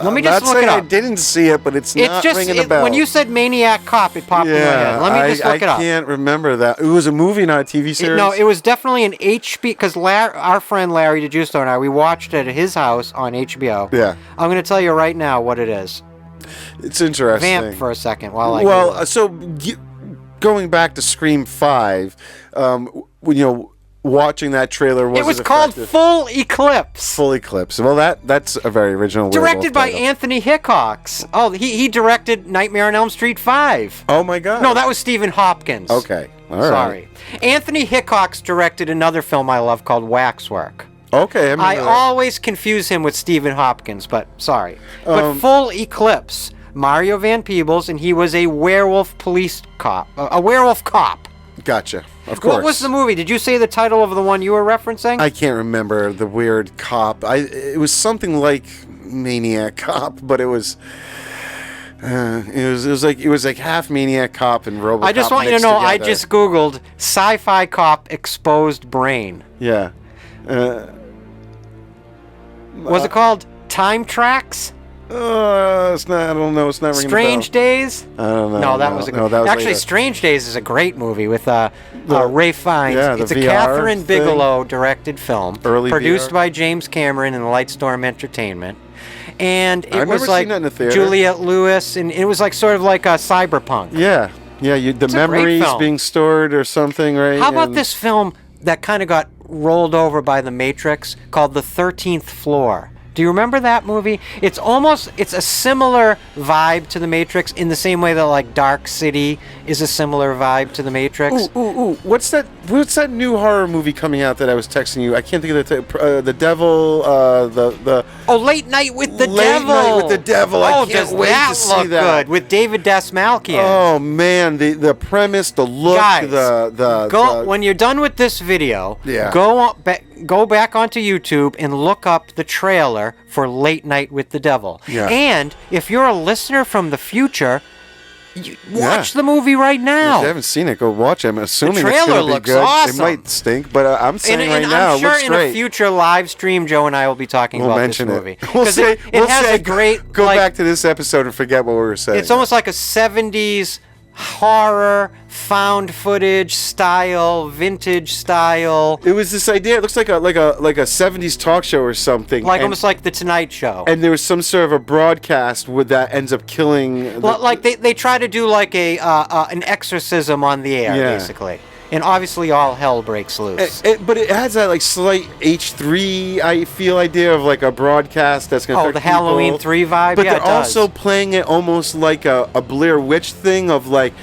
Let me just look it up. I didn't see it, but it's not ringing a bell. When you said Maniac Cop, it popped in my head. Let me just look it up. I can't remember that. It was a movie, not a TV series? No, it was definitely an HBO, because our friend Larry DeGiusto and I, we watched it at his house on HBO. Yeah. I'm going to tell you right now what it is. It's interesting. Vamp for a second while I going back to Scream 5, watching that trailer it was called Full Eclipse. Full Eclipse. Well, that's a very original. Directed by Anthony Hickox. Oh, he directed Nightmare on Elm Street 5. Oh my God. No, that was Stephen Hopkins. Okay. All right. Sorry. Anthony Hickox directed another film I love called Waxwork. Okay. I always confuse him with Stephen Hopkins, but sorry. But Full Eclipse, Mario Van Peebles, and he was a werewolf police cop. A werewolf cop. Gotcha. Of course. What was the movie? Did you say the title of the one you were referencing? I can't remember the weird cop. It was something like Maniac Cop, but it was like half Maniac Cop and RoboCop. I just want you to know, together. I just Googled sci-fi cop exposed brain. Yeah. Was it called Time Tracks? It's not. I don't know. It's not ringing Strange a bell. Days? I don't know. No, that was a good. That was actually, later. Strange Days is a great movie with Ray Fiennes. Yeah, it's a VR Catherine Bigelow directed film, produced VR. by James Cameron and Lightstorm Entertainment, and it was like seen that in the theater. Juliette Lewis, and it was like sort of like a cyberpunk. Yeah. The memories being stored or something, right? How about this film that kind of got rolled over by The Matrix called The 13th Floor? Do you remember that movie? It's a similar vibe to The Matrix in the same way that like Dark City is a similar vibe to The Matrix. Ooh. What's that new horror movie coming out that I was texting you? I can't think of the devil, Late Night with the Devil. Late Night with the Devil. I can't wait to see that. Good with David Dastmalchian. Oh man, the premise, the look, guys, when you're done with this video, go back onto YouTube and look up the trailer for Late Night with the Devil. Yeah. And if you're a listener from the future, watch the movie right now. If you haven't seen it, go watch it. I'm assuming the trailer it's going to be looks good. awesome. It might stink, but I'm saying and right now, I'm sure it looks in great. a future live stream, Joe and I will be talking about this movie. We'll say, it has a great... Go back to this episode and forget what we were saying. It's almost like a 70s horror, found footage style, vintage style. It was this idea. It looks like a 70s talk show or something. Almost like The Tonight Show. And there was some sort of a broadcast that ends up killing. Like they try to do like an exorcism on the air, basically. And obviously all hell breaks loose. But it has that like slight H3 idea of like a broadcast that's going to affect the Halloween 3 vibe? But they're also playing it almost like a Blair Witch thing of like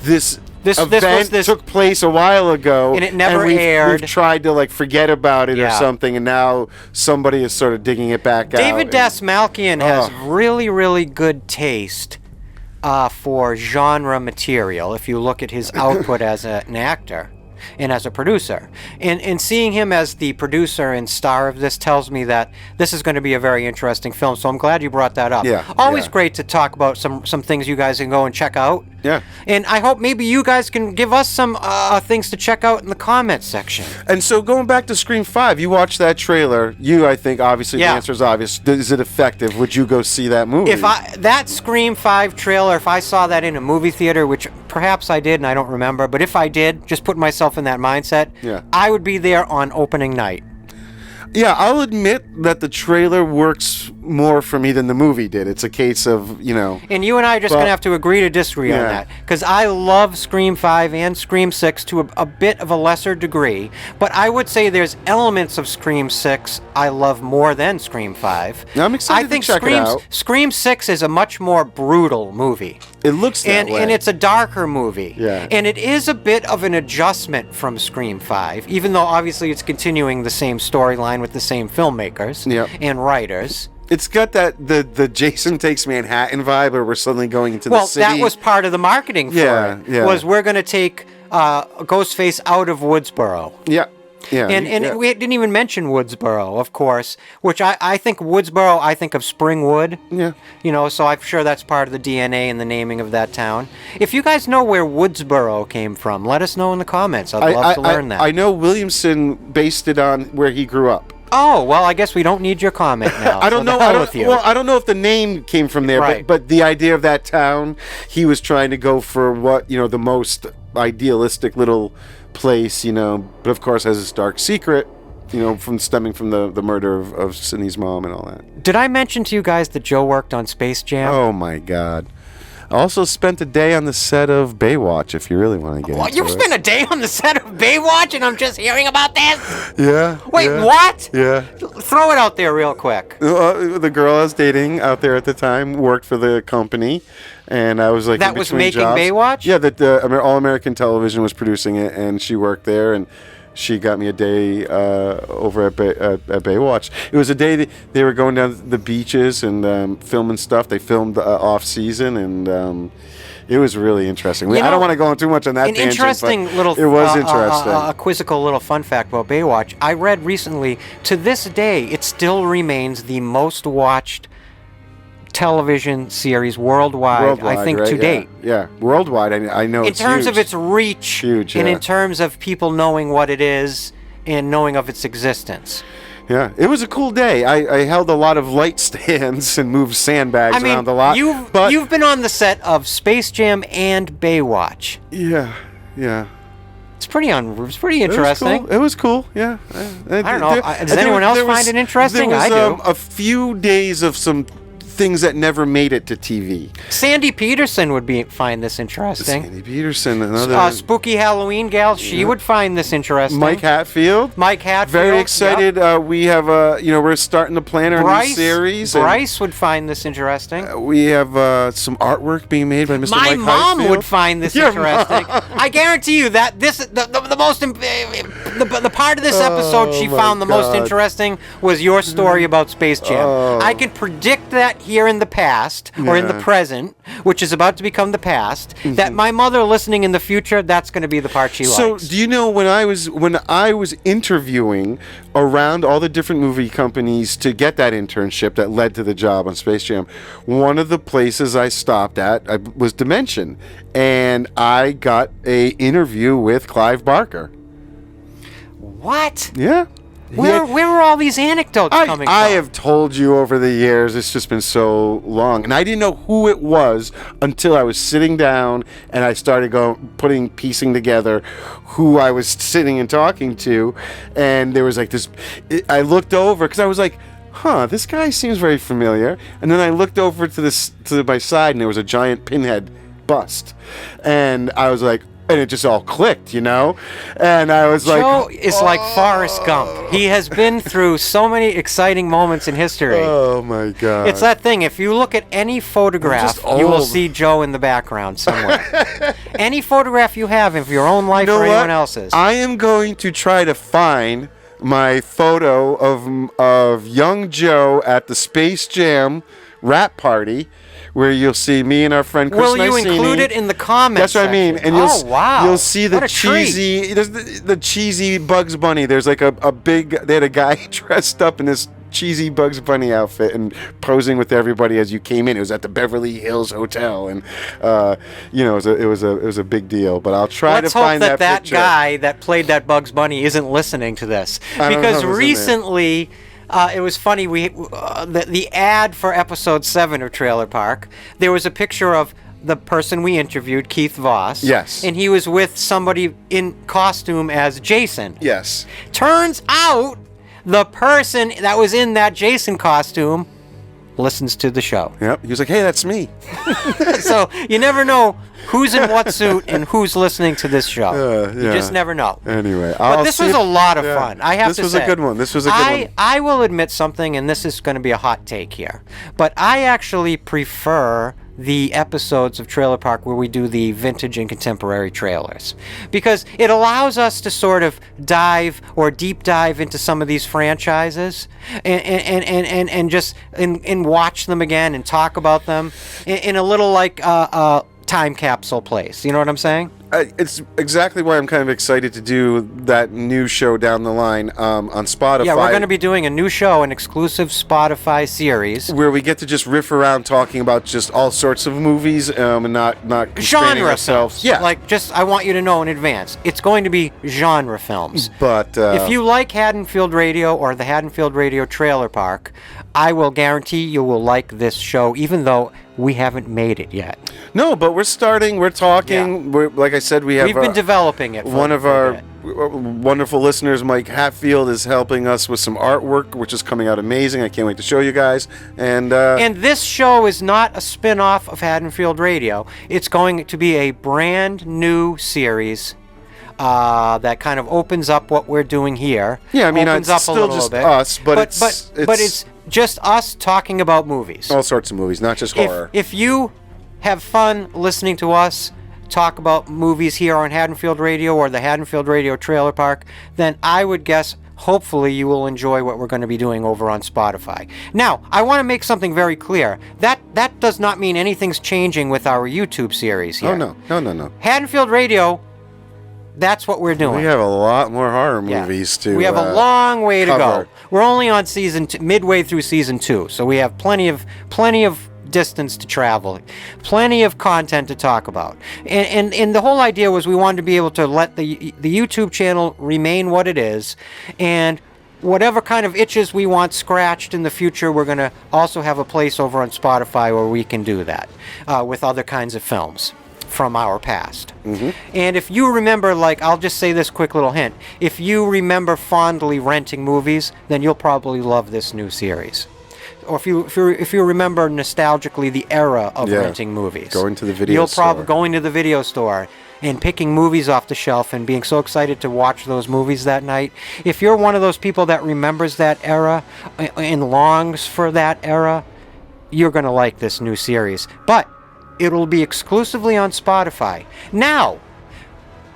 this event took place a while ago, and it never aired. We've tried to like forget about it or something, and now somebody is sort of digging it back out. David Dastmalchian has really, really good taste for genre material. If you look at his output as an actor and as a producer, and seeing him as the producer and star of this tells me that this is going to be a very interesting film. So I'm glad you brought that up. Always great to talk about some things you guys can go and check out. And I hope maybe you guys can give us some things to check out in the comments section. And so going back to Scream 5, you watched that trailer. I think, obviously, the answer is obvious. Is it effective? Would you go see that movie? That Scream 5 trailer, if I saw that in a movie theater, which perhaps I did and I don't remember, but if I did, just put myself in that mindset, I would be there on opening night. Yeah, I'll admit that the trailer works more for me than the movie did. It's a case of, And you and I are just going to have to agree to disagree on that. Because I love Scream 5 and Scream 6 to a bit of a lesser degree. But I would say there's elements of Scream 6 I love more than Scream 5. I'm excited to check it out. Scream 6 is a much more brutal movie. It looks that way. And it's a darker movie. Yeah. And it is a bit of an adjustment from Scream 5, even though obviously it's continuing the same storyline with the same filmmakers and writers. It's got the Jason Takes Manhattan vibe, where we're suddenly going into the city. Well, that was part of the marketing for it. Was we're going to take Ghostface out of Woodsboro. And we didn't even mention Woodsboro, of course, which I think Woodsboro, I think of Springwood. So I'm sure that's part of the DNA and the naming of that town. If you guys know where Woodsboro came from, let us know in the comments. I'd love to learn that. I know Williamson based it on where he grew up. Oh, well, I guess we don't need your comment now. I don't know. I don't know if the name came from there, but the idea of that town, he was trying to go for what, the most idealistic little place, but of course has this dark secret, stemming from the murder of Sydney's mom and all that. Did I mention to you guys that Joe worked on Space Jam? Oh my God. I also spent a day on the set of Baywatch, if you really want to get into it. You spent a day on the set of Baywatch and I'm just hearing about this? Yeah. Wait, what? Yeah. Throw it out there real quick. The girl I was dating out there at the time worked for the company, and I was like, that was making jobs. Baywatch? Yeah, that All American Television was producing it, and she worked there, and she got me a day over at Baywatch. It was a day that they were going down the beaches and filming stuff. They filmed off season, and it was really interesting. I don't want to go on too much on that tangent, interesting but little, it was interesting. A quizzical little fun fact about Baywatch. I read recently, to this day, it still remains the most watched television series worldwide, I think, to date. Yeah, worldwide, I know in terms of its reach, huge, and in terms of people knowing what it is and knowing of its existence. Yeah, it was a cool day. I held a lot of light stands and moved sandbags around a lot. You've been on the set of Space Jam and Baywatch. Yeah. It's pretty interesting. It was cool. Yeah. I don't know. Does anyone else find it interesting? I do. A few days of some things that never made it to TV. Sandy Peterson would find this interesting. Sandy Peterson, another spooky Halloween gal. She would find this interesting. Mike Hatfield. Very excited. We have we're starting to plan our new series. Bryce would find this interesting. We have some artwork being made by Mr. Mike Hatfield. My mom would find this interesting. I guarantee you that the part of this episode she found the most interesting was your story about Space Jam. I can predict that here in the past or in the present, which is about to become the past, that my mother listening in the future, that's going to be the part she likes. So, do you know when I was interviewing around all the different movie companies to get that internship that led to the job on Space Jam, one of the places I stopped at was Dimension, and I got a interview with Clive Barker. What? Yeah. Where are all these anecdotes coming from? I have told you over the years, it's just been so long. And I didn't know who it was until I was sitting down and I started piecing together who I was sitting and talking to. And there was like this, I looked over because I was like, this guy seems very familiar. And then I looked over to my side and there was a giant pinhead bust. And I was like, and it just all clicked, you know? And I was like... Joe is like Forrest Gump. He has been through so many exciting moments in history. Oh, my God. It's that thing. If you look at any photograph, you will see Joe in the background somewhere. Any photograph you have of your own life or anyone else's. I am going to try to find my photo of young Joe at the Space Jam rap party, where you'll see me and our friend Chris Will you Nicini. include it in the comments? That's what I mean. And you'll see the What a cheesy, there's the cheesy Bugs Bunny. There's like a big. They had a guy dressed up in this cheesy Bugs Bunny outfit and posing with everybody as you came in. It was at the Beverly Hills Hotel, and it was a big deal. But I'll try to find that picture. Let's hope that guy that played that Bugs Bunny isn't listening to this, because recently. It was funny. The ad for episode 7 of Trailer Park, there was a picture of the person we interviewed, Keith Voss. Yes. And he was with somebody in costume as Jason. Yes. Turns out the person that was in that Jason costume listens to the show. Yep. He was like, hey, that's me. So you never know who's in what suit and who's listening to this show. You just never know. Anyway, but this was a lot of fun. I have to say. This was a good one. This was a good one. I will admit something, and this is going to be a hot take here, but I actually prefer the episodes of Trailer Park where we do the vintage and contemporary trailers, because it allows us to sort of dive or deep dive into some of these franchises and just watch them again and talk about them in a little like time capsule place. You know what I'm saying? It's exactly why I'm kind of excited to do that new show down the line on Spotify. Yeah, we're going to be doing a new show, an exclusive Spotify series. Where we get to just riff around talking about just all sorts of movies and not constraining ourselves. Films. Yeah. Like, just, I want you to know in advance, it's going to be genre films. But if you like Haddonfield Radio or the Haddonfield Radio Trailer Park, I will guarantee you will like this show, even though we haven't made it yet. No, but we're starting. We're talking. Yeah. Like I said, we've been developing it. One of our wonderful listeners, Mike Hatfield, is helping us with some artwork, which is coming out amazing. I can't wait to show you guys. And this show is not a spin-off of Haddonfield Radio. It's going to be a brand new series that kind of opens up what we're doing here. Yeah, I mean, opens it's up still a little just bit. us, but it's just us talking about movies. All sorts of movies, not just horror. If you have fun listening to us talk about movies here on Haddonfield Radio or the Haddonfield Radio Trailer Park, then I would guess hopefully you will enjoy what we're going to be doing over on Spotify. Now, I want to make something very clear. That does not mean anything's changing with our YouTube series here. Oh, no. Haddonfield Radio, that's what we're doing. We have a lot more horror movies to We have a long way to cover. go. We're only on midway through season 2, so we have plenty of distance to travel, plenty of content to talk about. And the whole idea was we wanted to be able to let the YouTube channel remain what it is, and whatever kind of itches we want scratched in the future, we're going to also have a place over on Spotify where we can do that with other kinds of films from our past. Mm-hmm. And if you remember, like, I'll just say this quick little hint, if you remember fondly renting movies, then you'll probably love this new series. Or if you remember nostalgically the era of renting movies, going to the video store. You'll probably going to the video store and picking movies off the shelf and being so excited to watch those movies that night. If you're one of those people that remembers that era and longs for that era, you're going to like this new series. But it'll be exclusively on Spotify. Now,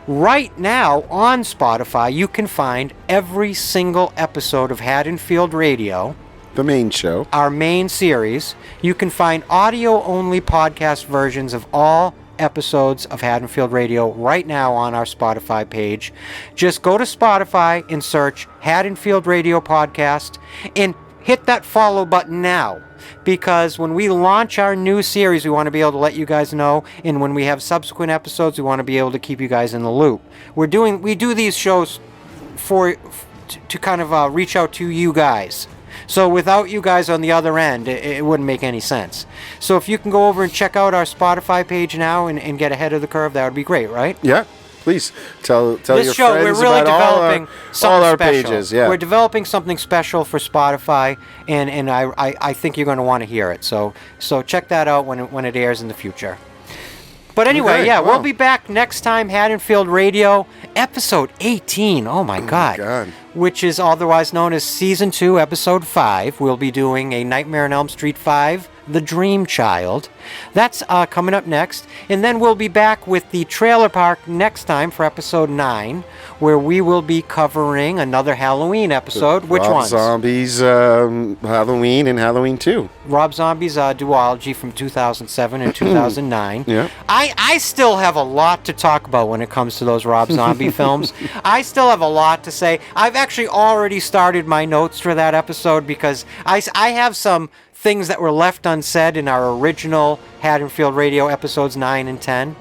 right now on Spotify, you can find every single episode of Haddonfield Radio, the main show, our main series. You can find audio-only podcast versions of all episodes of Haddonfield Radio right now on our Spotify page. Just go to Spotify and search Haddonfield Radio Podcast and hit that follow button now, because when we launch our new series, we want to be able to let you guys know, and when we have subsequent episodes, we want to be able to keep you guys in the loop. We do these shows to kind of reach out to you guys. So without you guys on the other end, it wouldn't make any sense. So if you can go over and check out our Spotify page now and get ahead of the curve, that would be great, right? Yeah. Please tell this your show, friends we're really about developing all our special. pages. Yeah. We're developing something special for Spotify, and I think you're going to want to hear it. So check that out when it airs in the future. But anyway, Okay, yeah, wow. we'll be back next time, Haddonfield Radio, episode 18. Oh my God. Which is otherwise known as Season 2, Episode 5. We'll be doing a Nightmare on Elm Street 5, The Dream Child. That's coming up next. And then we'll be back with the Trailer Park next time for Episode 9, where we will be covering another Halloween episode. Which Rob ones? Zombie's Halloween and Halloween 2. Rob Zombie's duology from 2007 and 2009. Yeah. I still have a lot to talk about when it comes to those Rob Zombie films. I still have a lot to say. I've actually already started my notes for that episode because I have some things that were left unsaid in our original Haddonfield Radio episodes 9 and 10.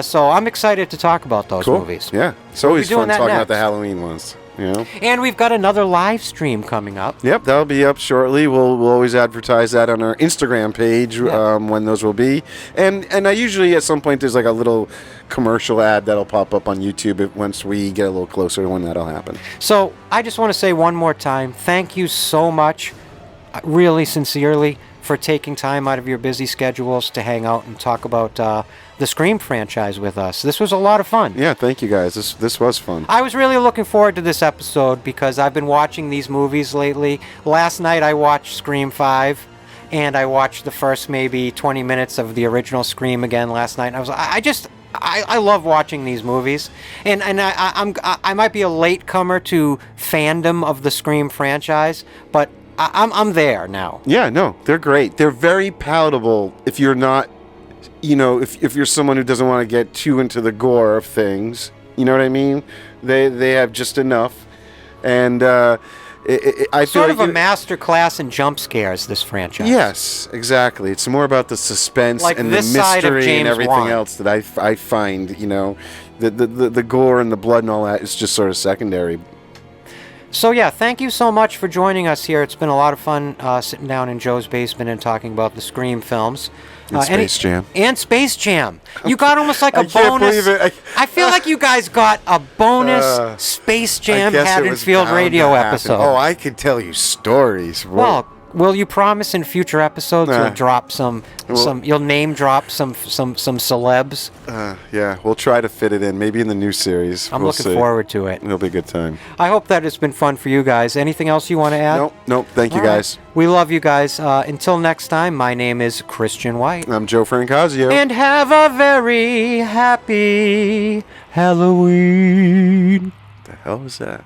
So I'm excited to talk about those movies. Yeah. It's always doing fun that talking next. about the Halloween ones. You know? And we've got another live stream coming up. Yep, that'll be up shortly. We'll always advertise that on our Instagram page when those will be. And I usually at some point there's like a little commercial ad that'll pop up on YouTube once we get a little closer to when that'll happen. So I just want to say one more time, thank you so much, really sincerely, for taking time out of your busy schedules to hang out and talk about the Scream franchise with us. This was a lot of fun. Yeah, thank you guys. This was fun. I was really looking forward to this episode because I've been watching these movies lately. Last night I watched Scream 5, and I watched the first maybe 20 minutes of the original Scream again last night. And I love watching these movies, and I might be a latecomer to fandom of the Scream franchise, but I'm there now. Yeah, no, they're great. They're very palatable if you're not, if you're someone who doesn't want to get too into the gore of things. You know what I mean? They have just enough, and I feel sort of like a master class in jump scares. This franchise. Yes, exactly. It's more about the suspense Like and the this side of mystery James and everything Wan. else that I find. The gore and the blood and all that is just sort of secondary. So yeah, thank you so much for joining us here. It's been a lot of fun sitting down in Joe's basement and talking about the Scream films. And Space Jam. And Space Jam. You got almost like a I can't bonus. believe it. I feel like you guys got a bonus Space Jam Haddonfield Radio episode. Oh, I could tell you stories. Well, will you promise in future episodes you'll drop you'll name drop some celebs? Yeah, we'll try to fit it in. Maybe in the new series. I'm looking forward to it. It'll be a good time. I hope that it's been fun for you guys. Anything else you want to add? Nope. Thank you, All right. guys. We love you guys. Until next time, my name is Christian White. I'm Joe Francazio. And have a very happy Halloween. The hell was that?